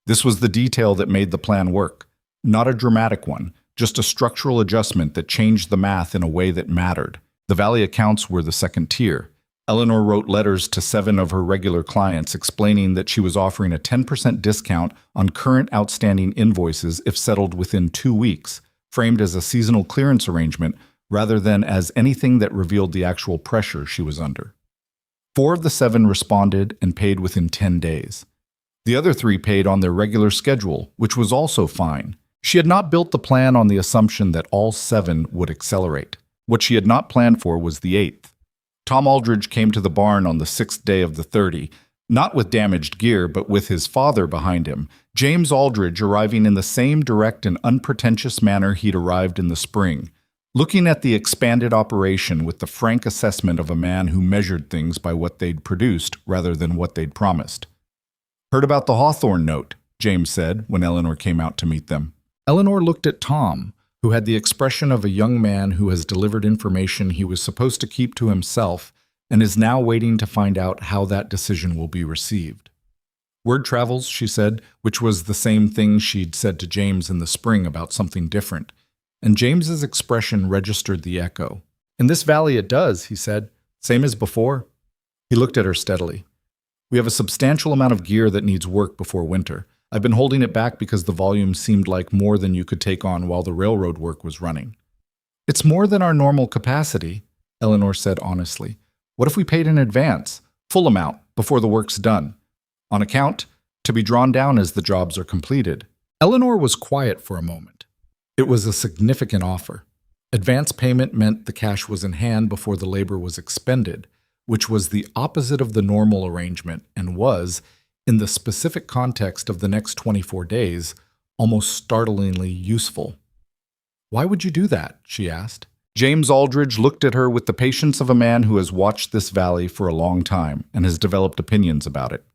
This was the detail that made the plan work, not a dramatic one, just a structural adjustment that changed the math in a way that mattered. The Valley accounts were the second tier. Eleanor wrote letters to 7 of her regular clients explaining that she was offering a 10% discount on current outstanding invoices if settled within 2 weeks, framed as a seasonal clearance arrangement rather than as anything that revealed the actual pressure she was under. 4 of the 7 responded and paid within 10 days. The other 3 paid on their regular schedule, which was also fine. She had not built the plan on the assumption that all 7 would accelerate. What she had not planned for was the 8th. Tom Aldridge came to the barn on the 6th day of the 30, not with damaged gear, but with his father behind him, James Aldridge arriving in the same direct and unpretentious manner he'd arrived in the spring, looking at the expanded operation with the frank assessment of a man who measured things by what they'd produced rather than what they'd promised. "Heard about the Hawthorne note," James said when Eleanor came out to meet them. Eleanor looked at Tom, who had the expression of a young man who has delivered information he was supposed to keep to himself and is now waiting to find out how that decision will be received. "Word travels," she said, which was the same thing she'd said to James in the spring about something different, and James's expression registered the echo. "In this valley it does," he said. "Same as before." He looked at her steadily. "We have a substantial amount of gear that needs work before winter. I've been holding it back because the volume seemed like more than you could take on while the railroad work was running." "It's more than our normal capacity," Eleanor said honestly. "What if we paid in advance, full amount, before the work's done? On account, to be drawn down as the jobs are completed." Eleanor was quiet for a moment. It was a significant offer. Advance payment meant the cash was in hand before the labor was expended, which was the opposite of the normal arrangement and was, in the specific context of the next 24 days, almost startlingly useful. "Why would you do that?" she asked. James Aldridge looked at her with the patience of a man who has watched this valley for a long time and has developed opinions about it.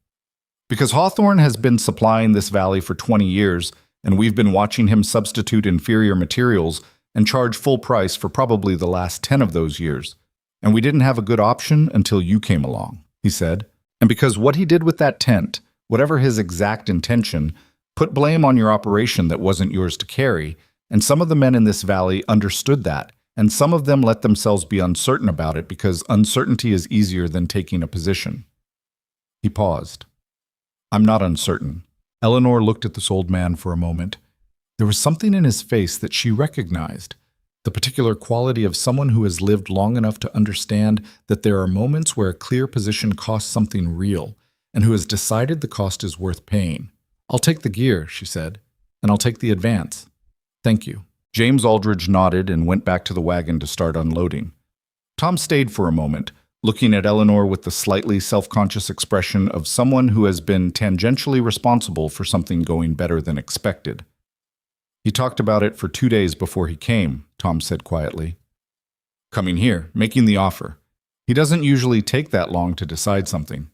Because Hawthorne has been supplying this valley for 20 years, and we've been watching him substitute inferior materials and charge full price for probably the last 10 of those years. And we didn't have a good option until you came along, he said. And because what he did with that tent, whatever his exact intention, put blame on your operation that wasn't yours to carry, and some of the men in this valley understood that, and some of them let themselves be uncertain about it because uncertainty is easier than taking a position. He paused. I'm not uncertain. Eleanor looked at this old man for a moment. There was something in his face that she recognized, the particular quality of someone who has lived long enough to understand that there are moments where a clear position costs something real, and who has decided the cost is worth paying. I'll take the gear, she said, and I'll take the advance. Thank you. James Aldridge nodded and went back to the wagon to start unloading. Tom stayed for a moment, looking at Eleanor with the slightly self-conscious expression of someone who has been tangentially responsible for something going better than expected. He talked about it for 2 days before he came, Tom said quietly. Coming here, making the offer. He doesn't usually take that long to decide something.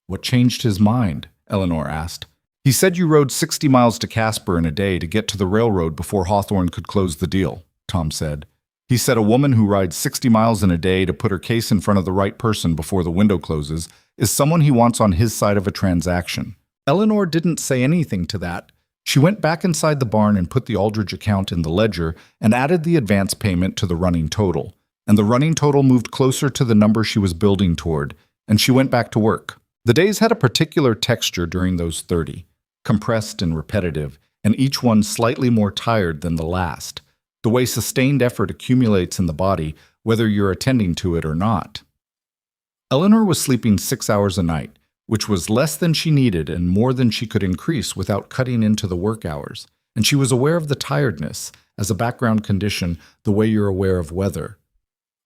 What changed his mind? Eleanor asked. He said you rode 60 miles to Casper in a day to get to the railroad before Hawthorne could close the deal, Tom said. He said a woman who rides 60 miles in a day to put her case in front of the right person before the window closes is someone he wants on his side of a transaction. Eleanor didn't say anything to that. She went back inside the barn and put the Aldridge account in the ledger and added the advance payment to the running total. And the running total moved closer to the number she was building toward, and she went back to work. The days had a particular texture during those 30, compressed and repetitive, and each one slightly more tired than the last, the way sustained effort accumulates in the body, whether you're attending to it or not. Eleanor was sleeping 6 hours a night, which was less than she needed and more than she could increase without cutting into the work hours, and she was aware of the tiredness as a background condition the way you're aware of weather.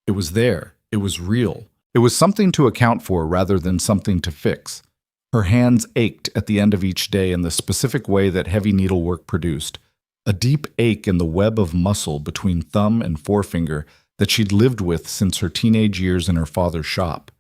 It was there. It was real. It was something to account for rather than something to fix. Her hands ached at the end of each day in the specific way that heavy needlework produced, a deep ache in the web of muscle between thumb and forefinger that she'd lived with since her teenage years in her father's shop.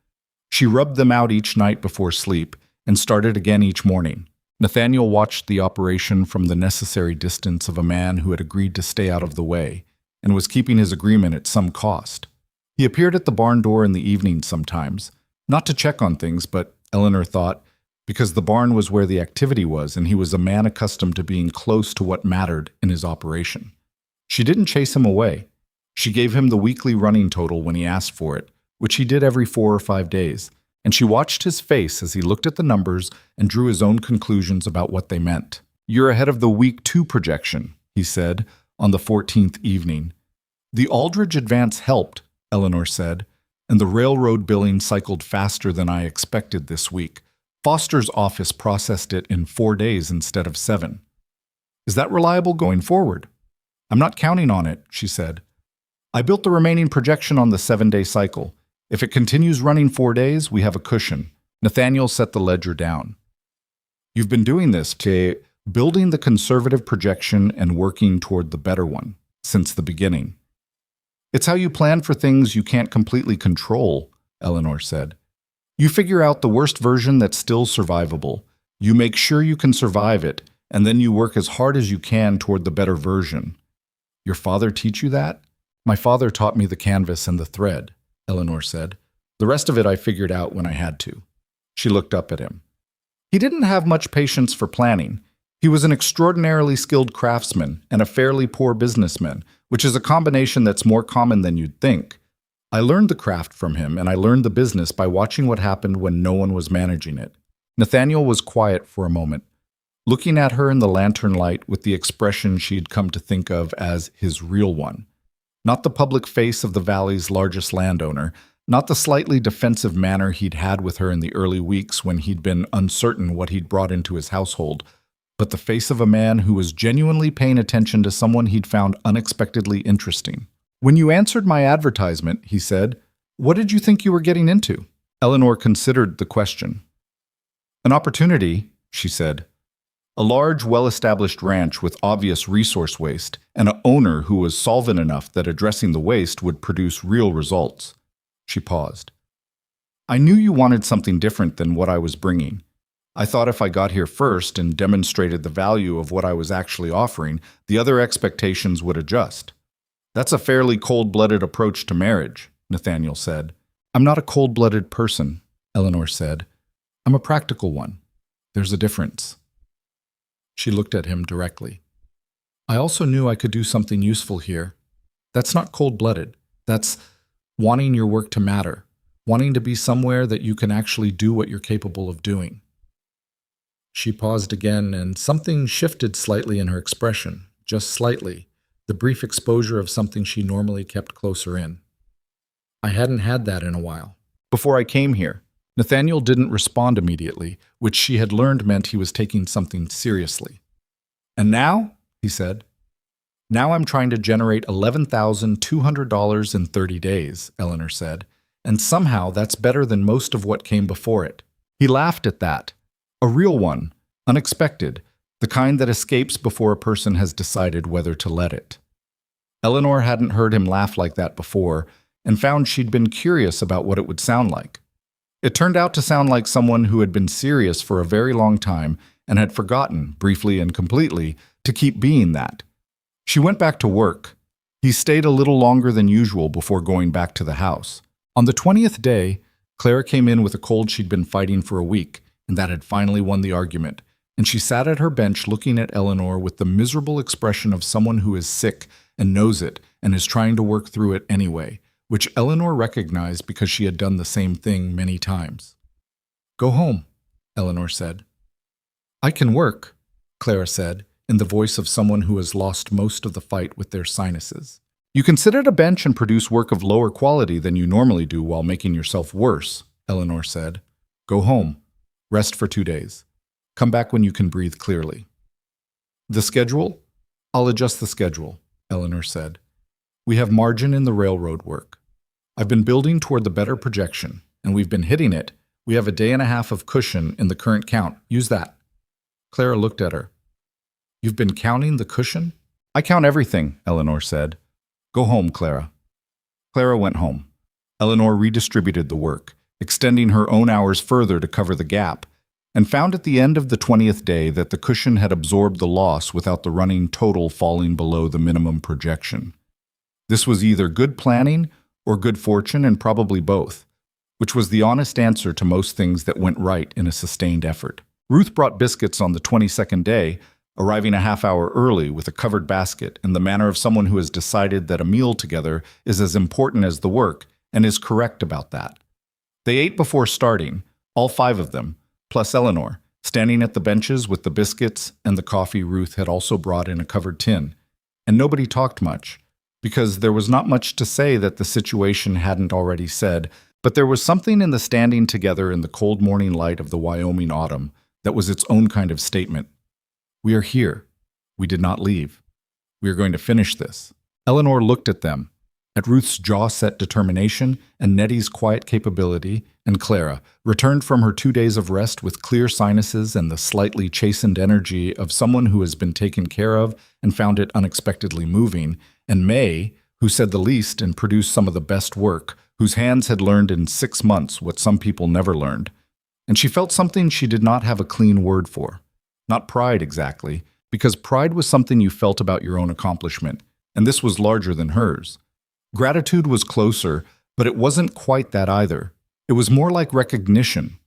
She rubbed them out each night before sleep and started again each morning. Nathaniel watched the operation from the necessary distance of a man who had agreed to stay out of the way and was keeping his agreement at some cost. He appeared at the barn door in the evening sometimes, not to check on things, but, Eleanor thought, because the barn was where the activity was and he was a man accustomed to being close to what mattered in his operation. She didn't chase him away. She gave him the weekly running total when he asked for it, which he did every 4 or 5 days, and she watched his face as he looked at the numbers and drew his own conclusions about what they meant. You're ahead of the week 2 projection, he said, on the 14th evening. The Aldridge advance helped, Eleanor said, and the railroad billing cycled faster than I expected this week. Foster's office processed it in 4 days instead of 7. Is that reliable going forward? I'm not counting on it, she said. I built the remaining projection on the 7-day cycle. If it continues running 4 days, we have a cushion. Nathaniel set the ledger down. You've been doing this, Kay, building the conservative projection and working toward the better one, since the beginning. It's how you plan for things you can't completely control, Eleanor said. You figure out the worst version that's still survivable. You make sure you can survive it, and then you work as hard as you can toward the better version. Your father teach you that? My father taught me the canvas and the thread, Eleanor said. The rest of it I figured out when I had to. She looked up at him. He didn't have much patience for planning. He was an extraordinarily skilled craftsman and a fairly poor businessman, which is a combination that's more common than you'd think. I learned the craft from him, and I learned the business by watching what happened when no one was managing it. Nathaniel was quiet for a moment, looking at her in the lantern light with the expression she'd come to think of as his real one. Not the public face of the valley's largest landowner, not the slightly defensive manner he'd had with her in the early weeks when he'd been uncertain what he'd brought into his household, but the face of a man who was genuinely paying attention to someone he'd found unexpectedly interesting. When you answered my advertisement, he said, what did you think you were getting into? Eleanor considered the question. An opportunity, she said. A large, well-established ranch with obvious resource waste, and an owner who was solvent enough that addressing the waste would produce real results. She paused. I knew you wanted something different than what I was bringing. I thought if I got here first and demonstrated the value of what I was actually offering, the other expectations would adjust. That's a fairly cold-blooded approach to marriage, Nathaniel said. I'm not a cold-blooded person, Eleanor said. I'm a practical one. There's a difference. She looked at him directly. I also knew I could do something useful here. That's not cold-blooded. That's wanting your work to matter, wanting to be somewhere that you can actually do what you're capable of doing. She paused again, and something shifted slightly in her expression, just slightly, the brief exposure of something she normally kept closer in. I hadn't had that in a while. Before I came here, Nathaniel didn't respond immediately, which she had learned meant he was taking something seriously. And now, he said, now I'm trying to generate $11,200 in 30 days, Eleanor said, and somehow that's better than most of what came before it. He laughed at that. A real one, unexpected, the kind that escapes before a person has decided whether to let it. Eleanor hadn't heard him laugh like that before, and found she'd been curious about what it would sound like. It turned out to sound like someone who had been serious for a very long time and had forgotten, briefly and completely, to keep being that. She went back to work. He stayed a little longer than usual before going back to the house. On the 20th day, Clara came in with a cold she'd been fighting for a week, and that had finally won the argument, and she sat at her bench looking at Eleanor with the miserable expression of someone who is sick and knows it and is trying to work through it anyway, which Eleanor recognized because she had done the same thing many times. Go home, Eleanor said. I can work, Clara said, in the voice of someone who has lost most of the fight with their sinuses. You can sit at a bench and produce work of lower quality than you normally do while making yourself worse, Eleanor said. Go home. Rest for 2 days. Come back when you can breathe clearly. The schedule? I'll adjust the schedule, Eleanor said. We have margin in the railroad work. I've been building toward the better projection, and we've been hitting it. We have a day and a half of cushion in the current count. Use that. Clara looked at her. You've been counting the cushion? I count everything, Eleanor said. Go home, Clara. Clara went home. Eleanor redistributed the work, extending her own hours further to cover the gap, and found at the end of the 20th day that the cushion had absorbed the loss without the running total falling below the minimum projection. This was either good planning or good fortune, and probably both, which was the honest answer to most things that went right in a sustained effort. Ruth brought biscuits on the 22nd day, arriving a half hour early with a covered basket in the manner of someone who has decided that a meal together is as important as the work and is correct about that. They ate before starting, all 5 of them, plus Eleanor, standing at the benches with the biscuits and the coffee Ruth had also brought in a covered tin. And nobody talked much, because there was not much to say that the situation hadn't already said, but there was something in the standing together in the cold morning light of the Wyoming autumn that was its own kind of statement. We are here. We did not leave. We are going to finish this. Eleanor looked at them, at Ruth's jaw-set determination and Nettie's quiet capability, and Clara, returned from her 2 days of rest with clear sinuses and the slightly chastened energy of someone who has been taken care of and found it unexpectedly moving, and May, who said the least and produced some of the best work, whose hands had learned in 6 months what some people never learned. And she felt something she did not have a clean word for. Not pride exactly, because pride was something you felt about your own accomplishment, and this was larger than hers. Gratitude was closer, but it wasn't quite that either. It was more like recognition,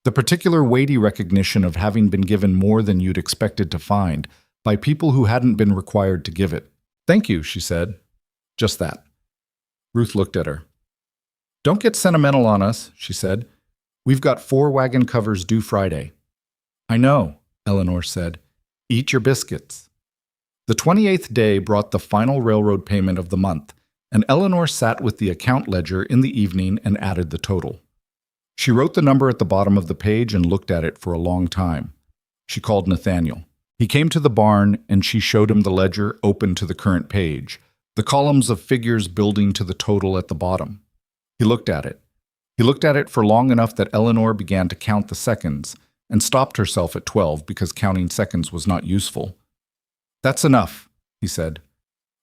the particular weighty recognition of having been given more than you'd expected to find by people who hadn't been required to give it. Thank you, she said. Just that. Ruth looked at her. Don't get sentimental on us, she said. We've got 4 wagon covers due Friday. I know, Eleanor said. Eat your biscuits. The 28th day brought the final railroad payment of the month, and Eleanor sat with the account ledger in the evening and added the total. She wrote the number at the bottom of the page and looked at it for a long time. She called Nathaniel. He came to the barn, and she showed him the ledger open to the current page, the columns of figures building to the total at the bottom. He looked at it. He looked at it for long enough that Eleanor began to count the seconds, and stopped herself at 12 because counting seconds was not useful. "That's enough," he said.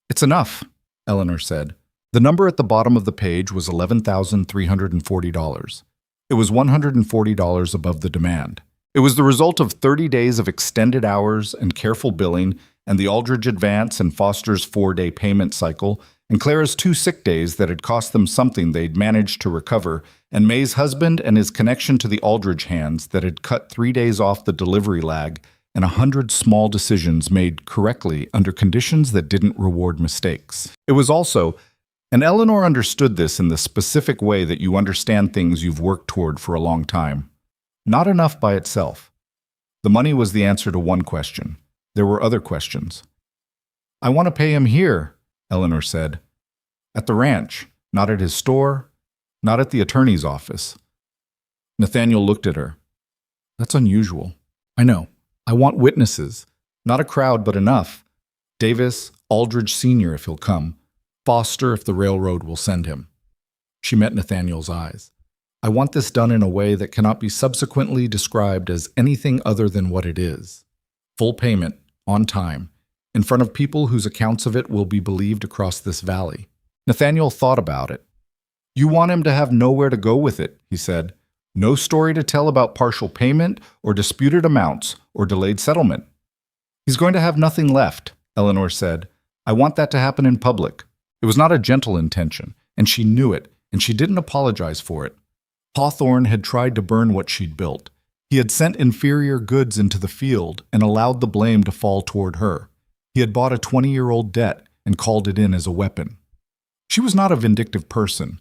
"It's enough," Eleanor said. The number at the bottom of the page was $11,340. It was $140 above the demand. It was the result of 30 days of extended hours and careful billing, and the Aldridge advance and Foster's 4-day payment cycle, and Clara's 2 sick days that had cost them something they'd managed to recover, and May's husband and his connection to the Aldridge hands that had cut 3 days off the delivery lag, and 100 small decisions made correctly under conditions that didn't reward mistakes. It was also, and Eleanor understood this in the specific way that you understand things you've worked toward for a long time, not enough by itself. The money was the answer to one question. There were other questions. "I want to pay him here," Eleanor said. "At the ranch, not at his store, not at the attorney's office." Nathaniel looked at her. "That's unusual." "I know. I want witnesses. Not a crowd, but enough. Davis, Aldridge Sr. if he'll come. Foster if the railroad will send him." She met Nathaniel's eyes. "I want this done in a way that cannot be subsequently described as anything other than what it is. Full payment, on time, in front of people whose accounts of it will be believed across this valley." Nathaniel thought about it. "You want him to have nowhere to go with it," he said. "No story to tell about partial payment or disputed amounts or delayed settlement." "He's going to have nothing left," Eleanor said. "I want that to happen in public." It was not a gentle intention, and she knew it, and she didn't apologize for it. Hawthorne had tried to burn what she'd built. He had sent inferior goods into the field and allowed the blame to fall toward her. He had bought a 20-year-old debt and called it in as a weapon. She was not a vindictive person.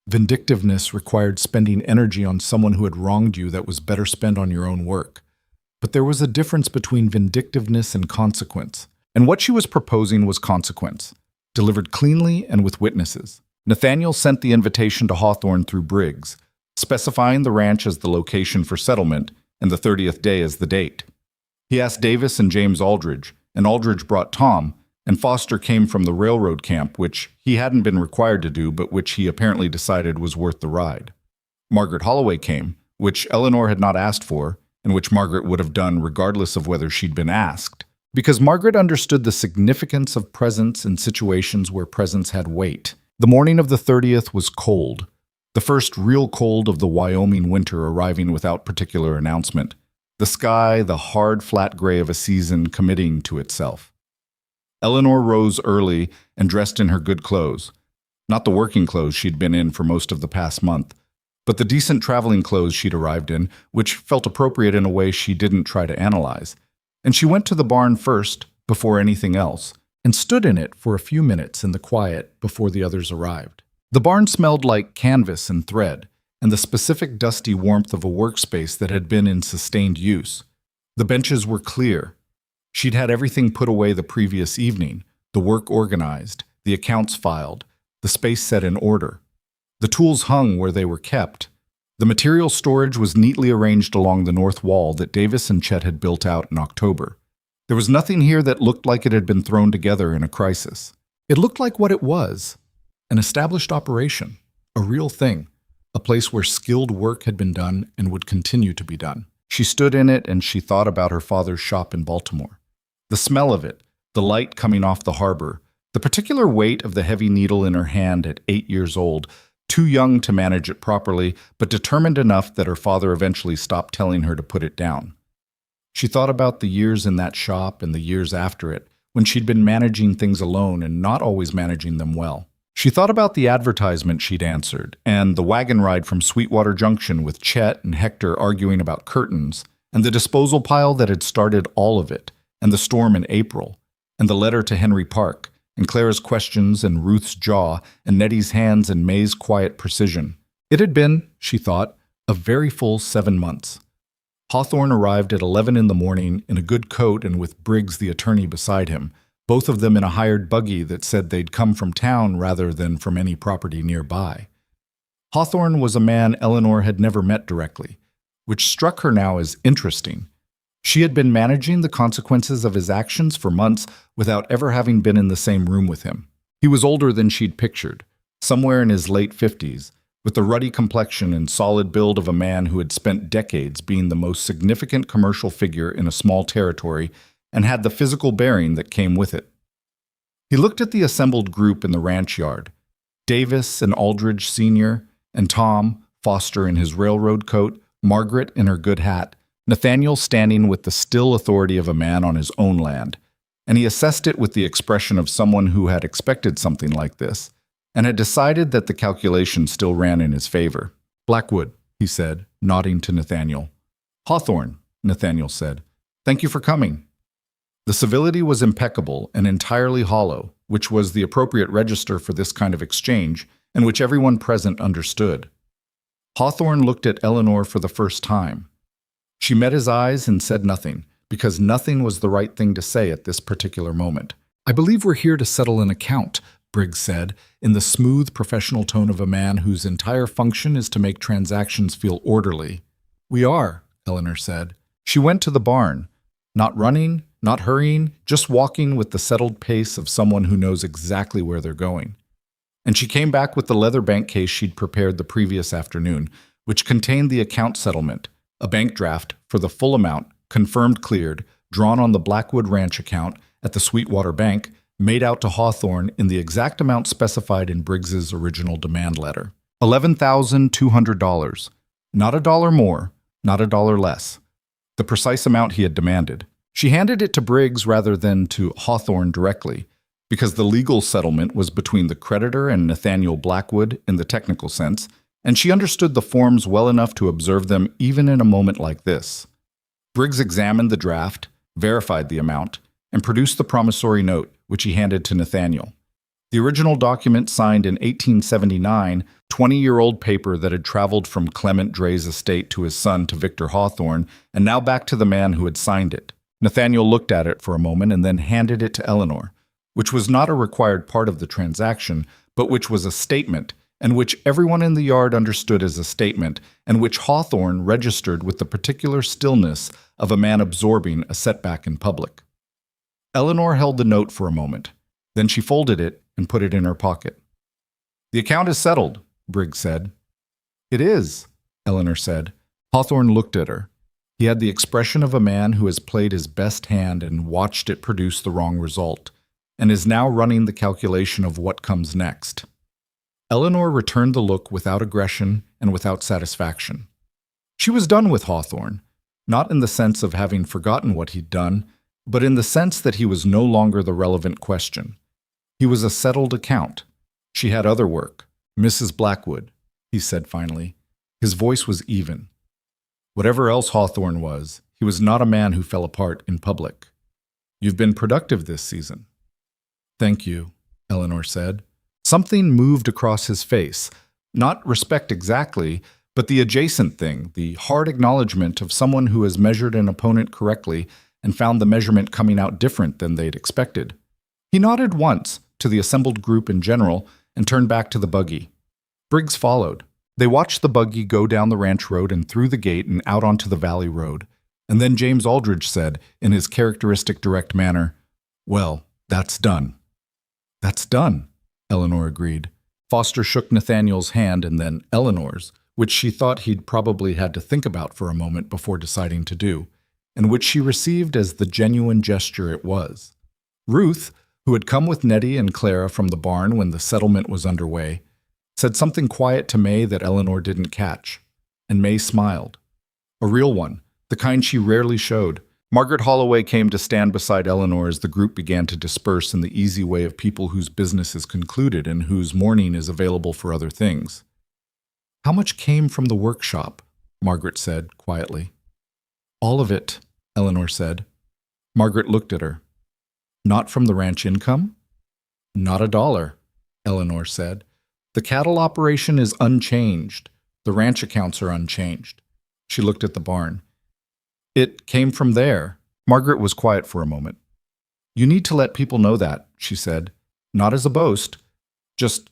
Vindictiveness required spending energy on someone who had wronged you that was better spent on your own work. But there was a difference between vindictiveness and consequence, and what she was proposing was consequence, delivered cleanly and with witnesses. Nathaniel sent the invitation to Hawthorne through Briggs, specifying the ranch as the location for settlement and the 30th day as the date. He asked Davis and James Aldridge, and Aldridge brought Tom, and Foster came from the railroad camp, which he hadn't been required to do, but which he apparently decided was worth the ride. Margaret Holloway came, which Eleanor had not asked for, and which Margaret would have done regardless of whether she'd been asked, because Margaret understood the significance of presence in situations where presence had weight. The morning of the 30th was cold, the first real cold of the Wyoming winter arriving without particular announcement. The sky, the hard, flat gray of a season committing to itself. Eleanor rose early and dressed in her good clothes. Not the working clothes she'd been in for most of the past month, but the decent traveling clothes she'd arrived in, which felt appropriate in a way she didn't try to analyze. And she went to the barn first, before anything else, and stood in it for a few minutes in the quiet before the others arrived. The barn smelled like canvas and thread, and the specific dusty warmth of a workspace that had been in sustained use. The benches were clear. She'd had everything put away the previous evening, the work organized, the accounts filed, the space set in order. The tools hung where they were kept. The material storage was neatly arranged along the north wall that Davis and Chet had built out in October. There was nothing here that looked like it had been thrown together in a crisis. It looked like what it was, an established operation, a real thing, a place where skilled work had been done and would continue to be done. She stood in it and she thought about her father's shop in Baltimore. The smell of it, the light coming off the harbor, the particular weight of the heavy needle in her hand at 8 years old, too young to manage it properly, but determined enough that her father eventually stopped telling her to put it down. She thought about the years in that shop and the years after it, when she'd been managing things alone and not always managing them well. She thought about the advertisement she'd answered, and the wagon ride from Sweetwater Junction with Chet and Hector arguing about curtains, and the disposal pile that had started all of it, and the storm in April, and the letter to Henry Park, and Clara's questions and Ruth's jaw, and Nettie's hands and May's quiet precision. It had been, she thought, a very full 7 months. Hawthorne arrived at 11 in the morning in a good coat and with Briggs the attorney beside him, both of them in a hired buggy that said they'd come from town rather than from any property nearby. Hawthorne was a man Eleanor had never met directly, which struck her now as interesting. She had been managing the consequences of his actions for months without ever having been in the same room with him. He was older than she'd pictured, somewhere in his late 50s, with the ruddy complexion and solid build of a man who had spent decades being the most significant commercial figure in a small territory and had the physical bearing that came with it. He looked at the assembled group in the ranch yard, Davis and Aldridge Sr., and Tom, Foster in his railroad coat, Margaret in her good hat, Nathaniel standing with the still authority of a man on his own land, and he assessed it with the expression of someone who had expected something like this, and had decided that the calculation still ran in his favor. "Blackwood," he said, nodding to Nathaniel. "Hawthorne," Nathaniel said. "Thank you for coming." The civility was impeccable and entirely hollow, which was the appropriate register for this kind of exchange, and which everyone present understood. Hawthorne looked at Eleanor for the first time. She met his eyes and said nothing, because nothing was the right thing to say at this particular moment. "I believe we're here to settle an account," Briggs said, in the smooth, professional tone of a man whose entire function is to make transactions feel orderly. "We are," Eleanor said. She went to the barn, not running, not hurrying, just walking with the settled pace of someone who knows exactly where they're going. And she came back with the leather bank case she'd prepared the previous afternoon, which contained the account settlement, a bank draft for the full amount, confirmed cleared, drawn on the Blackwood Ranch account at the Sweetwater Bank, made out to Hawthorne in the exact amount specified in Briggs's original demand letter. $11,200. Not a dollar more, not a dollar less. The precise amount he had demanded. She handed it to Briggs rather than to Hawthorne directly, because the legal settlement was between the creditor and Nathaniel Blackwood in the technical sense, and she understood the forms well enough to observe them even in a moment like this. Briggs examined the draft, verified the amount, and produced the promissory note, which he handed to Nathaniel. The original document signed in 1879, 20-year-old paper that had traveled from Clement Dre's estate to his son to Victor Hawthorne, and now back to the man who had signed it. Nathaniel looked at it for a moment and then handed it to Eleanor, which was not a required part of the transaction, but which was a statement, and which everyone in the yard understood as a statement, and which Hawthorne registered with the particular stillness of a man absorbing a setback in public. Eleanor held the note for a moment. Then she folded it and put it in her pocket. "The account is settled," Briggs said. "It is," Eleanor said. Hawthorne looked at her. He had the expression of a man who has played his best hand and watched it produce the wrong result, and is now running the calculation of what comes next. Eleanor returned the look without aggression and without satisfaction. She was done with Hawthorne, not in the sense of having forgotten what he'd done, but in the sense that he was no longer the relevant question. He was a settled account. She had other work. "Mrs. Blackwood," he said finally. His voice was even. Whatever else Hawthorne was, he was not a man who fell apart in public. "You've been productive this season." "Thank you," Eleanor said. Something moved across his face. Not respect exactly, but the adjacent thing, the hard acknowledgement of someone who has measured an opponent correctly and found the measurement coming out different than they'd expected. He nodded once to the assembled group in general and turned back to the buggy. Briggs followed. They watched the buggy go down the ranch road and through the gate and out onto the valley road. And then James Aldridge said, in his characteristic direct manner, "Well, that's done." "That's done," Eleanor agreed. Foster shook Nathaniel's hand and then Eleanor's, which she thought he'd probably had to think about for a moment before deciding to do, and which she received as the genuine gesture it was. Ruth, who had come with Nettie and Clara from the barn when the settlement was underway, said something quiet to May that Eleanor didn't catch, and May smiled. A real one, the kind she rarely showed. Margaret Holloway came to stand beside Eleanor as the group began to disperse in the easy way of people whose business is concluded and whose morning is available for other things. "How much came from the workshop?" Margaret said quietly. "All of it," Eleanor said. Margaret looked at her. "Not from the ranch income?" "Not a dollar," Eleanor said. "The cattle operation is unchanged. The ranch accounts are unchanged." She looked at the barn. "It came from there." Margaret was quiet for a moment. "You need to let people know that," she said. "Not as a boast, just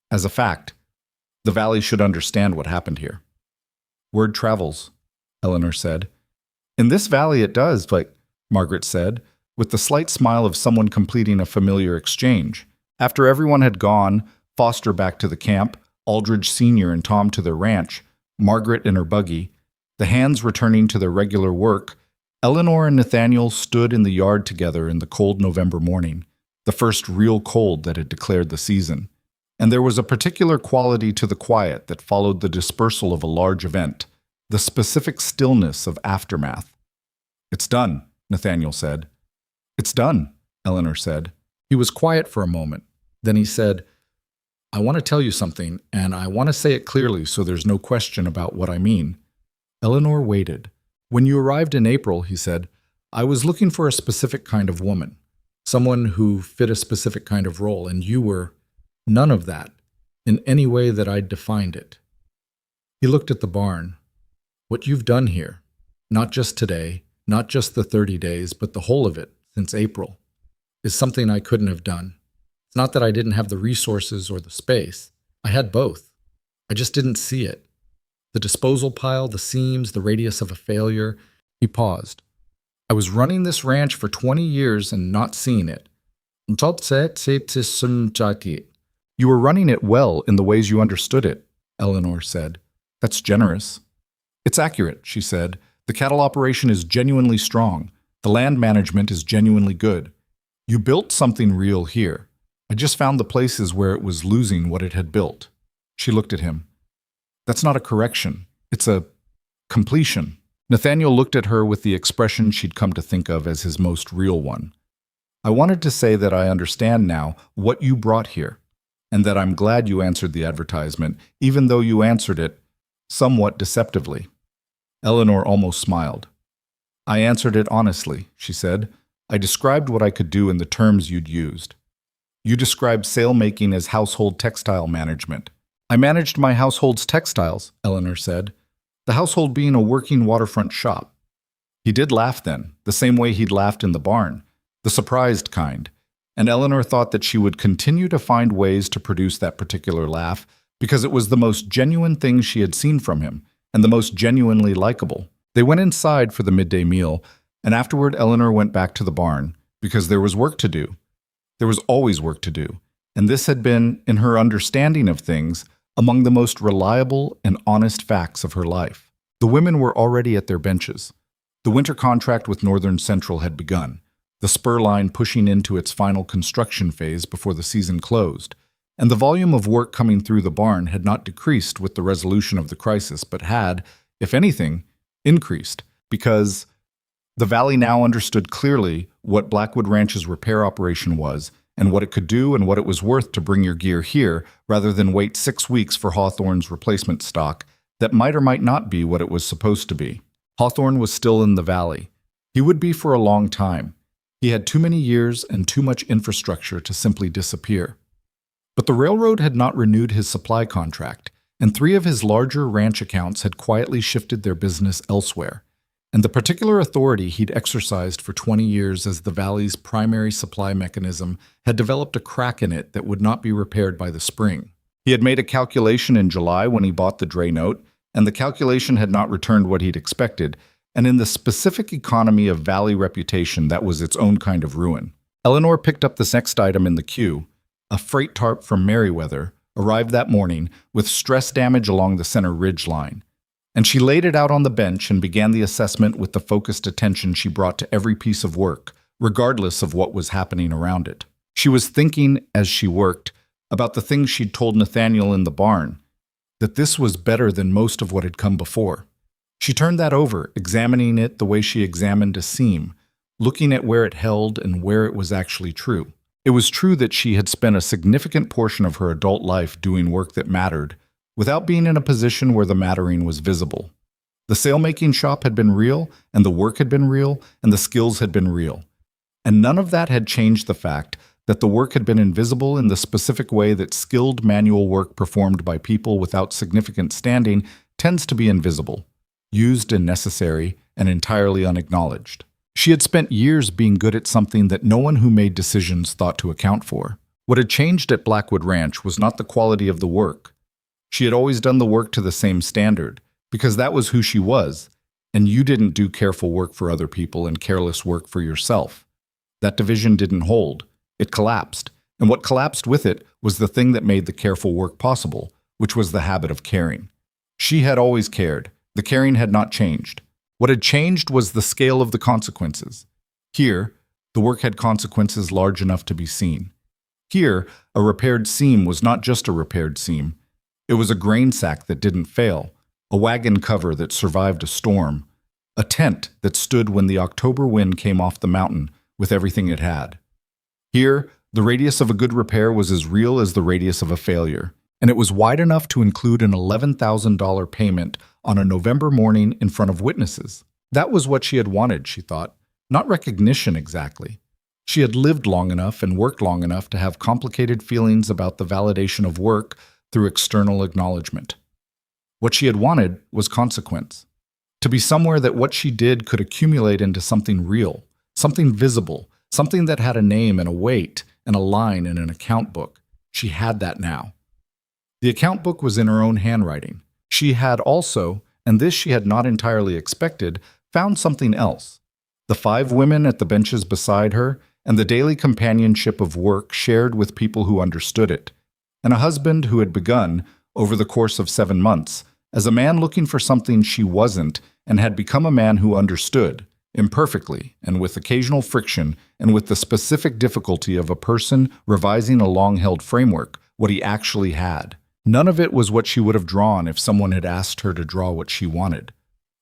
as a fact. The valley should understand what happened here." "Word travels," Eleanor said. "In this valley it does, but," Margaret said, with the slight smile of someone completing a familiar exchange. After everyone had gone, Foster back to the camp, Aldridge Sr. and Tom to their ranch, Margaret in her buggy, the hands returning to their regular work, Eleanor and Nathaniel stood in the yard together in the cold November morning, the first real cold that had declared the season. And there was a particular quality to the quiet that followed the dispersal of a large event, the specific stillness of aftermath. "It's done," Nathaniel said. "It's done," Eleanor said. He was quiet for a moment. Then he said, "I want to tell you something, and I want to say it clearly so there's no question about what I mean." Eleanor waited. "When you arrived in April," he said, "I was looking for a specific kind of woman, someone who fit a specific kind of role, and you were none of that, in any way that I'd defined it." He looked at the barn. "What you've done here, not just today, not just the 30 days, but the whole of it, since April, is something I couldn't have done. It's not that I didn't have the resources or the space. I had both. I just didn't see it. The disposal pile, the seams, the radius of a failure." He paused. "I was running this ranch for 20 years and not seeing it. You were running it well in the ways you understood it," Eleanor said. "That's generous." "It's accurate," she said. "The cattle operation is genuinely strong. The land management is genuinely good. You built something real here. I just found the places where it was losing what it had built." She looked at him. "That's not a correction. It's a completion." Nathaniel looked at her with the expression she'd come to think of as his most real one. "I wanted to say that I understand now what you brought here, and that I'm glad you answered the advertisement, even though you answered it somewhat deceptively." Eleanor almost smiled. "I answered it honestly," she said. "I described what I could do in the terms you'd used. You described sail-making as household textile management." "I managed my household's textiles," Eleanor said, "the household being a working waterfront shop." He did laugh then, the same way he'd laughed in the barn, the surprised kind, and Eleanor thought that she would continue to find ways to produce that particular laugh because it was the most genuine thing she had seen from him, and the most genuinely likable. They went inside for the midday meal, and afterward Eleanor went back to the barn, because there was work to do. There was always work to do, and this had been, in her understanding of things, among the most reliable and honest facts of her life. The women were already at their benches. The winter contract with Northern Central had begun, the spur line pushing into its final construction phase before the season closed, and the volume of work coming through the barn had not decreased with the resolution of the crisis, but had, if anything, increased, because the Valley now understood clearly what Blackwood Ranch's repair operation was, and what it could do and what it was worth to bring your gear here, rather than wait 6 weeks for Hawthorne's replacement stock that might or might not be what it was supposed to be. Hawthorne was still in the valley. He would be for a long time. He had too many years and too much infrastructure to simply disappear. But the railroad had not renewed his supply contract, and 3 of his larger ranch accounts had quietly shifted their business elsewhere. And the particular authority he'd exercised for 20 years as the valley's primary supply mechanism had developed a crack in it that would not be repaired by the spring. He had made a calculation in July when he bought the dray note, and the calculation had not returned what he'd expected, and in the specific economy of valley reputation, that was its own kind of ruin. Eleanor picked up the next item in the queue. A freight tarp from Merriweather arrived that morning with stress damage along the center ridge line. And she laid it out on the bench and began the assessment with the focused attention she brought to every piece of work, regardless of what was happening around it. She was thinking, as she worked, about the things she'd told Nathaniel in the barn, that this was better than most of what had come before. She turned that over, examining it the way she examined a seam, looking at where it held and where it was actually true. It was true that she had spent a significant portion of her adult life doing work that mattered, without being in a position where the mattering was visible. The sail-making shop had been real, and the work had been real, and the skills had been real. And none of that had changed the fact that the work had been invisible in the specific way that skilled manual work performed by people without significant standing tends to be invisible, used and necessary, and entirely unacknowledged. She had spent years being good at something that no one who made decisions thought to account for. What had changed at Blackwood Ranch was not the quality of the work. She had always done the work to the same standard, because that was who she was, and you didn't do careful work for other people and careless work for yourself. That division didn't hold. It collapsed, and what collapsed with it was the thing that made the careful work possible, which was the habit of caring. She had always cared. The caring had not changed. What had changed was the scale of the consequences. Here, the work had consequences large enough to be seen. Here, a repaired seam was not just a repaired seam. It was a grain sack that didn't fail, a wagon cover that survived a storm, a tent that stood when the October wind came off the mountain with everything it had. Here, the radius of a good repair was as real as the radius of a failure, and it was wide enough to include an $11,000 payment on a November morning in front of witnesses. That was what she had wanted, she thought. Not recognition exactly. She had lived long enough and worked long enough to have complicated feelings about the validation of work through external acknowledgement. What she had wanted was consequence. To be somewhere that what she did could accumulate into something real, something visible, something that had a name and a weight and a line in an account book. She had that now. The account book was in her own handwriting. She had also, and this she had not entirely expected, found something else. The 5 women at the benches beside her, and the daily companionship of work shared with people who understood it, and a husband who had begun, over the course of 7 months, as a man looking for something she wasn't, and had become a man who understood, imperfectly, and with occasional friction, and with the specific difficulty of a person revising a long-held framework, what he actually had. None of it was what she would have drawn if someone had asked her to draw what she wanted.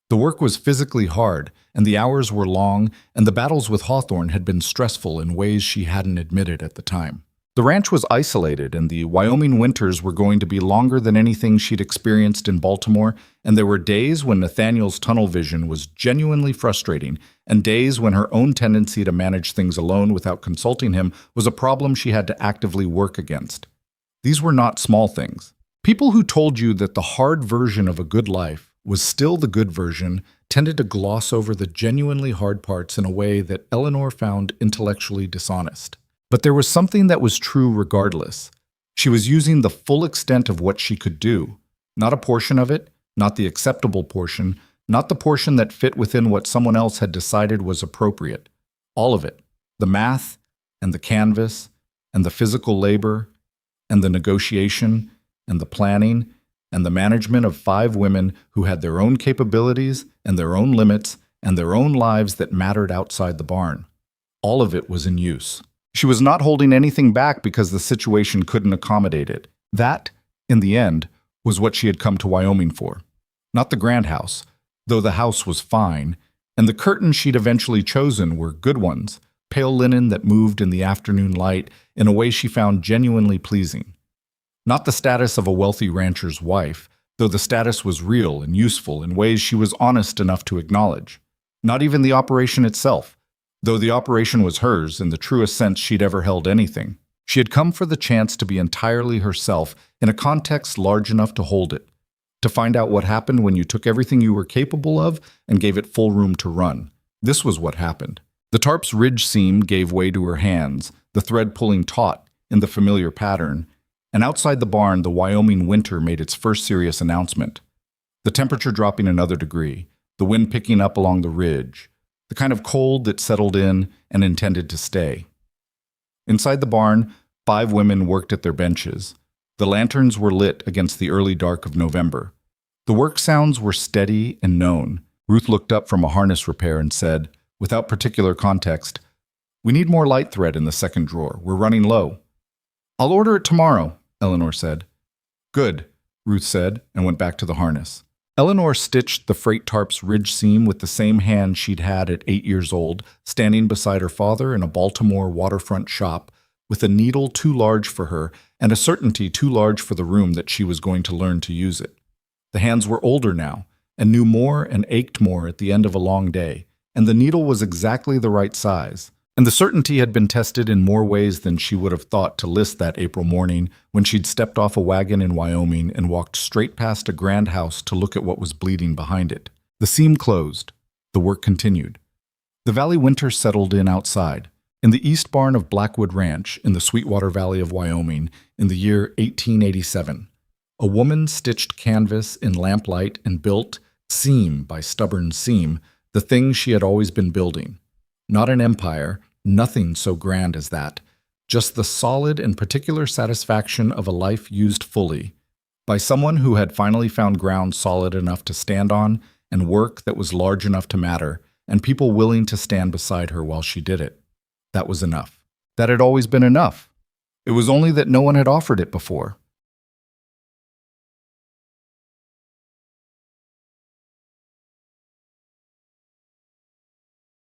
The work was physically hard, and the hours were long, and the battles with Hawthorne had been stressful in ways she hadn't admitted at the time. The ranch was isolated, and the Wyoming winters were going to be longer than anything she'd experienced in Baltimore, and there were days when Nathaniel's tunnel vision was genuinely frustrating, and days when her own tendency to manage things alone without consulting him was a problem she had to actively work against. These were not small things. People who told you that the hard version of a good life was still the good version tended to gloss over the genuinely hard parts in a way that Eleanor found intellectually dishonest. But there was something that was true regardless. She was using the full extent of what she could do, not a portion of it, not the acceptable portion, not the portion that fit within what someone else had decided was appropriate. All of it, the math and the canvas and the physical labor and the negotiation and the planning and the management of 5 women who had their own capabilities and their own limits and their own lives that mattered outside the barn. All of it was in use. She was not holding anything back because the situation couldn't accommodate it. That, in the end, was what she had come to Wyoming for. Not the grand house, though the house was fine, and the curtains she'd eventually chosen were good ones, pale linen that moved in the afternoon light in a way she found genuinely pleasing. Not the status of a wealthy rancher's wife, though the status was real and useful in ways she was honest enough to acknowledge. Not even the operation itself, though the operation was hers in the truest sense she'd ever held anything. She had come for the chance to be entirely herself in a context large enough to hold it, to find out what happened when you took everything you were capable of and gave it full room to run. This was what happened. The tarp's ridge seam gave way to her hands, the thread pulling taut in the familiar pattern, and outside the barn, the Wyoming winter made its first serious announcement. The temperature dropping another degree, the wind picking up along the ridge, the kind of cold that settled in and intended to stay. Inside the barn, 5 women worked at their benches. The lanterns were lit against the early dark of November. The work sounds were steady and known. Ruth looked up from a harness repair and said, without particular context, "We need more light thread in the second drawer. We're running low." "I'll order it tomorrow," Eleanor said. "Good," Ruth said, and went back to the harness. Eleanor stitched the freight tarp's ridge seam with the same hand she'd had at 8 years old, standing beside her father in a Baltimore waterfront shop, with a needle too large for her and a certainty too large for the room that she was going to learn to use it. The hands were older now, and knew more and ached more at the end of a long day, and the needle was exactly the right size. And the certainty had been tested in more ways than she would have thought to list that April morning when she'd stepped off a wagon in Wyoming and walked straight past a grand house to look at what was bleeding behind it. The seam closed. The work continued. The valley winter settled in outside. In the east barn of Blackwood Ranch, in the Sweetwater Valley of Wyoming, in the year 1887, a woman stitched canvas in lamplight and built, seam by stubborn seam, the thing she had always been building. Not an empire, nothing so grand as that, just the solid and particular satisfaction of a life used fully, by someone who had finally found ground solid enough to stand on and work that was large enough to matter, and people willing to stand beside her while she did it. That was enough. That had always been enough. It was only that no one had offered it before.